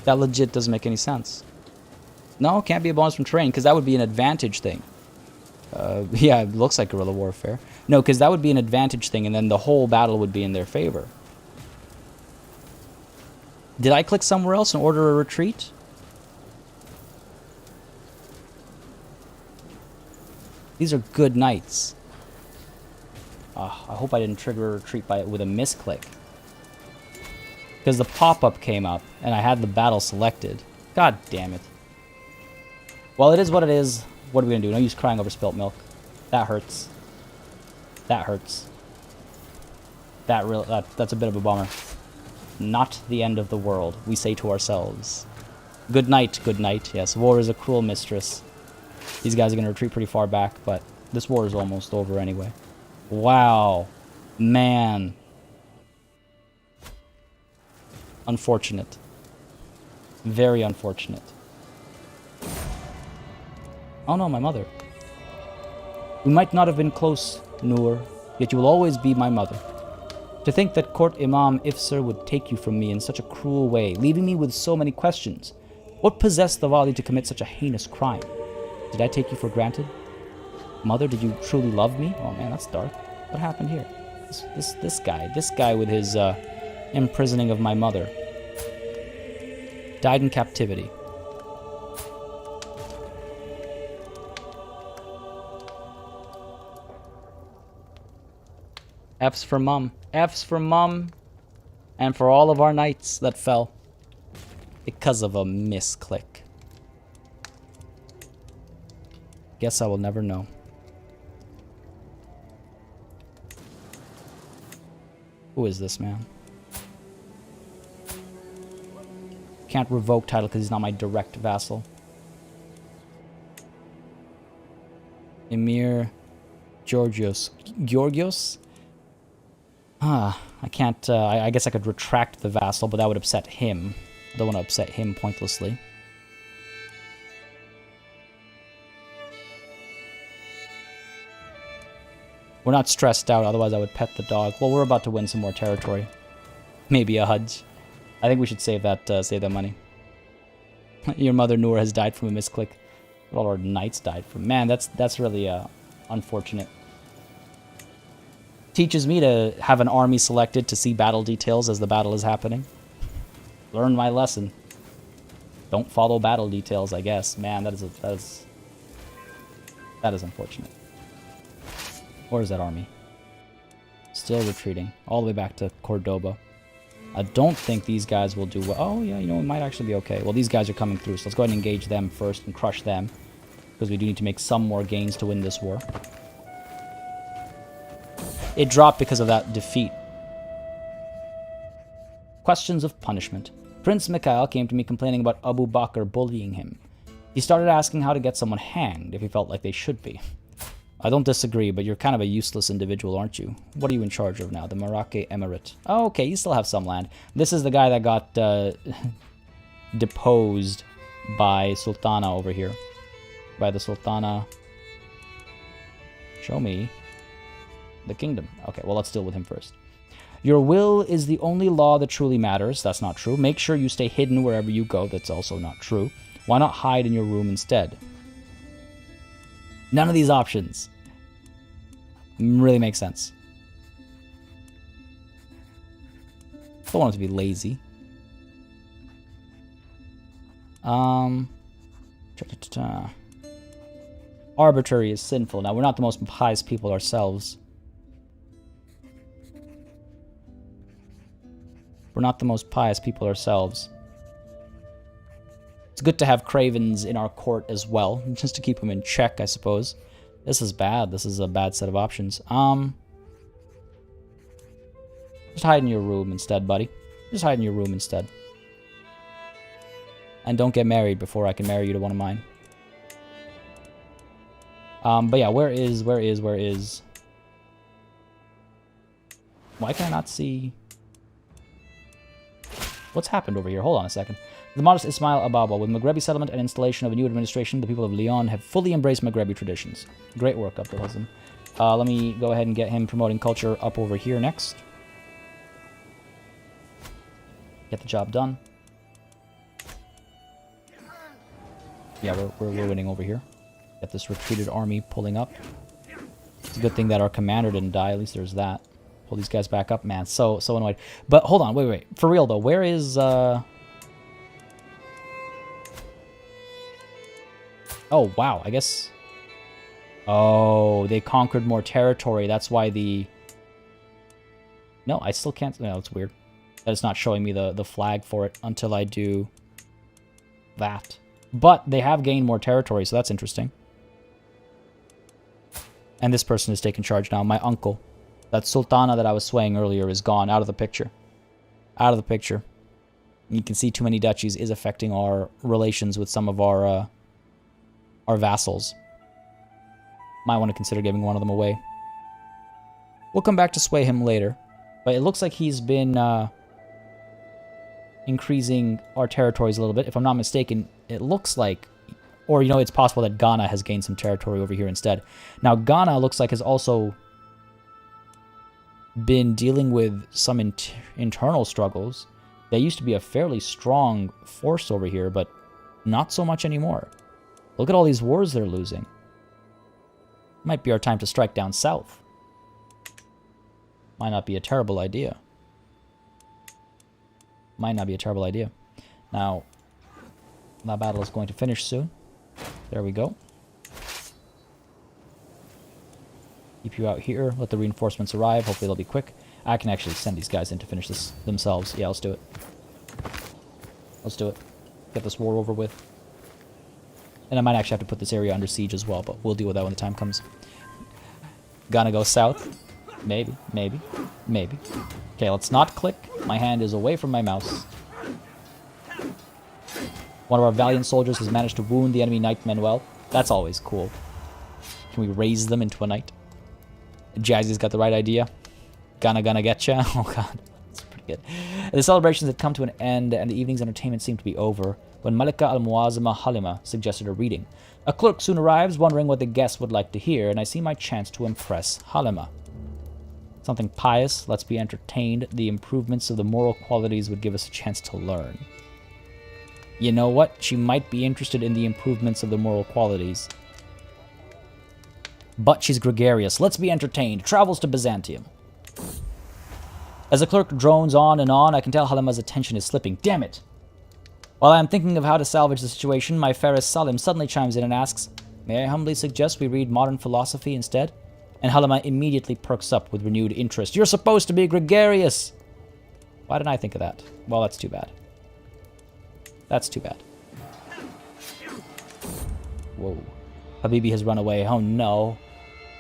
That legit doesn't make any sense. No, can't be a bonus from terrain, because that would be an advantage thing. Yeah, it looks like guerrilla warfare. No, because that would be an advantage thing, and then the whole battle would be in their favor. Did I click somewhere else and order a retreat? These are good knights. I hope I didn't trigger a retreat with a misclick. Because the pop-up came up, and I had the battle selected. God damn it. Well, it is what it is. What are we going to do? No use crying over spilt milk. That hurts. That hurts. That's a bit of a bummer. Not the end of the world, we say to ourselves. Good night, good night. Yes, war is a cruel mistress. These guys are going to retreat pretty far back, but this war is almost over anyway. Wow. Man. Unfortunate. Very unfortunate. Oh no, my mother. We might not have been close, Noor, yet you will always be my mother. To think that Court Imam Ifsar would take you from me in such a cruel way, leaving me with so many questions. What possessed the Wali to commit such a heinous crime? Did I take you for granted? Mother, did you truly love me? Oh man, that's dark. What happened here? This guy with his imprisoning of my mother. Died in captivity. F's for mum. F's for mum. And for all of our knights that fell. Because of a misclick. Guess I will never know. Who is this man? Can't revoke title because he's not my direct vassal. Emir Georgios. Georgios? I can't, I guess I could retract the vassal, but that would upset him. I don't want to upset him pointlessly. We're not stressed out, otherwise I would pet the dog. Well, we're about to win some more territory. Maybe a Hudge. I think we should save that money. Your mother Noor has died from a misclick. All our knights died from. Man, that's really unfortunate. Teaches me to have an army selected to see battle details as the battle is happening. Learn my lesson. Don't follow battle details, I guess. Man, that is unfortunate. Where is that army? Still retreating. All the way back to Cordoba. I don't think these guys will do well. Oh, yeah, you know, it might actually be okay. Well, these guys are coming through, so let's go ahead and engage them first and crush them. Because we do need to make some more gains to win this war. It dropped because of that defeat. Questions of punishment. Prince Mikhail came to me complaining about Abu Bakr bullying him. He started asking how to get someone hanged if he felt like they should be. I don't disagree, but you're kind of a useless individual, aren't you? What are you in charge of now? The Morocco Emirate. Oh, okay, you still have some land. This is the guy that got deposed by Sultana over here. By the Sultana. Show me the kingdom. Okay, well, let's deal with him first. Your will is the only law that truly matters. That's not true. Make sure you stay hidden wherever you go. That's also not true. Why not hide in your room instead? None of these options really make sense. Don't want it to be lazy. Arbitrary is sinful. Now, we're not the most pious people ourselves. We're not the most pious people ourselves. It's good to have cravens in our court as well, just to keep them in check, I suppose. This is bad. This is a bad set of options. Just hide in your room instead, buddy. Just hide in your room instead. And don't get married before I can marry you to one of mine. But yeah, where is... Why can I not see... What's happened over here? Hold on a second. The modest Ismail Ababa. With Maghrebi settlement and installation of a new administration, the people of Lyon have fully embraced Maghrebi traditions. Great work, Abdul Hazim. Let me go ahead and get him promoting culture up over here next. Get the job done. Yeah, we're winning over here. Get this retreated army pulling up. It's a good thing that our commander didn't die. At least there's that. Pull these guys back up, man. So annoyed. But hold on, wait. For real though, where is Oh, wow, I guess... Oh, they conquered more territory. That's why the... No, I still can't... No, it's weird. That it's not showing me the flag for it until I do that. But they have gained more territory, so that's interesting. And this person is taking charge now. My uncle. That Sultana that I was swaying earlier is gone. Out of the picture. Out of the picture. You can see too many duchies is affecting our relations with some of our vassals. Might want to consider giving one of them away. We'll come back to sway him later. But it looks like he's been increasing our territories a little bit. If I'm not mistaken, it looks like... Or, you know, it's possible that Ghana has gained some territory over here instead. Now, Ghana looks like has also been dealing with some internal struggles. They used to be a fairly strong force over here, but not so much anymore. Look at all these wars they're losing. Might be our time to strike down south. Might not be a terrible idea. Might not be a terrible idea. Now, that battle is going to finish soon. There we go. Keep you out here. Let the reinforcements arrive. Hopefully they'll be quick. I can actually send these guys in to finish this themselves. Yeah, let's do it. Let's do it. Get this war over with. And I might actually have to put this area under siege as well, but we'll deal with that when the time comes. Gonna go south. Maybe, maybe, maybe. Okay, let's not click. My hand is away from my mouse. One of our valiant soldiers has managed to wound the enemy knight Manuel. That's always cool. Can we raise them into a knight? Jazzy's got the right idea. Gonna getcha. Oh god, that's pretty good. The celebrations had come to an end, and the evening's entertainment seemed to be over, when Malika al-Muazzama Halima suggested a reading. A clerk soon arrives, wondering what the guests would like to hear, and I see my chance to impress Halima. Something pious, let's be entertained. The improvements of the moral qualities would give us a chance to learn. You know what? She might be interested in the improvements of the moral qualities. But she's gregarious. Let's be entertained. Travels to Byzantium. As the clerk drones on and on, I can tell Halima's attention is slipping. Damn it! While I am thinking of how to salvage the situation, my Faris Salim suddenly chimes in and asks, "May I humbly suggest we read modern philosophy instead?" And Halima immediately perks up with renewed interest. You're supposed to be gregarious! Why didn't I think of that? Well, that's too bad. That's too bad. Whoa. Habibi has run away. Oh no.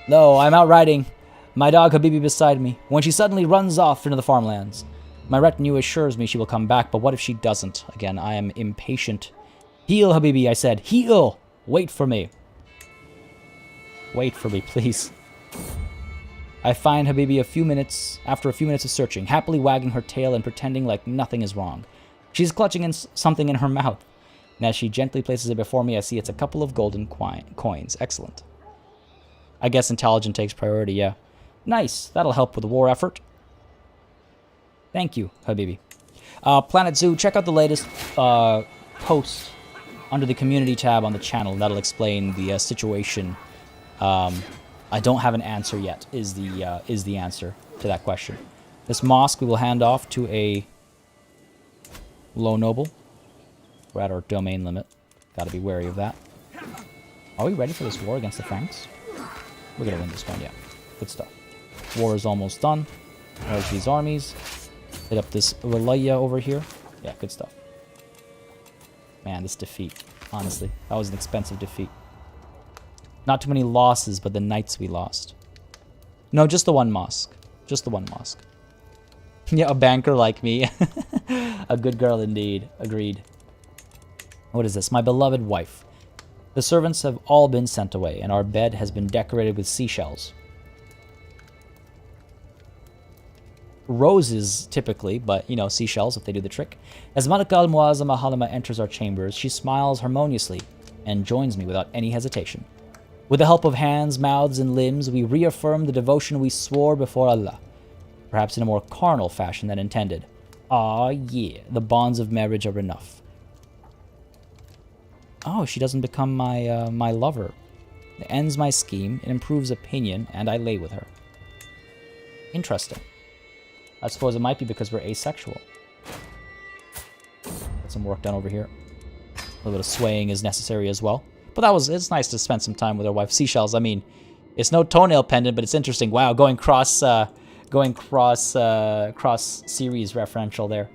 No, I'm out riding. My dog Habibi beside me, when she suddenly runs off into the farmlands. My retinue assures me she will come back, but what if she doesn't? Again, I am impatient. Heal, Habibi, I said. Heal! Wait for me. Wait for me, please. I find Habibi after a few minutes of searching, happily wagging her tail and pretending like nothing is wrong. She's clutching something in her mouth, and as she gently places it before me, I see it's a couple of golden coins. Excellent. I guess intelligence takes priority, yeah. Nice. That'll help with the war effort. Thank you, Habibi. Planet Zoo, check out the latest post under the community tab on the channel. That'll explain the situation. I don't have an answer yet, is the answer to that question. This mosque we will hand off to a low noble. We're at our domain limit. Gotta be wary of that. Are we ready for this war against the Franks? We're gonna win this one, yeah. Good stuff. War is almost done. There's these armies. Hit up this Walaya over here. Yeah, good stuff. Man, this defeat. Honestly, that was an expensive defeat. Not too many losses, but the knights we lost. No, just the one mosque. Just the one mosque. Yeah, a banker like me. A good girl indeed. Agreed. What is this? My beloved wife. The servants have all been sent away, and our bed has been decorated with seashells. Roses, typically, but, you know, seashells if they do the trick. As Malika al-Muazzama Halima enters our chambers, she smiles harmoniously and joins me without any hesitation. With the help of hands, mouths, and limbs, we reaffirm the devotion we swore before Allah, perhaps in a more carnal fashion than intended. Ah, yeah, the bonds of marriage are enough. Oh, she doesn't become my lover. It ends my scheme, it improves opinion, and I lay with her. Interesting. I suppose it might be because we're asexual. Get some work done over here. A little bit of swaying is necessary as well. But it's nice to spend some time with our wife. Seashells, I mean, it's no toenail pendant, but it's interesting. Wow, going cross series referential there.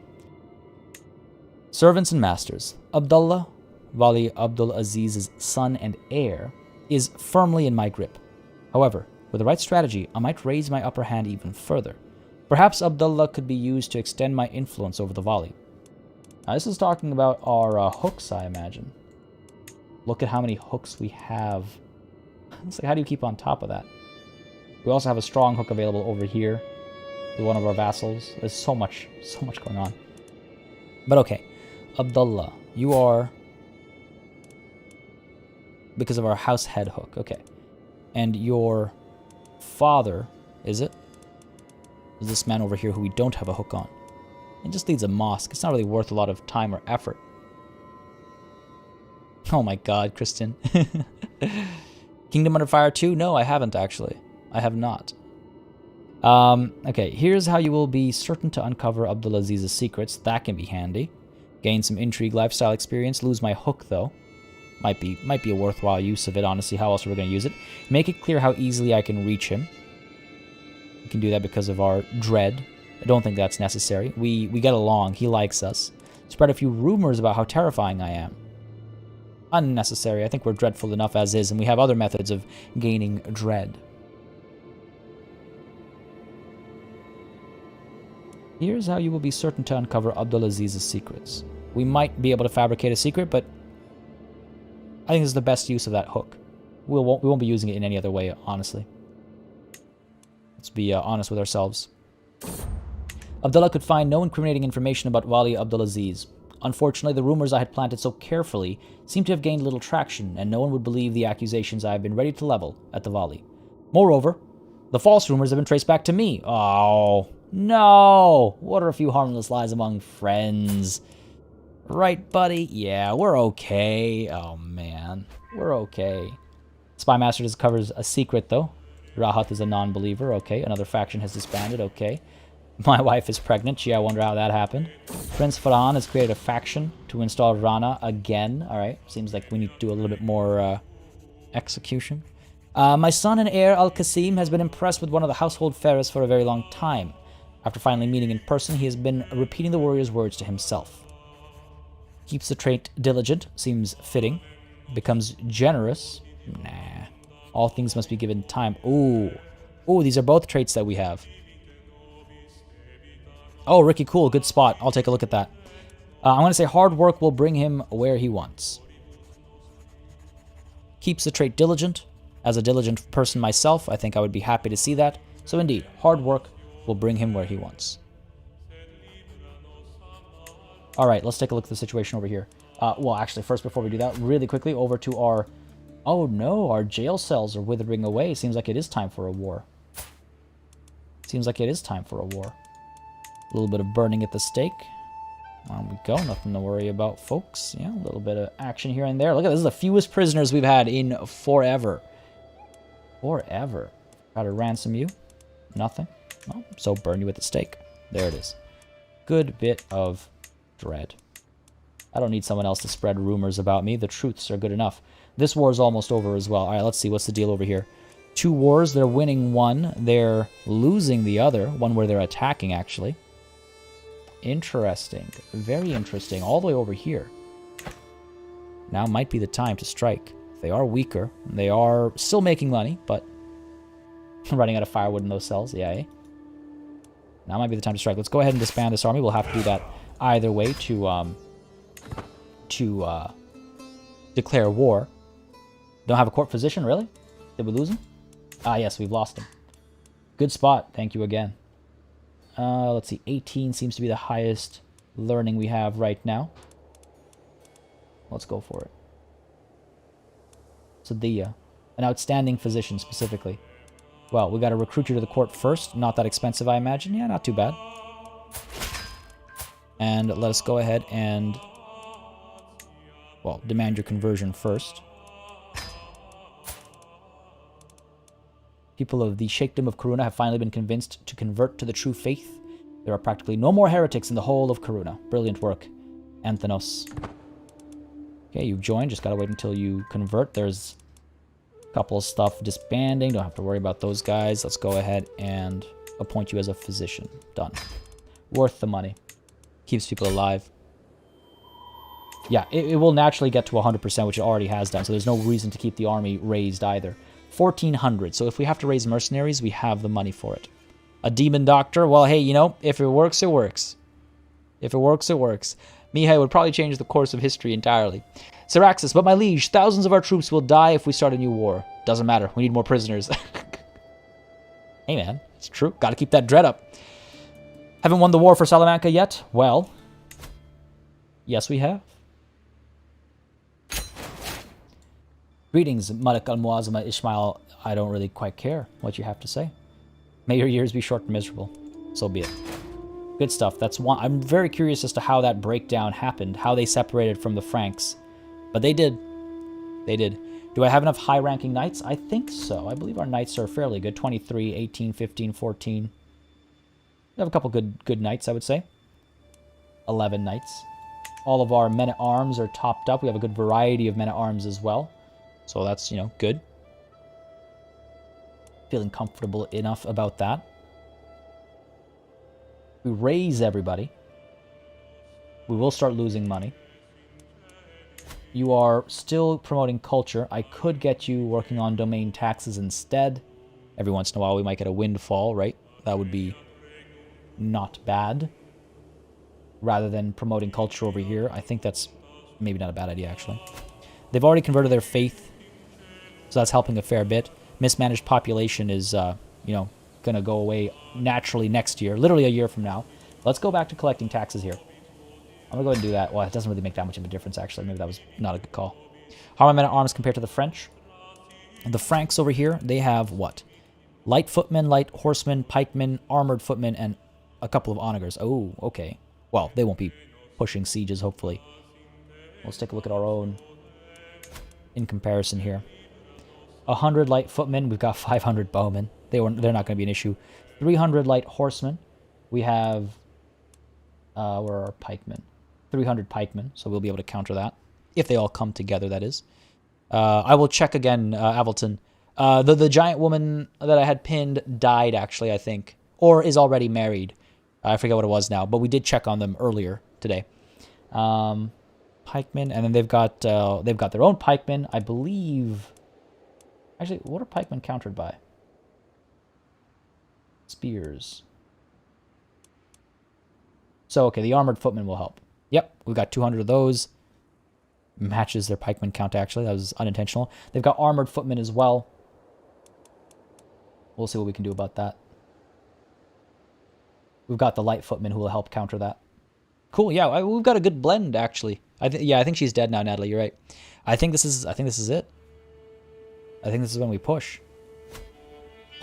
Servants and masters. Abdullah, Wali Abdul Aziz's son and heir, is firmly in my grip. However, with the right strategy, I might raise my upper hand even further. Perhaps Abdullah could be used to extend my influence over the Wali. Now, this is talking about our hooks, I imagine. Look at how many hooks we have. It's like, how do you keep on top of that? We also have a strong hook available over here with one of our vassals. There's so much going on. But okay, Abdullah, you are because of our house head hook. Okay, and your father, is it? Is this man over here who we don't have a hook on? It just leads a mosque. It's not really worth a lot of time or effort. Oh my god, Kristen. Kingdom Under Fire 2? No, I haven't actually. I have not. Okay, here's how you will be certain to uncover Abdulaziz's secrets. That can be handy. Gain some intrigue lifestyle experience. Lose my hook though. Might be a worthwhile use of it, honestly. How else are we going to use it? Make it clear how easily I can reach him. We can do that because of our dread. I don't think that's necessary. We get along. He likes us. Spread a few rumors about how terrifying I am. Unnecessary. I think we're dreadful enough as is, and we have other methods of gaining dread. Here's how you will be certain to uncover Abdulaziz's secrets. We might be able to fabricate a secret, but I think this is the best use of that hook. We won't be using it in any other way, honestly. Let's be honest with ourselves. Abdullah could find no incriminating information about Wali Abdulaziz. Unfortunately, the rumors I had planted so carefully seemed to have gained little traction, and no one would believe the accusations I have been ready to level at the Wali. Moreover, the false rumors have been traced back to me. Oh, no! What are a few harmless lies among friends? Right, buddy? Yeah, we're okay. Oh, man. We're okay. Spy Master discovers a secret, though. Rahat is a non-believer. Okay, another faction has disbanded. Okay. My wife is pregnant. Gee, I wonder how that happened. Prince Farhan has created a faction to install Rana again. Alright, seems like we need to do a little bit more execution. My son and heir, Al-Qasim, has been impressed with one of the household pharaohs for a very long time. After finally meeting in person, he has been repeating the warrior's words to himself. Keeps the trait diligent, seems fitting. Becomes generous. Nah. All things must be given time. Ooh. Oh, these are both traits that we have. Oh, Ricky, cool. Good spot. I'll take a look at that. I'm going to say hard work will bring him where he wants. Keeps the trait diligent. As a diligent person myself, I think I would be happy to see that. So indeed, hard work will bring him where he wants. All right, let's take a look at the situation over here. Well, actually, first, before we do that, really quickly, over to our... Oh no, our jail cells are withering away. Seems like it is time for a war. Seems like it is time for a war. A little bit of burning at the stake. On we go, nothing to worry about, folks. Yeah, a little bit of action here and there. Look at this, is the fewest prisoners we've had in forever. Forever. Try to ransom you. Nothing. Oh, so burn you at the stake. There it is. Good bit of dread. I don't need someone else to spread rumors about me. The truths are good enough. This war is almost over as well. All right, let's see. What's the deal over here? 2 wars. They're winning one. They're losing the other. One where they're attacking, actually. Interesting. Very interesting. All the way over here. Now might be the time to strike. They are weaker. They are still making money, but running out of firewood in those cells. Yeah, eh? Now might be the time to strike. Let's go ahead and disband this army. We'll have to do that either way to declare war. Don't have a court physician, really? Did we lose him? Ah, yes, we've lost him. Good spot. Thank you again. Let's see. 18 seems to be the highest learning we have right now. Let's go for it. Sadia. An outstanding physician, specifically. Well, we got to recruit you to the court first. Not that expensive, I imagine. Yeah, not too bad. And let us go ahead and... well, demand your conversion first. People of the Sheikhdom of Karuna have finally been convinced to convert to the true faith. There are practically no more heretics in the whole of Karuna. Brilliant work, Anthenos. Okay, you've joined. Just gotta wait until you convert. There's a couple of stuff disbanding. Don't have to worry about those guys. Let's go ahead and appoint you as a physician. Done. Worth the money. Keeps people alive. Yeah, it will naturally get to 100%, which it already has done. So there's no reason to keep the army raised either. 1,400. So if we have to raise mercenaries, we have the money for it. A demon doctor? Well, hey, you know, if it works, it works. If it works, it works. Mihai would probably change the course of history entirely. Syraxis, but my liege, thousands of our troops will die if we start a new war. Doesn't matter. We need more prisoners. Hey, man. It's true. Gotta keep that dread up. Haven't won the war for Salamanca yet? Well, yes, we have. Greetings, Malik al-Muazzama Ishmael. I don't really quite care what you have to say. May your years be short and miserable. So be it. Good stuff. That's one. I'm very curious as to how that breakdown happened, how they separated from the Franks. But they did. They did. Do I have enough high-ranking knights? I think so. I believe our knights are fairly good. 23, 18, 15, 14. We have a couple good knights, I would say. 11 knights. All of our men-at-arms are topped up. We have a good variety of men-at-arms as well. So that's, you know, good. Feeling comfortable enough about that. We raise everybody. We will start losing money. You are still promoting culture. I could get you working on domain taxes instead. Every once in a while we might get a windfall, right? That would be not bad. Rather than promoting culture over here. I think that's maybe not a bad idea, actually. They've already converted their faith. So that's helping a fair bit. Mismanaged population is, you know, going to go away naturally next year. Literally a year from now. Let's go back to collecting taxes here. I'm going to go ahead and do that. Well, it doesn't really make that much of a difference, actually. Maybe that was not a good call. How are my men-at-arms compared to the French? The Franks over here, they have what? Light footmen, light horsemen, pikemen, armored footmen, and a couple of onagers. Oh, okay. Well, they won't be pushing sieges, hopefully. Let's take a look at our own in comparison here. 100 light footmen. We've got 500 bowmen. They're not going to be an issue. 300 light horsemen. We have... where are our pikemen? 300 pikemen, so we'll be able to counter that. If they all come together, that is. I will check again, Avelton. The giant woman that I had pinned died, actually, I think. Or is already married. I forget what it was now, but we did check on them earlier today. Pikemen, and then they've got their own pikemen, I believe. Actually, what are pikemen countered by? spears. So, okay, the armored footmen will help. Yep, we've got 200 of those. Matches their pikemen count, actually. That was unintentional. They've got armored footmen as well. We'll see what we can do about that. We've got the light footmen who will help counter that. Cool, yeah, we've got a good blend, actually. I think she's dead now, Natalie, you're right. I think this is it. I think this is when we push.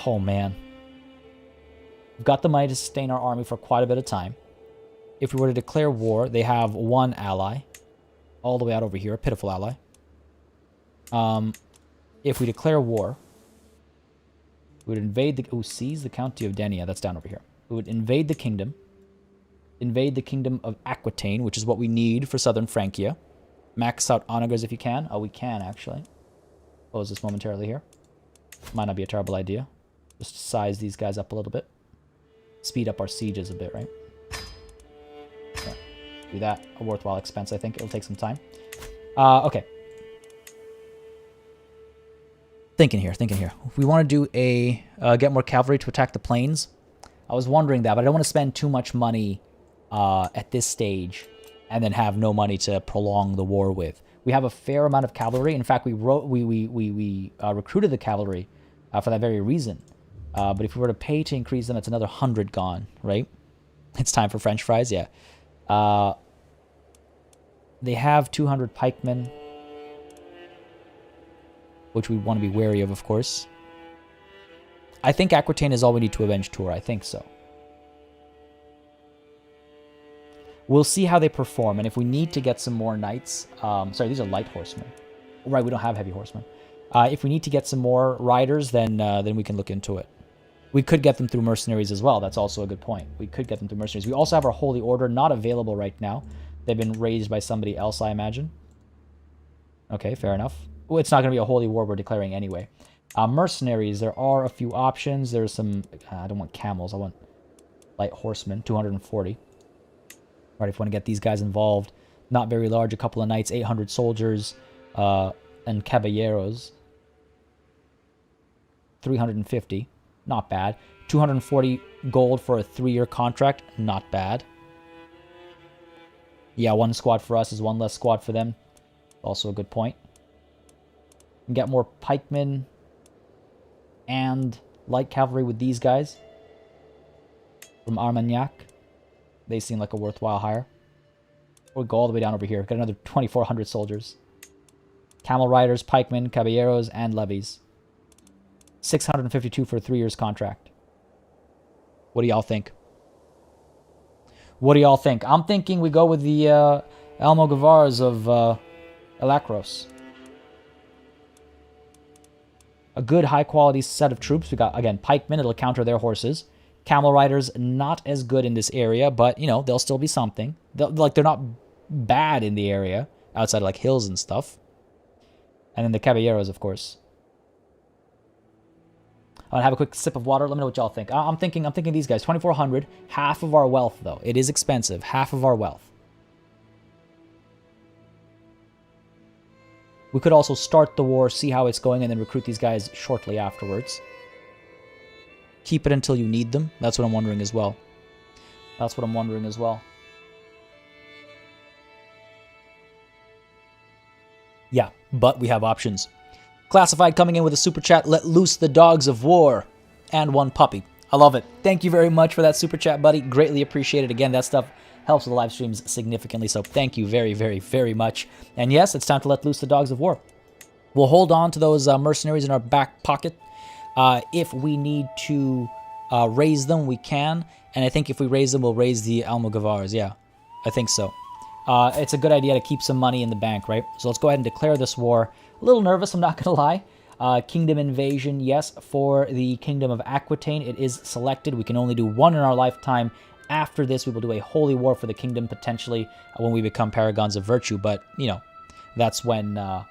Oh, man. We've got the money to sustain our army for quite a bit of time. If we were to declare war, they have one ally. All the way out over here, a pitiful ally. If we declare war, we would invade the... Oh, seize the County of Denia. That's down over here. We would invade the kingdom. Invade the kingdom of Aquitaine, which is what we need for southern Francia. Max out onagers if you can. Oh, we can, actually. Close this momentarily here. Might not be a terrible idea. Just size these guys up a little bit. Speed up our sieges a bit, right? Okay. Do that. A worthwhile expense, I think. It'll take some time. Okay. Thinking here. If we want to do a... get more cavalry to attack the plains. I was wondering that, but I don't want to spend too much money at this stage and then have no money to prolong the war with. We have a fair amount of cavalry. In fact, we recruited the cavalry for that very reason. But if we were to pay to increase them, it's another 100 gone, right? It's time for French fries, yeah. They have 200 pikemen, which we want to be wary of course. I think Aquitaine is all we need to avenge Tours. I think so. We'll see how they perform, and if we need to get some more knights... sorry, these are light horsemen. Right, we don't have heavy horsemen. If we need to get some more riders, then we can look into it. We could get them through mercenaries as well. That's also a good point. We could get them through mercenaries. We also have our Holy Order, not available right now. They've been raised by somebody else, I imagine. Okay, fair enough. Well, it's not going to be a holy war we're declaring anyway. Mercenaries, there are a few options. There's some... I don't want camels. I want light horsemen, 240. Right, if we want to get these guys involved. Not very large, a couple of knights, 800 soldiers, and caballeros. 350. Not bad. 240 gold for a 3-year contract. Not bad. Yeah, one squad for us is one less squad for them. Also a good point. And get more pikemen and light cavalry with these guys. From Armagnac. They seem like a worthwhile hire. We'll go all the way down over here. Got another 2,400 soldiers. Camel riders, pikemen, caballeros, and levies. 652 for a 3 years contract. What do y'all think? What do y'all think? I'm thinking we go with the Almogavars of Elacros. A good high-quality set of troops. We got, again, pikemen. It'll counter their horses. Camel riders, not as good in this area, but, you know, they'll still be something. They're not bad in the area, outside of, like, hills and stuff. And then the caballeros, of course. I'll have a quick sip of water. Let me know what y'all think. I'm thinking these guys. 2,400. Half of our wealth, though. It is expensive. Half of our wealth. We could also start the war, see how it's going, and then recruit these guys shortly afterwards. Keep it until you need them. That's what I'm wondering as well. Yeah, but we have options. Classified coming in with a super chat. Let loose the dogs of war. And one puppy. I love it. Thank you very much for that super chat, buddy. Greatly appreciated. Again, that stuff helps with the live streams significantly. So thank you very, very, very much. And yes, it's time to let loose the dogs of war. We'll hold on to those mercenaries in our back pocket. If we need to raise them, we can. And I think if we raise them, we'll raise the Almogavars. Yeah, I think so. It's a good idea to keep some money in the bank, right? So let's go ahead and declare this war. A little nervous, I'm not going to lie. Kingdom invasion, yes. For the Kingdom of Aquitaine, it is selected. We can only do one in our lifetime. After this, we will do a holy war for the kingdom, potentially, when we become paragons of virtue. But, you know, that's a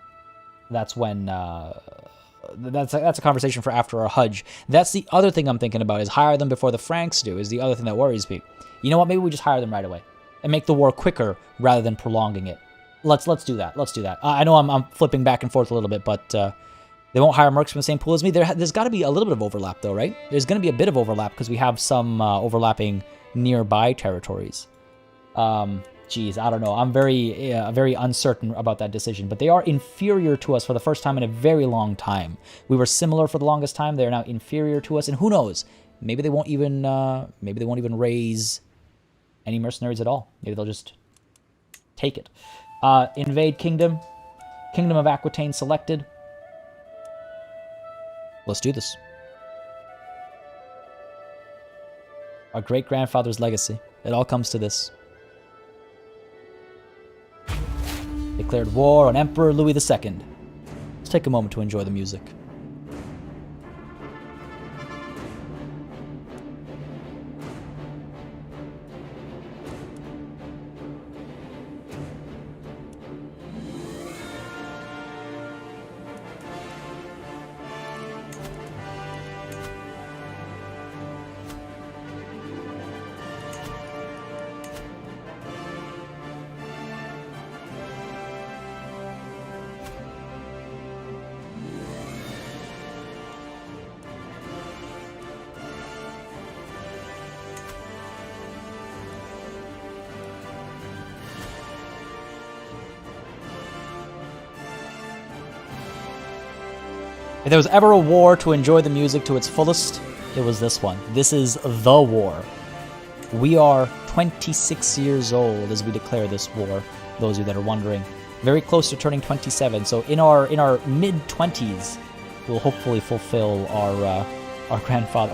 conversation for after our Hajj. That's the other thing I'm thinking about, is hire them before the Franks do, is the other thing that worries me. You know what, maybe we just hire them right away and make the war quicker rather than prolonging it. Let's do that. I know I'm flipping back and forth a little bit, but They won't hire mercs from the same pool as me. There's got to be a little bit of overlap, though, right? There's going to be a bit of overlap because we have some overlapping nearby territories. Geez, I don't know. I'm very uncertain about that decision. But they are inferior to us for the first time in a very long time. We were similar for the longest time. They're now inferior to us, and who knows? Maybe they won't even raise any mercenaries at all. Maybe they'll just take it. Invade kingdom. Kingdom of Aquitaine selected. Let's do this. Our great-grandfather's legacy. It all comes to this. Declared war on Emperor Louis II. Let's take a moment to enjoy the music. If there was ever a war to enjoy the music to its fullest, it was this one. This is the war. We are 26 years old as we declare this war, those of you that are wondering. Very close to turning 27, so in our mid-20s, we'll hopefully fulfill our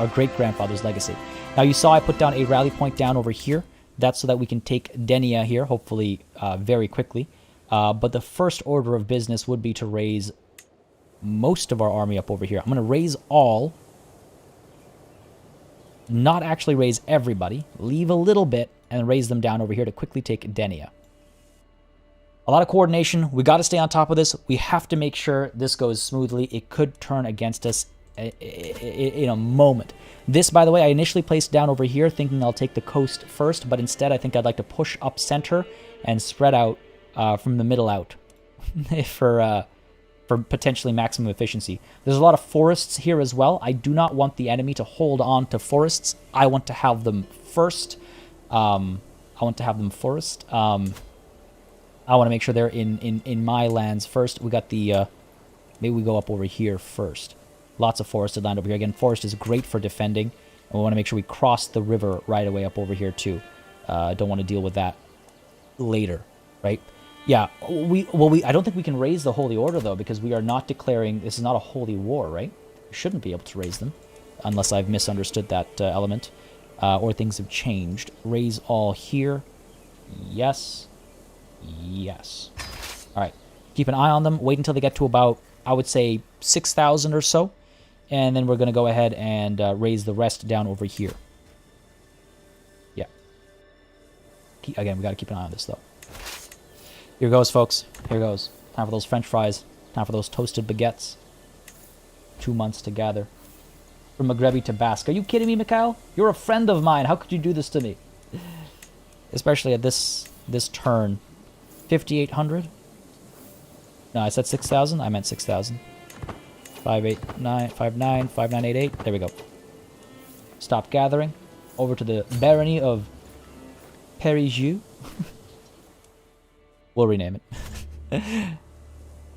great-grandfather's legacy. Now you saw I put down a rally point down over here. That's so that we can take Denia here, hopefully very quickly. But the first order of business would be to raise most of our army up over here. I'm going to raise all. Not actually raise everybody. Leave a little bit and raise them down over here to quickly take Denia. A lot of coordination. We got to stay on top of this. We have to make sure this goes smoothly. It could turn against us in a moment. This, by the way, I initially placed down over here thinking I'll take the coast first, but instead I think I'd like to push up center and spread out from the middle out for potentially maximum efficiency. There's a lot of forests here as well. I do not want the enemy to hold on to forests. I want to have them first. I want to make sure they're in my lands first. We got the... maybe we go up over here first. Lots of forested land over here. Again, forest is great for defending. And we want to make sure we cross the river right away up over here too. Don't want to deal with that later, right? Yeah, I don't think we can raise the Holy Order, though, because we are not declaring... This is not a holy war, right? We shouldn't be able to raise them, unless I've misunderstood that element, or things have changed. Raise all here. Yes. Yes. All right. Keep an eye on them. Wait until they get to about, I would say, 6,000 or so, and then we're going to go ahead and raise the rest down over here. Yeah. Again, we got to keep an eye on this, though. Here goes, folks. Here goes. Time for those French fries. Time for those toasted baguettes. 2 months to gather. From Maghrebi to Basque. Are you kidding me, Mikhail? You're a friend of mine. How could you do this to me? Especially at this turn. 5,800? No, I said 6,000. I meant 6,000. 5988. There we go. Stop gathering. Over to the barony of Perigeux. We'll rename it.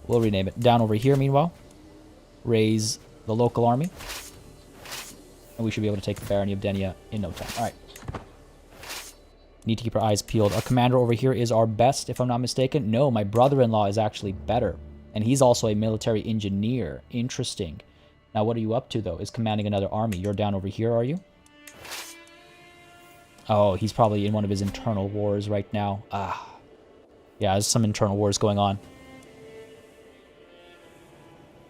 We'll rename it. Down over here, meanwhile. Raise the local army. And we should be able to take the barony of Denia in no time. Alright. Need to keep our eyes peeled. Our commander over here is our best, if I'm not mistaken. No, my brother-in-law is actually better. And he's also a military engineer. Interesting. Now, what are you up to, though? Is commanding another army. You're down over here, are you? Oh, he's probably in one of his internal wars right now. Ah. Yeah, there's some internal wars going on.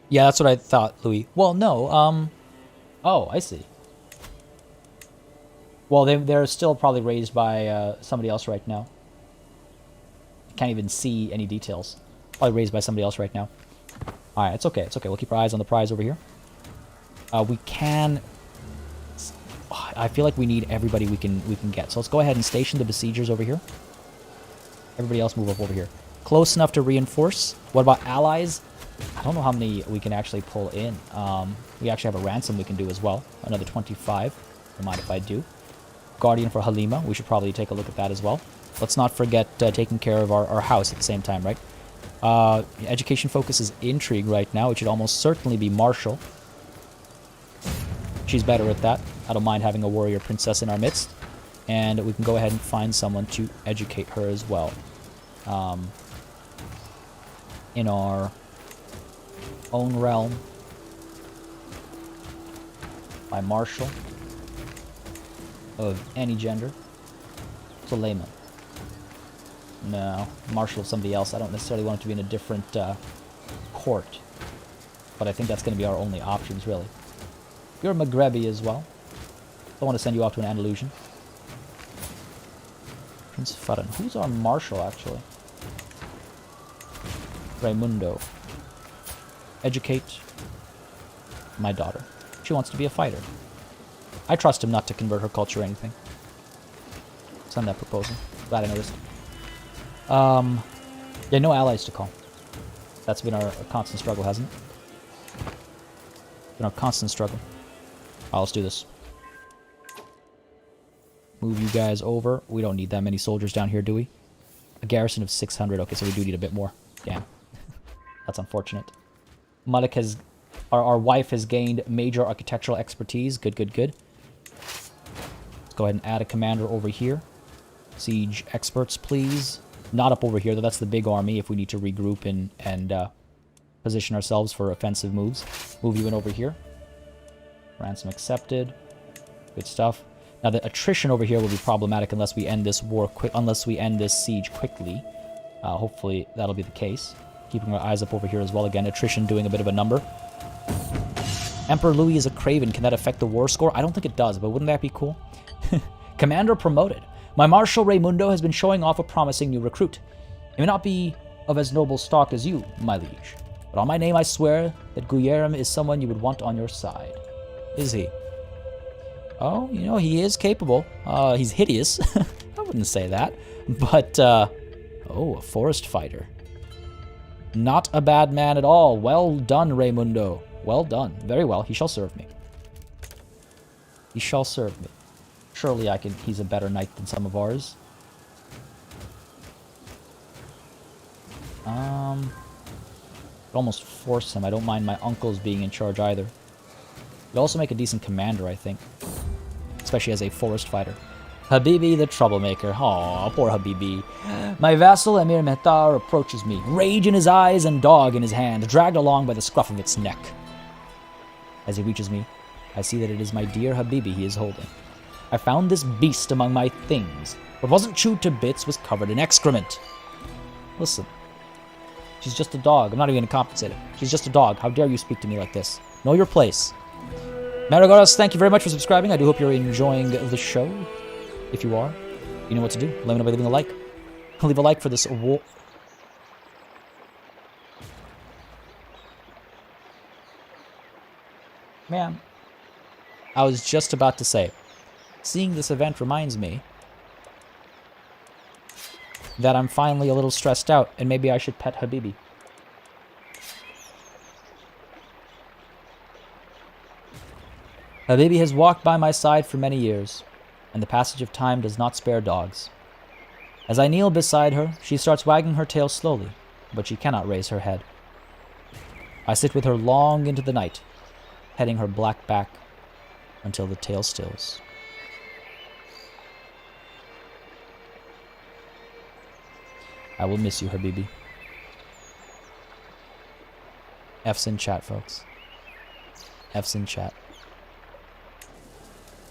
Yeah, that's what I thought, Louis. Well, no, oh, I see. Well, they're still probably raised by somebody else right now. I can't even see any details. Probably raised by somebody else right now. Alright, it's okay, it's okay. We'll keep our eyes on the prize over here. We can... I feel like we need everybody we can get. So let's go ahead and station the besiegers over here. Everybody else move up over here. Close enough to reinforce. What about allies? I don't know how many we can actually pull in. We actually have a ransom we can do as well. Another 25. Don't mind if I do. Guardian for Halima. We should probably take a look at that as well. Let's not forget taking care of our house at the same time, right? Education focus is intrigue right now. It should almost certainly be martial. She's better at that. I don't mind having a warrior princess in our midst. And we can go ahead and find someone to educate her as well. In our own realm. By martial. Of any gender. Suleiman. No. Martial of somebody else. I don't necessarily want it to be in a different court. But I think that's going to be our only options, really. You're Maghrebi as well. I want to send you off to an Andalusian. Prince Faran. Who's our marshal, actually? Raimundo. Educate my daughter. She wants to be a fighter. I trust him not to convert her culture or anything. Send that proposal. Glad I noticed. Yeah, no allies to call. That's been our constant struggle, hasn't it? Been our constant struggle. Let's do this. Move you guys over. We don't need that many soldiers down here, do we? A garrison of 600. Okay, so we do need a bit more. Damn. That's unfortunate. Malik has... Our wife has gained major architectural expertise. Good, good, good. Let's go ahead and add a commander over here. Siege experts, please. Not up over here, though. That's the big army if we need to regroup and position ourselves for offensive moves. Move you in over here. Ransom accepted. Good stuff. Now, the attrition over here will be problematic unless we end this war unless we end this siege quickly. Hopefully, that'll be the case. Keeping our eyes up over here as well. Again, attrition doing a bit of a number. Emperor Louis is a craven. Can that affect the war score? I don't think it does, but wouldn't that be cool? Commander promoted. My Marshal Raimundo has been showing off a promising new recruit. He may not be of as noble stock as you, my liege, but on my name I swear that Guillermo is someone you would want on your side. Is he? Oh, you know, he is capable. He's hideous. I wouldn't say that. But, oh, a forest fighter. Not a bad man at all. Well done, Raimundo. Well done. Very well. He shall serve me. He shall serve me. Surely I can... He's a better knight than some of ours. Could almost force him. I don't mind my uncles being in charge either. He'd also make a decent commander, I think. Especially as a forest fighter. Habibi the troublemaker. Aw, poor Habibi. My vassal Emir Mehtar approaches me, rage in his eyes and dog in his hand, dragged along by the scruff of its neck. As he reaches me, I see that it is my dear Habibi he is holding. I found this beast among my things. What wasn't chewed to bits was covered in excrement. Listen. She's just a dog. I'm not even going to compensate her. She's just a dog. How dare you speak to me like this? Know your place. Marigoros, thank you very much for subscribing. I do hope you're enjoying the show. If you are, you know what to do. Let me know by leaving a like. Leave a like for this war. Man, I was just about to say, seeing this event reminds me that I'm finally a little stressed out, and maybe I should pet Habibi. Habibi has walked by my side for many years, and the passage of time does not spare dogs. As I kneel beside her, she starts wagging her tail slowly, but she cannot raise her head. I sit with her long into the night, petting her black back until the tail stills. I will miss you, Habibi. F's in chat, folks. F's in chat.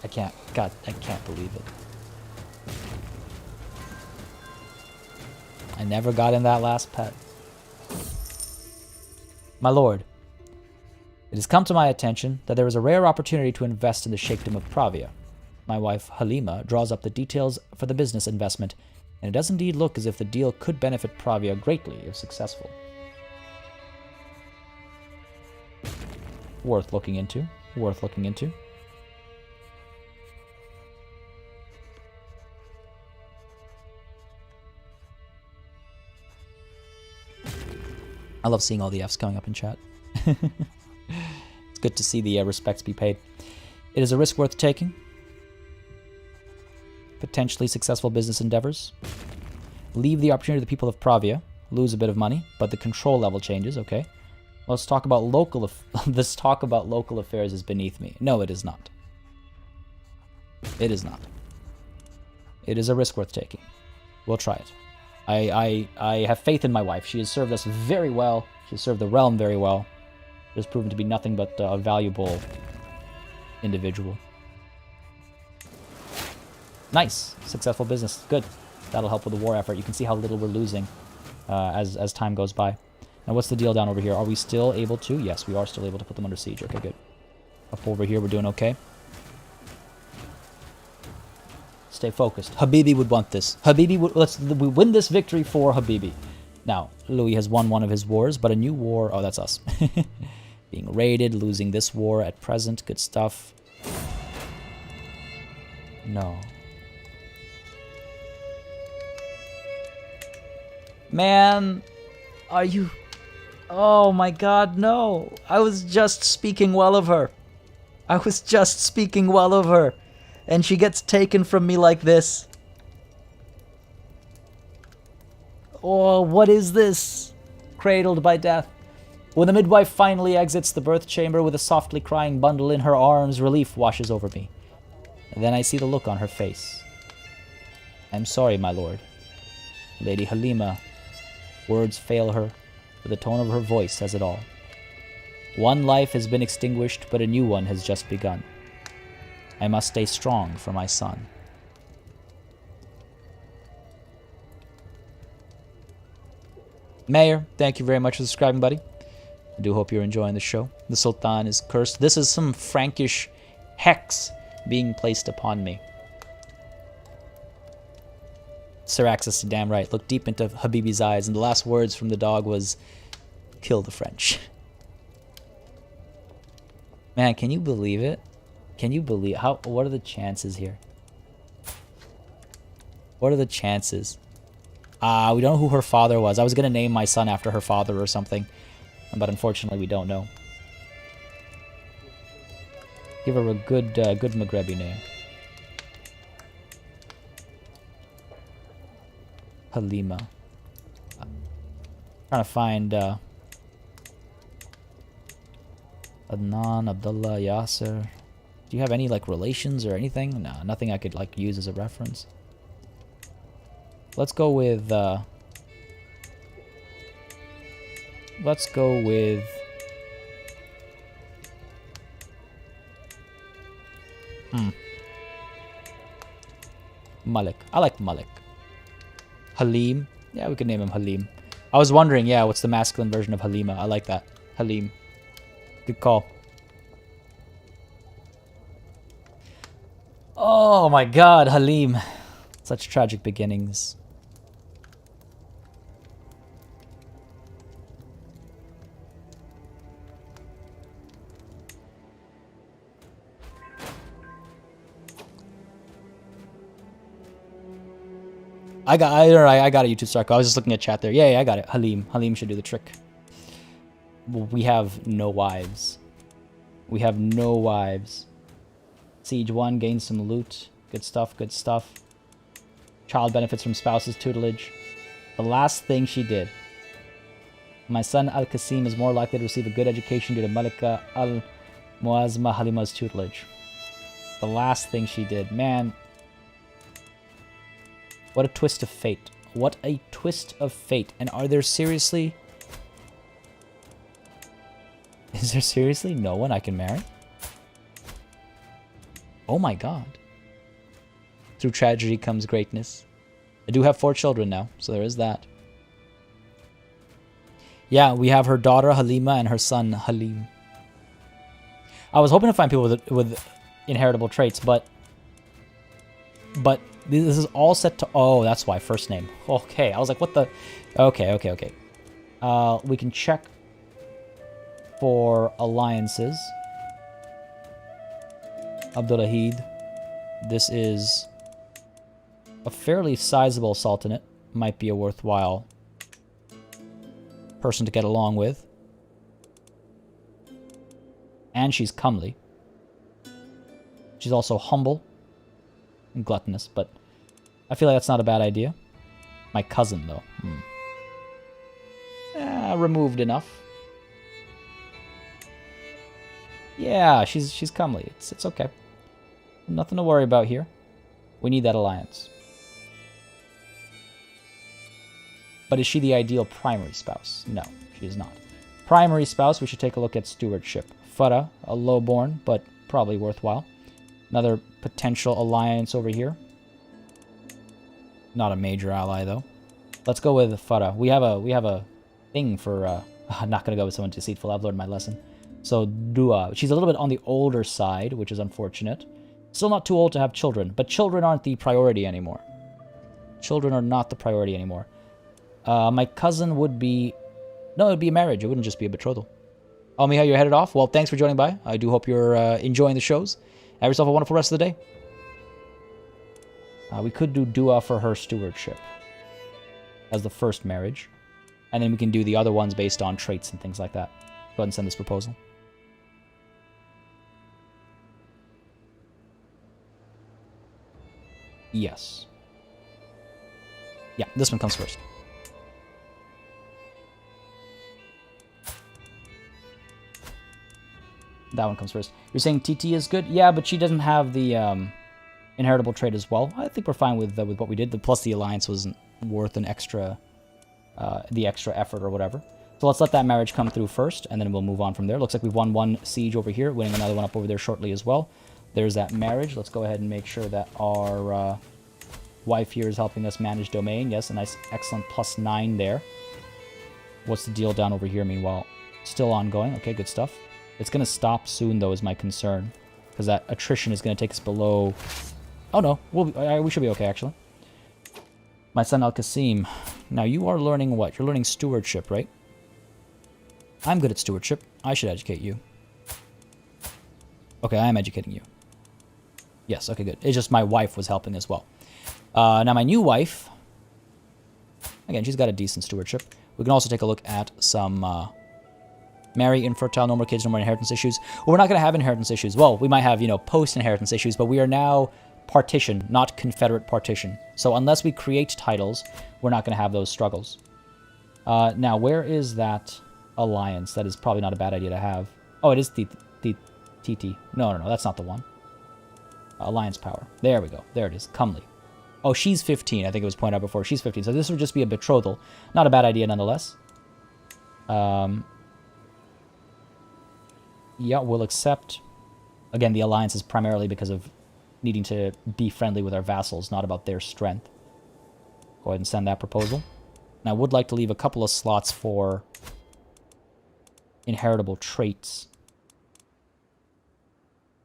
I can't believe it. I never got in that last pet. My lord, it has come to my attention that there is a rare opportunity to invest in the Sheikhdom of Pravia. My wife, Halima, draws up the details for the business investment, and it does indeed look as if the deal could benefit Pravia greatly if successful. Worth looking into. Worth looking into. I love seeing all the Fs coming up in chat. It's good to see the respects be paid. It is a risk worth taking. Potentially successful business endeavors. Leave the opportunity to the people of Pravia. Lose a bit of money, but the control level changes, okay. Let's talk about local... This talk about local affairs is beneath me. No, it is not. It is not. It is a risk worth taking. We'll try it. I have faith in my wife. She has served us very well. She has served the realm very well. She has proven to be nothing but a valuable individual. Nice. Successful business. Good. That'll help with the war effort. You can see how little we're losing as time goes by. Now, what's the deal down over here? Are we still able to? Yes, we are still able to put them under siege. Okay, good. Up over here, we're doing okay. Stay focused. Habibi would want this. Habibi would... we win this victory for Habibi. Now, Louis has won one of his wars, but a new war... Oh, that's us. Being raided, losing this war at present. Good stuff. No. Man, are you... Oh my god, no. I was just speaking well of her. I was just speaking well of her. And she gets taken from me like this. Oh, what is this? Cradled by death. When the midwife finally exits the birth chamber with a softly crying bundle in her arms, relief washes over me. And then I see the look on her face. I'm sorry, my lord. Lady Halima. Words fail her, but the tone of her voice says it all. One life has been extinguished, but a new one has just begun. I must stay strong for my son. Mayor, thank you very much for subscribing, buddy. I do hope you're enjoying the show. The Sultan is cursed. This is some Frankish hex being placed upon me. Syraxis, damn right. Looked deep into Habibi's eyes, and the last words from the dog was, kill the French. Man, can you believe it? Can you believe... What are the chances here? What are the chances? We don't know who her father was. I was going to name my son after her father or something. But unfortunately, we don't know. Give her a good Maghrebi name. Halima. Trying to find Adnan, Abdullah, Yasser. Do you have any like relations or anything? No, nothing I could like use as a reference. Let's go with Malik. I like Malik. Halim. Yeah, we could name him Halim. I was wondering, yeah, what's the masculine version of Halima? I like that. Halim. Good call. Oh my god, Halim. Such tragic beginnings. I got it, YouTube Stark. I was just looking at chat there. Yeah, I got it. Halim. Halim should do the trick. We have no wives. We have no wives. Siege 1, gain some loot. Good stuff, good stuff. Child benefits from spouse's tutelage. The last thing she did. My son Al-Qasim is more likely to receive a good education due to Malika Al-Muazma Halima's tutelage. The last thing she did. Man. What a twist of fate. What a twist of fate. And are there seriously... Is there seriously no one I can marry? Oh my god. Through tragedy comes greatness. I do have 4 children now, so there is that. Yeah, we have her daughter Halima and her son Halim. I was hoping to find people with inheritable traits, but this is all set to... Oh, that's why. First name. Okay, I was like, what the... Okay. We can check for alliances. Abdulahid. This is a fairly sizable sultanate. Might be a worthwhile person to get along with. And she's comely. She's also humble and gluttonous, but I feel like that's not a bad idea. My cousin, though. Removed enough. Yeah, she's comely. It's okay. Nothing to worry about here. We need that alliance. But is she the ideal primary spouse? No, she is not. Primary spouse, we should take a look at stewardship. Futta, a lowborn, but probably worthwhile. Another potential alliance over here. Not a major ally, though. Let's go with Futta. We have a thing for... I'm not going to go with someone deceitful. I've learned my lesson. So, Dua. She's a little bit on the older side, which is unfortunate. Still not too old to have children, but children aren't the priority anymore. Children are not the priority anymore. My cousin would be... No, it would be a marriage. It wouldn't just be a betrothal. Oh, Miha, you're headed off? Well, thanks for joining by. I do hope you're enjoying the shows. Have yourself a wonderful rest of the day. We could do Dua for her stewardship as the first marriage. And then we can do the other ones based on traits and things like that. Go ahead and send this proposal. Yes. Yeah, this one comes first. That one comes first. You're saying TT is good? Yeah, but she doesn't have the inheritable trait as well. I think we're fine with what we did. Plus, the alliance wasn't worth an extra, the extra effort or whatever. So let's let that marriage come through first, and then we'll move on from there. Looks like we've won one siege over here, winning another one up over there shortly as well. There's that marriage. Let's go ahead and make sure that our wife here is helping us manage domain. Yes, a nice, excellent +9 there. What's the deal down over here, meanwhile? Still ongoing. Okay, good stuff. It's going to stop soon, though, is my concern. Because that attrition is going to take us below... Oh, no. We should be okay, actually. My son Al-Qasim. Now, you are learning what? You're learning stewardship, right? I'm good at stewardship. I should educate you. Okay, I am educating you. Yes, okay, good. It's just my wife was helping as well. Now, my new wife... Again, she's got a decent stewardship. We can also take a look at some... marry, infertile, no more kids, no more inheritance issues. Well, we're not going to have inheritance issues. Well, we might have, post-inheritance issues, but we are now partition, not confederate partition. So unless we create titles, we're not going to have those struggles. Now, where is that alliance? That is probably not a bad idea to have. Oh, it is the TT. No, that's not the one. Alliance power. There we go. There it is. Comely. Oh, she's 15. I think it was pointed out before. She's 15. So this would just be a betrothal. Not a bad idea nonetheless. Yeah, we'll accept. Again, the alliance is primarily because of needing to be friendly with our vassals, not about their strength. Go ahead and send that proposal. And I would like to leave a couple of slots for inheritable traits.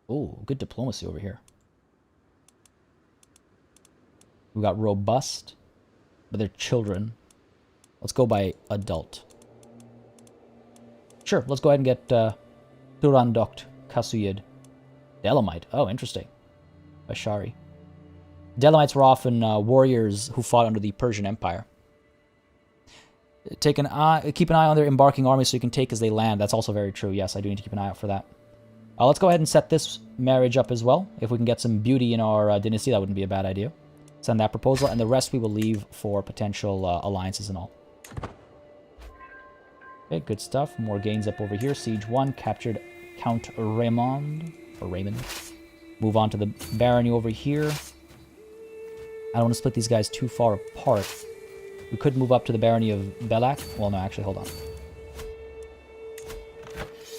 Oh, good diplomacy over here. We've got robust, but they're children. Let's go by adult. Sure, let's go ahead and get Turandokt Kasuyid. Delamite. Oh, interesting. Bashari. Delamites were often warriors who fought under the Persian Empire. Keep an eye on their embarking armies so you can take as they land. That's also very true. Yes, I do need to keep an eye out for that. Let's go ahead and set this marriage up as well. If we can get some beauty in our dynasty, that wouldn't be a bad idea. Send that proposal, and the rest we will leave for potential alliances and all. Okay, good stuff. More gains up over here. Siege 1, captured Count Raymond. Or Raymond. Move on to the barony over here. I don't want to split these guys too far apart. We could move up to the barony of Belak. Well, no, actually, hold on.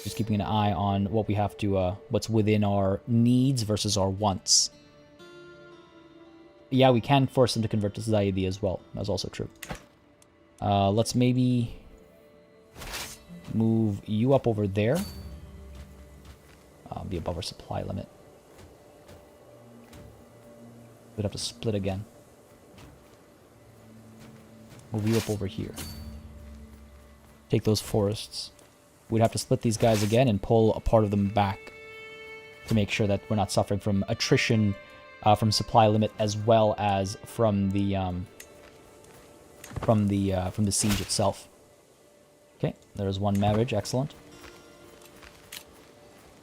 Just keeping an eye on what we have to, what's within our needs versus our wants. Yeah, we can force them to convert to Zaidi as well. That's also true. Let's maybe move you up over there. Be above our supply limit. We'd have to split again. Move you up over here. Take those forests. We'd have to split these guys again and pull a part of them back to make sure that we're not suffering from attrition from supply limit as well as from the siege itself. Okay, there's one marriage. Excellent.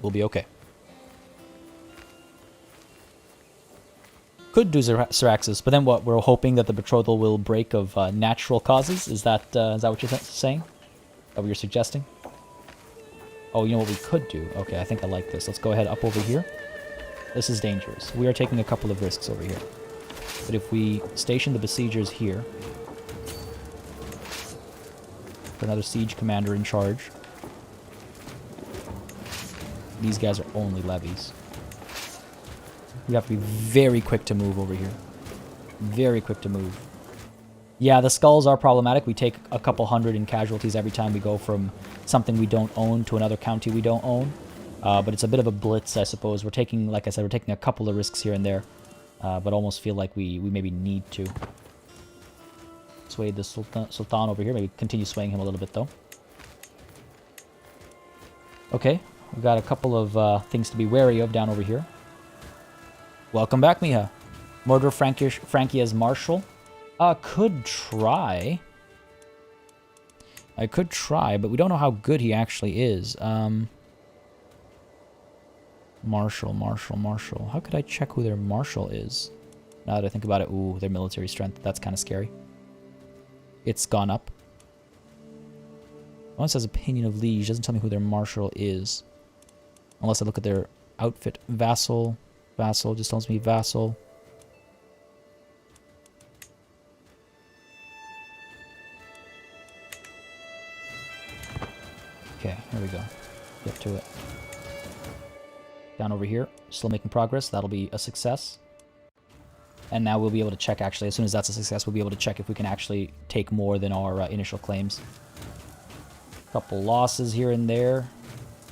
We'll be okay. Could do Syraxis, but then what? We're hoping that the betrothal will break of natural causes? Is that what you're saying? Is that what you're suggesting? Oh, you know what we could do? Okay, I think I like this. Let's go ahead up over here. This is dangerous. We are taking a couple of risks over here. But if we station the besiegers here, put another siege commander in charge. These guys are only levies. We have to be very quick to move over here. Very quick to move. Yeah, the skulls are problematic. We take a couple hundred in casualties every time we go from something we don't own to another county we don't own. But it's a bit of a blitz, I suppose. We're taking, like I said, we're taking a couple of risks here and there. But almost feel like we maybe need to. Sway the Sultan over here. Maybe continue swaying him a little bit, though. Okay, we've got a couple of things to be wary of down over here. Welcome back, Miha. Murder Francia's marshal. Could try. I could try, but we don't know how good he actually is. Marshal. How could I check who their marshal is? Now that I think about it, ooh, their military strength. That's kind of scary. It's gone up. One says opinion of liege. Doesn't tell me who their marshal is. Unless I look at their outfit. Vassal. Just tells me vassal. Okay, here we go. Get to it. Down over here. Still making progress. That'll be a success. And now we'll be able to check, actually. As soon as that's a success, we'll be able to check if we can actually take more than our initial claims. Couple losses here and there.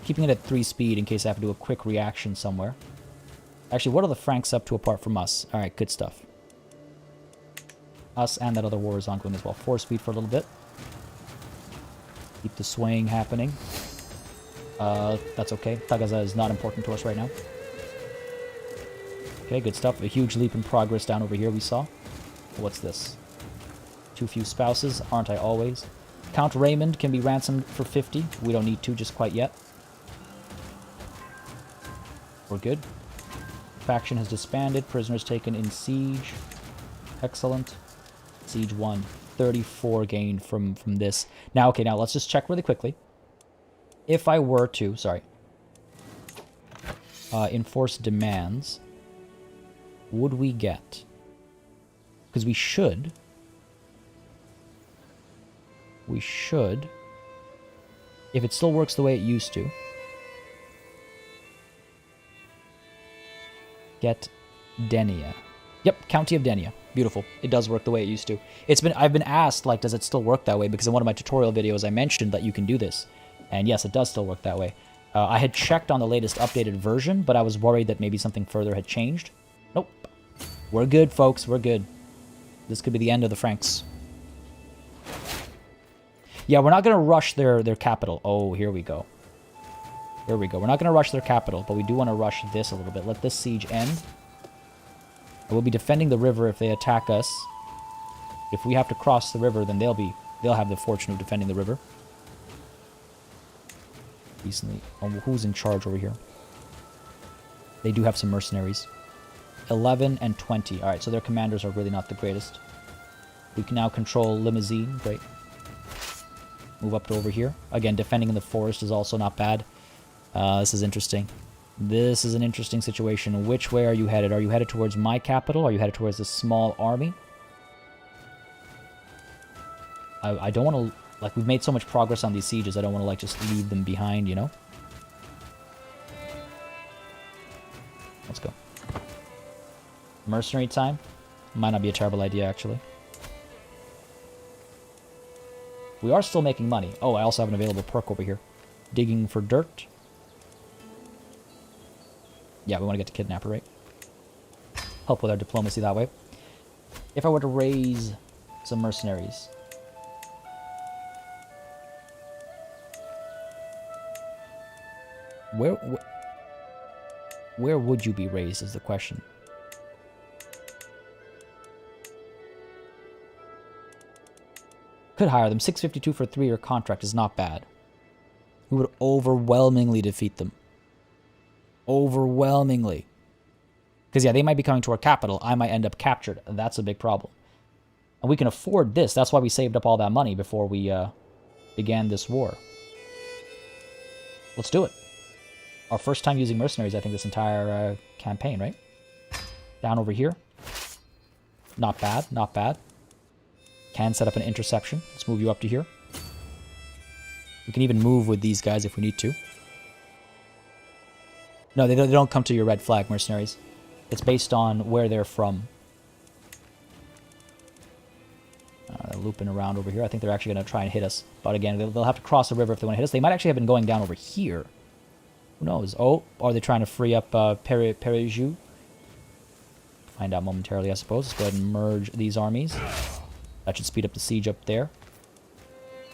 Keeping it at 3 speed in case I have to do a quick reaction somewhere. Actually, what are the Franks up to apart from us? Alright, good stuff. Us and that other war is ongoing as well. 4 speed for a little bit. Keep the swaying happening. That's okay. Tagaza is not important to us right now. Okay, good stuff. A huge leap in progress down over here we saw. What's this? Too few spouses, aren't I always? Count Raymond can be ransomed for 50. We don't need to just quite yet. We're good. Faction has disbanded. Prisoners taken in siege. Excellent. Siege 1. 34 gained from this. Now, okay, now let's just check really quickly. If I were to, enforce demands, would we get? Because we should, if it still works the way it used to, get Denia. Yep, County of Denia. Beautiful. It does work the way it used to. I've been asked, like, does it still work that way? Because in one of my tutorial videos I mentioned that you can do this. And yes, it does still work that way. I had checked on the latest updated version, but I was worried that maybe something further had changed. Nope. We're good, folks. We're good. This could be the end of the Franks. Yeah, we're not going to rush their capital. Oh, here we go. Here we go. We're not going to rush their capital, but we do want to rush this a little bit. Let this siege end. We'll be defending the river if they attack us. If we have to cross the river, then they'll have the fortune of defending the river. Recently. Oh, who's in charge over here? They do have some mercenaries. 11 and 20. Alright, so their commanders are really not the greatest. We can now control Limousine. Great. Move up to over here. Again, defending in the forest is also not bad. This is interesting. This is an interesting situation. Which way are you headed? Are you headed towards my capital? Are you headed towards this small army? I don't want to... Like, we've made so much progress on these sieges, I don't want to, like, just leave them behind, you know? Let's go. Mercenary time? Might not be a terrible idea, actually. We are still making money. Oh, I also have an available perk over here. Digging for dirt. Yeah, we want to get to Kidnapper, right? Help with our diplomacy that way. If I were to raise some mercenaries... Where would you be raised is the question. Could hire them. 652 for a 3-year contract is not bad. We would overwhelmingly defeat them. Overwhelmingly. Because, yeah, they might be coming to our capital. I might end up captured. That's a big problem. And we can afford this. That's why we saved up all that money before we began this war. Let's do it. Our first time using mercenaries, I think, this entire campaign, right? Down over here. Not bad, not bad. Can set up an interception. Let's move you up to here. We can even move with these guys if we need to. No, they don't come to your red flag mercenaries. It's based on where they're from. They're looping around over here. I think they're actually going to try and hit us. But again, they'll have to cross the river if they want to hit us. They might actually have been going down over here. Who knows? Oh, are they trying to free up Perejou? Find out momentarily, I suppose. Let's go ahead and merge these armies. That should speed up the siege up there.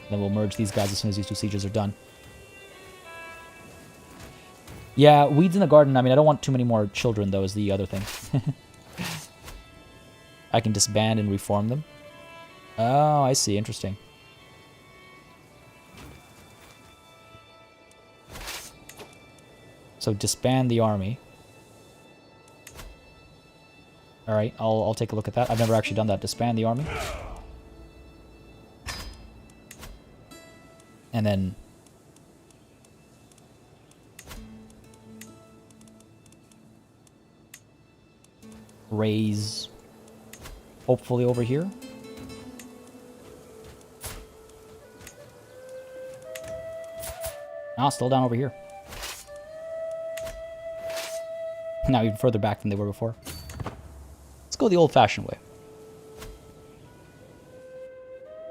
Then we'll merge these guys as soon as these 2 sieges are done. Yeah, weeds in the garden. I mean, I don't want too many more children, though, is the other thing. I can disband and reform them. Oh, I see. Interesting. So disband the army. All right, I'll take a look at that. I've never actually done that. Disband the army. And then raise, hopefully over here. Ah, still down over here. Now even further back than they were before. Let's go the old-fashioned way.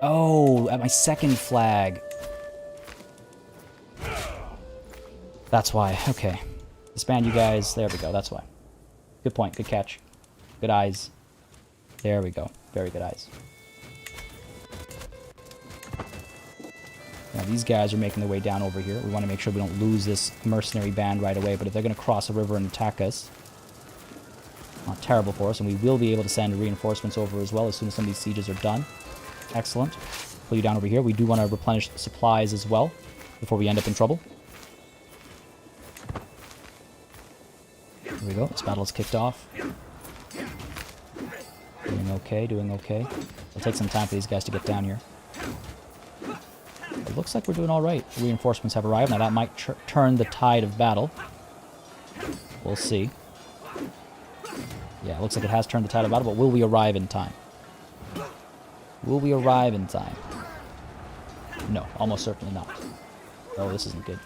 Oh, at my second flag. That's why. Okay. Disband you guys. There we go. That's why. Good point. Good catch. Good eyes. There we go. Very good eyes. Now these guys are making their way down over here. We want to make sure we don't lose this mercenary band right away. But if they're going to cross a river and attack us, not terrible for us. And we will be able to send reinforcements over as well as soon as some of these sieges are done. Excellent. Pull you down over here. We do want to replenish supplies as well before we end up in trouble. Here we go. This battle is kicked off. Doing okay, doing okay. It'll take some time for these guys to get down here. It looks like we're doing all right. Reinforcements have arrived. Now that might turn the tide of battle. We'll see. Yeah, it looks like it has turned the tide of battle, but will we arrive in time? Will we arrive in time? No, almost certainly not. Oh, this isn't good.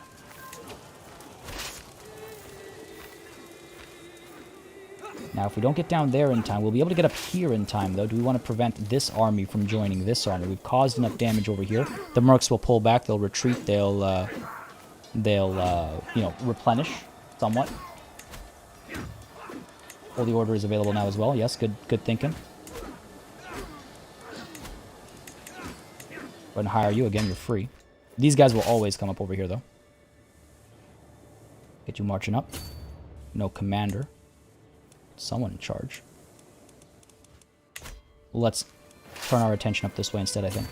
Now, if we don't get down there in time, we'll be able to get up here in time, though. Do we want to prevent this army from joining this army? We've caused enough damage over here. The mercs will pull back. They'll retreat. They'll you know, replenish somewhat. Holy Order is available now as well. Yes, good thinking. Go ahead and hire you. Again, you're free. These guys will always come up over here, though. Get you marching up. No commander. Someone in charge. Let's turn our attention up this way instead, I think.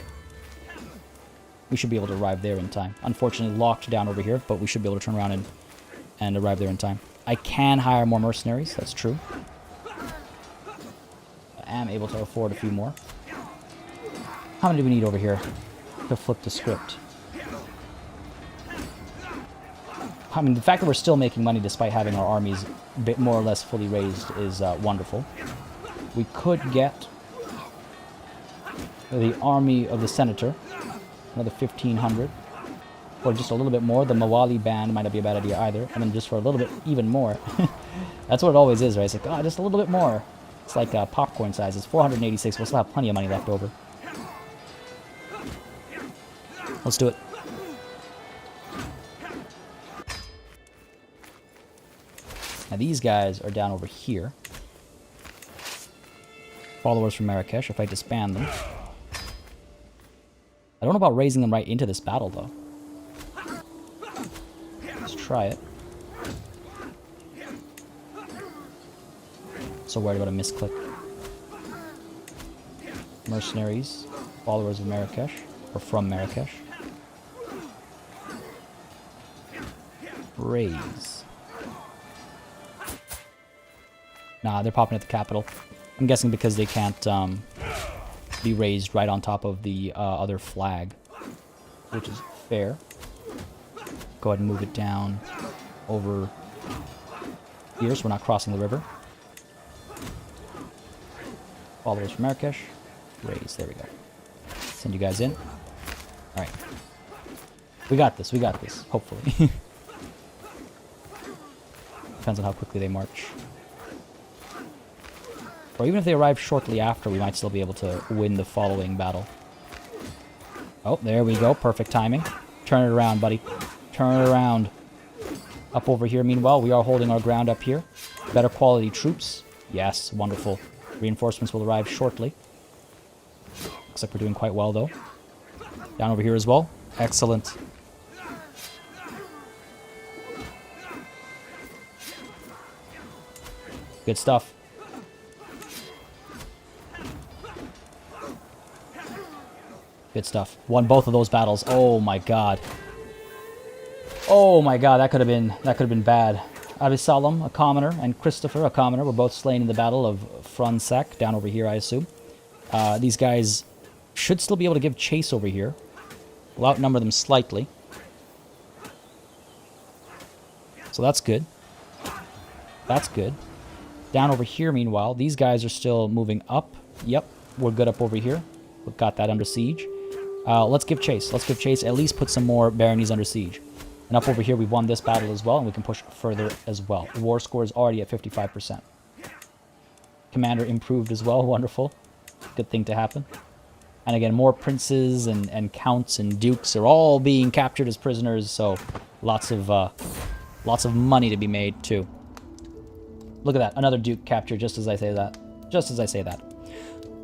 We should be able to arrive there in time. Unfortunately, locked down over here, but we should be able to turn around and arrive there in time. I can hire more mercenaries, that's true. I am able to afford a few more. How many do we need over here to flip the script? I mean, the fact that we're still making money despite having our armies a bit more or less fully raised is wonderful. We could get the army of the senator, another 1,500, or just a little bit more. The Mawali band might not be a bad idea either. And then just for a little bit even more. That's what it always is, right? It's like, oh, just a little bit more. It's like popcorn size. It's 486. We'll still have plenty of money left over. Let's do it. Now these guys are down over here. Followers from Marrakesh, if I disband them. I don't know about raising them right into this battle, though. Let's try it. So worried about a misclick. Mercenaries. Followers of Marrakesh, or from Marrakesh. Raise. Nah, they're popping at the capital. I'm guessing because they can't be raised right on top of the other flag, which is fair. Go ahead and move it down over here so we're not crossing the river. Followers from Marrakesh. Raise. There we go. Send you guys in. Alright. We got this. We got this. Hopefully. Depends on how quickly they march. Or even if they arrive shortly after, we might still be able to win the following battle. Oh, there we go. Perfect timing. Turn it around, buddy. Turn it around. Up over here, meanwhile, we are holding our ground up here. Better quality troops. Yes, wonderful. Reinforcements will arrive shortly. Looks like we're doing quite well, though. Down over here as well. Excellent. Good stuff. Good stuff. Won both of those battles. Oh my god. Oh my god, that could have been bad. Abisalom, a commoner, and Christopher, a commoner, were both slain in the Battle of Francia, down over here, I assume. These guys should still be able to give chase over here. We'll outnumber them slightly. So that's good. That's good. Down over here, meanwhile, these guys are still moving up. Yep, we're good up over here. We've got that under siege. Let's give chase. Let's give chase. At least put some more baronies under siege. And up over here, we won this battle as well, and we can push further as well. The war score is already at 55%. Commander improved as well. Wonderful. Good thing to happen. And again, more princes and counts and dukes are all being captured as prisoners, so lots of money to be made, too. Look at that. Another duke captured just as I say that. Just as I say that.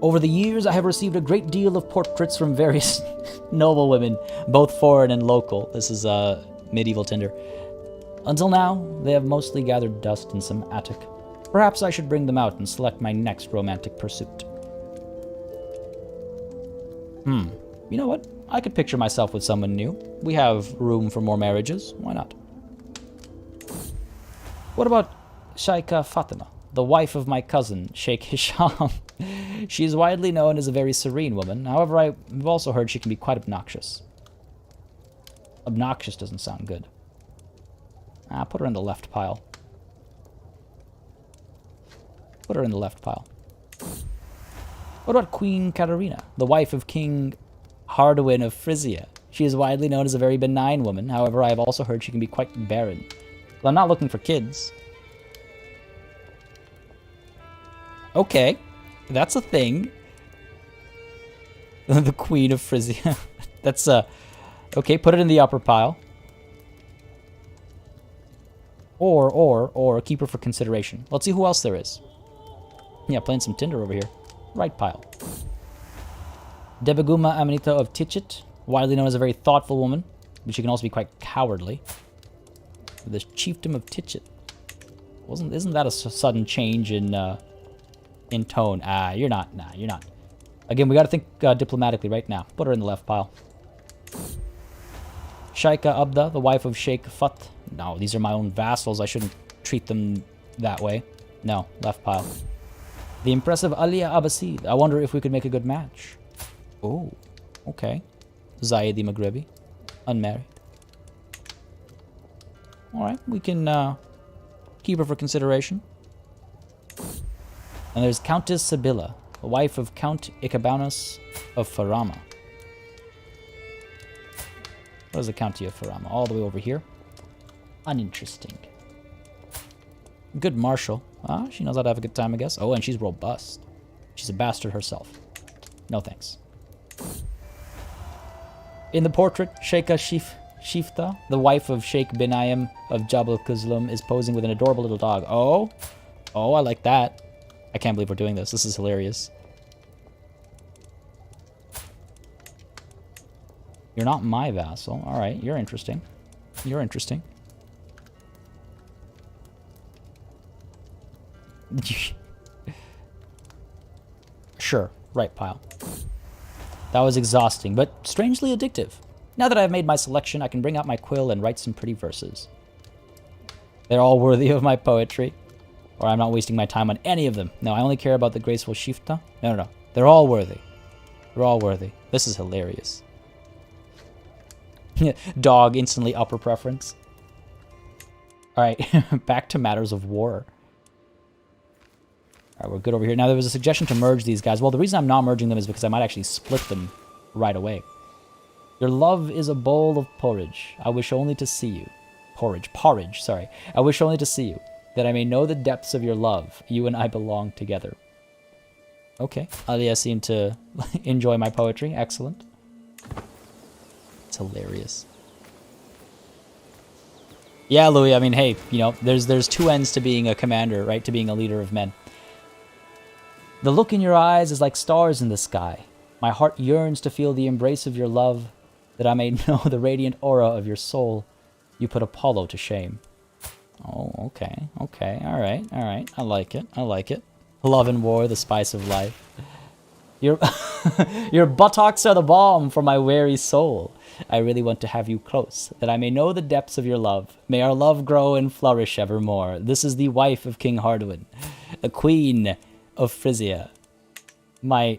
Over the years, I have received a great deal of portraits from various noble women, both foreign and local. This is medieval Tinder. Until now, they have mostly gathered dust in some attic. Perhaps I should bring them out and select my next romantic pursuit. You know what? I could picture myself with someone new. We have room for more marriages. Why not? What about Sheikha Fatima, the wife of my cousin, Sheikh Hisham? She is widely known as a very serene woman. However, I have also heard she can be quite obnoxious. Obnoxious doesn't sound good. Put her in the left pile. Put her in the left pile. What about Queen Katerina, the wife of King Hardwin of Frisia? She is widely known as a very benign woman. However, I have also heard she can be quite barren. Well, I'm not looking for kids. Okay, that's a thing. The Queen of Frisia. That's okay, put it in the upper pile. Or keep her for consideration. Let's see who else there is. Yeah, playing some Tinder over here. Right pile. Debeguma Amanita of Tichet, widely known as a very thoughtful woman, but she can also be quite cowardly. The chiefdom of Tichet. Isn't that a sudden change in tone? You're not. Nah, you're not. Again, we got to think diplomatically right now. Put her in the left pile. Sheikha Abda, the wife of Sheikh Fat. No, these are my own vassals. I shouldn't treat them that way. No, left pile. The impressive Aliya Abbasid. I wonder if we could make a good match. Oh, okay. Zayed the Maghrebi. Unmarried. Alright, we can keep her for consideration. And there's Countess Sibilla, the wife of Count Ikabanus of Farama. What is the County of Farama? All the way over here. Uninteresting. Good marshal. She knows how to have a good time, I guess. Oh, and she's robust. She's a bastard herself. No thanks. In the portrait, Sheikha Shifta, the wife of Sheikh Binayim of Jabal Kuzlum, is posing with an adorable little dog. Oh, I like that. I can't believe we're doing this. This is hilarious. You're not my vassal. All right, you're interesting. You're interesting. Sure, right pile. That was exhausting, but strangely addictive. Now that I've made my selection, I can bring out my quill and write some pretty verses. They're all worthy of my poetry, or I'm not wasting my time on any of them. No, I only care about the graceful shifta. No. They're all worthy. They're all worthy. This is hilarious. Dog, instantly upper preference. Alright, back to matters of war. Alright, we're good over here. Now, there was a suggestion to merge these guys. Well, the reason I'm not merging them is because I might actually split them right away. Your love is a bowl of porridge. I wish only to see you. Porridge, sorry. I wish only to see you, that I may know the depths of your love. You and I belong together. Okay. Alia seemed to enjoy my poetry. Excellent. It's hilarious. Yeah, Louis, I mean, hey, you know, there's two ends to being a commander, right? To being a leader of men. The look in your eyes is like stars in the sky. My heart yearns to feel the embrace of your love, that I may know the radiant aura of your soul. You put Apollo to shame. Oh, okay, all right. I like it. Love and war, the spice of life. Your buttocks are the balm for my weary soul. I really want to have you close, that I may know the depths of your love. May our love grow and flourish evermore. This is the wife of King Hardwin, the queen of Frisia. My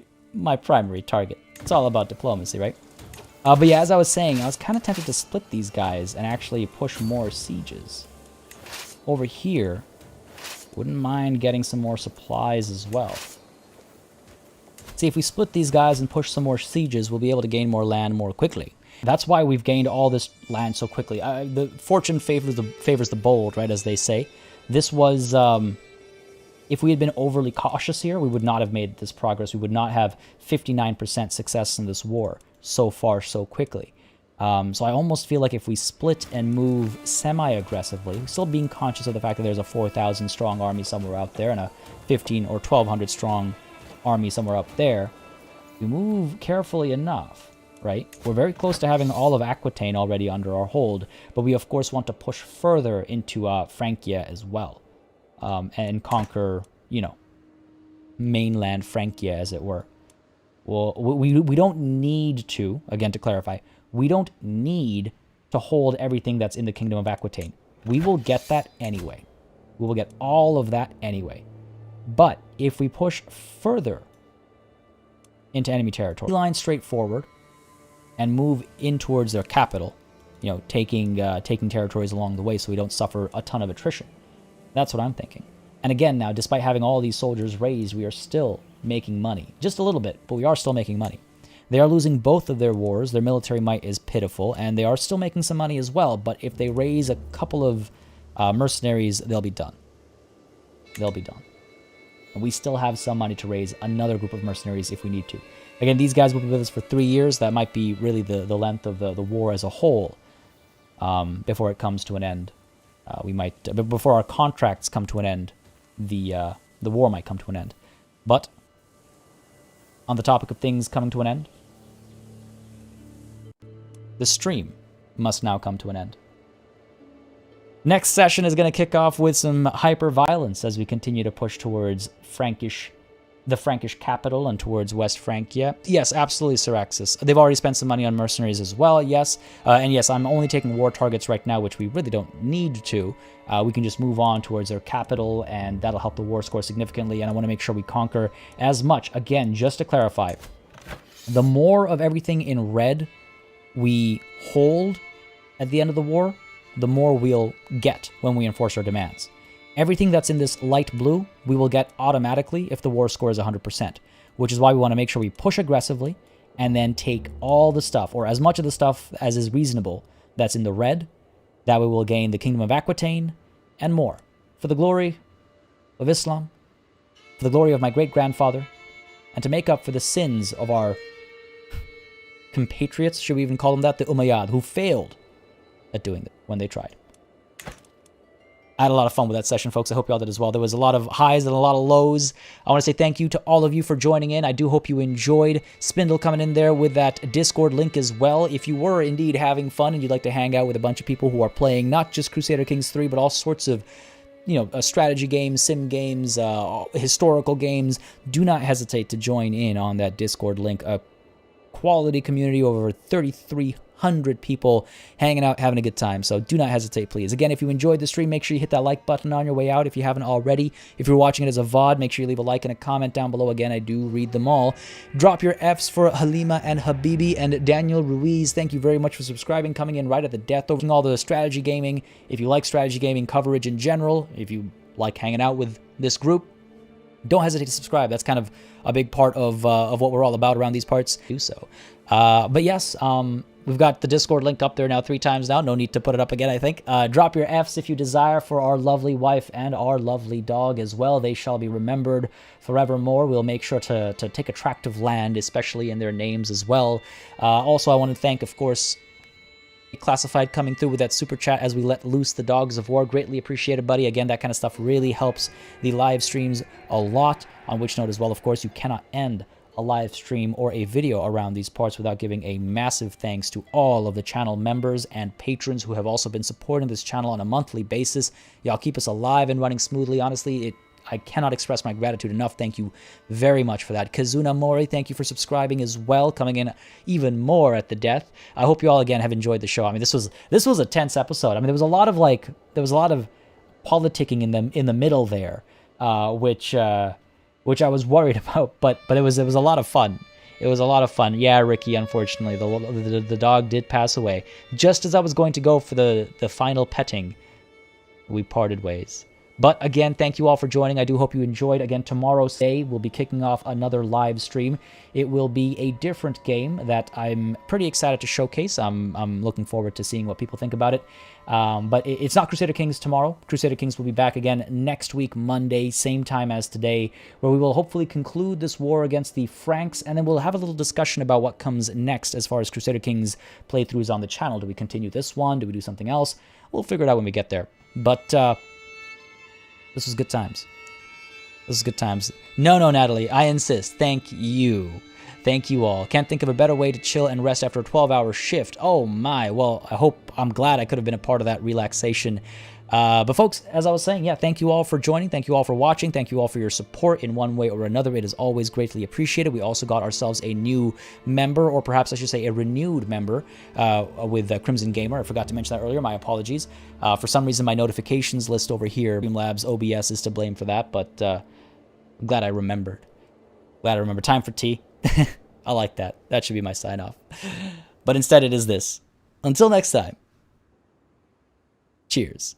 primary target. It's all about diplomacy, right? But yeah, as I was saying, I was kind of tempted to split these guys and actually push more sieges. Over here, wouldn't mind getting some more supplies as well. See, if we split these guys and push some more sieges, we'll be able to gain more land more quickly. That's why we've gained all this land so quickly. The fortune favors the bold, right, as they say. This was... if we had been overly cautious here, we would not have made this progress. We would not have 59% success in this war so far so quickly. So I almost feel like if we split and move semi-aggressively, still being conscious of the fact that there's a 4,000 strong army somewhere out there and a 15 or 1,200 strong army somewhere up there, we move carefully enough, right? We're very close to having all of Aquitaine already under our hold, but we of course want to push further into Francia as well, and conquer, you know, mainland Francia, as it were. Well, we don't need to, again to clarify, we don't need to hold everything that's in the Kingdom of Aquitaine. We will get that anyway. We will get all of that anyway. But if we push further into enemy territory, line straight forward and move in towards their capital, you know, taking territories along the way so we don't suffer a ton of attrition. That's what I'm thinking. And again, now, despite having all these soldiers raised, we are still making money. Just a little bit, but we are still making money. They are losing both of their wars. Their military might is pitiful, and they are still making some money as well. But if they raise a couple of mercenaries, they'll be done. They'll be done. And we still have some money to raise another group of mercenaries if we need to. Again, these guys will be with us for 3 years. That might be really the length of the war as a whole before it comes to an end. We might, before our contracts come to an end, the war might come to an end. But on the topic of things coming to an end, the stream must now come to an end. Next session is going to kick off with some hyper-violence as we continue to push towards the Frankish capital and towards West Francia. Yes, absolutely, Syraxis. They've already spent some money on mercenaries as well, yes. And yes, I'm only taking war targets right now, which we really don't need to. We can just move on towards their capital, and that'll help the war score significantly, and I want to make sure we conquer as much. Again, just to clarify, the more of everything in red we hold at the end of the war, the more we'll get when we enforce our demands. Everything that's in this light blue, we will get automatically if the war score is 100%, which is why we want to make sure we push aggressively and then take all the stuff, or as much of the stuff as is reasonable, that's in the red. That way we'll gain the Kingdom of Aquitaine and more. For the glory of Islam, for the glory of my great-grandfather, and to make up for the sins of our compatriots, should we even call them that, the Umayyad, who failed at doing it when they tried. I had a lot of fun with that session, folks. I hope you all did as well. There was a lot of highs and a lot of lows. I want to say thank you to all of you for joining in. I do hope you enjoyed. Spindle coming in there with that Discord link as well. If you were indeed having fun and you'd like to hang out with a bunch of people who are playing not just Crusader Kings 3, but all sorts of, you know, strategy games, sim games, historical games, do not hesitate to join in on that Discord link. quality community, over 3,300 people hanging out, having a good time. So do not hesitate, please. Again, if you enjoyed the stream, make sure you hit that like button on your way out if you haven't already. If you're watching it as a VOD, make sure you leave a like and a comment down below. Again, I do read them all. Drop your Fs for Halima and Habibi and Daniel Ruiz. Thank you very much for subscribing, coming in right at the death, over all the strategy gaming. If you like strategy gaming coverage in general, if you like hanging out with this group, don't hesitate to subscribe. That's kind of a big part of what we're all about around these parts. Do so. But yes, we've got the Discord linked up there now 3 times now. No need to put it up again, I think. Drop your Fs if you desire for our lovely wife and our lovely dog as well. They shall be remembered forevermore. We'll make sure to take a tract of land, especially in their names as well. Also, I want to thank, of course, Classified coming through with that super chat as we let loose the dogs of war. Greatly appreciated, buddy. Again, that kind of stuff really helps the live streams a lot. On which note as well, of course, you cannot end a live stream or a video around these parts without giving a massive thanks to all of the channel members and patrons who have also been supporting this channel on a monthly basis. Y'all keep us alive and running smoothly. Honestly, I cannot express my gratitude enough. Thank you very much for that. Kazuna Mori, thank you for subscribing as well, coming in even more at the death. I hope you all again have enjoyed the show. I mean, this was a tense episode. I mean, there was a lot of politicking in the middle there, which I was worried about, but it was a lot of fun. It was a lot of fun. Yeah, Ricky, unfortunately, the dog did pass away. Just as I was going to go for the final petting, we parted ways. But again, thank you all for joining. I do hope you enjoyed. Again, tomorrow's day, we'll be kicking off another live stream. It will be a different game that I'm pretty excited to showcase. I'm looking forward to seeing what people think about it. But it's not Crusader Kings tomorrow. Crusader Kings will be back again next week, Monday, same time as today, where we will hopefully conclude this war against the Franks, and then we'll have a little discussion about what comes next as far as Crusader Kings playthroughs on the channel. Do we continue this one? Do we do something else? We'll figure it out when we get there. But this was good times. This is good times. No, Natalie, I insist. Thank you. Thank you all. Can't think of a better way to chill and rest after a 12-hour shift. Oh my. Well, I'm glad I could have been a part of that relaxation. But folks, as I was saying, yeah, thank you all for joining. Thank you all for watching. Thank you all for your support in one way or another. It is always greatly appreciated. We also got ourselves a new member, or perhaps I should say a renewed member with Crimson Gamer. I forgot to mention that earlier. My apologies. For some reason, my notifications list over here, Streamlabs OBS is to blame for that, but I'm glad I remembered. Glad I remembered. Time for tea. I like that. That should be my sign-off. But instead, it is this. Until next time, cheers.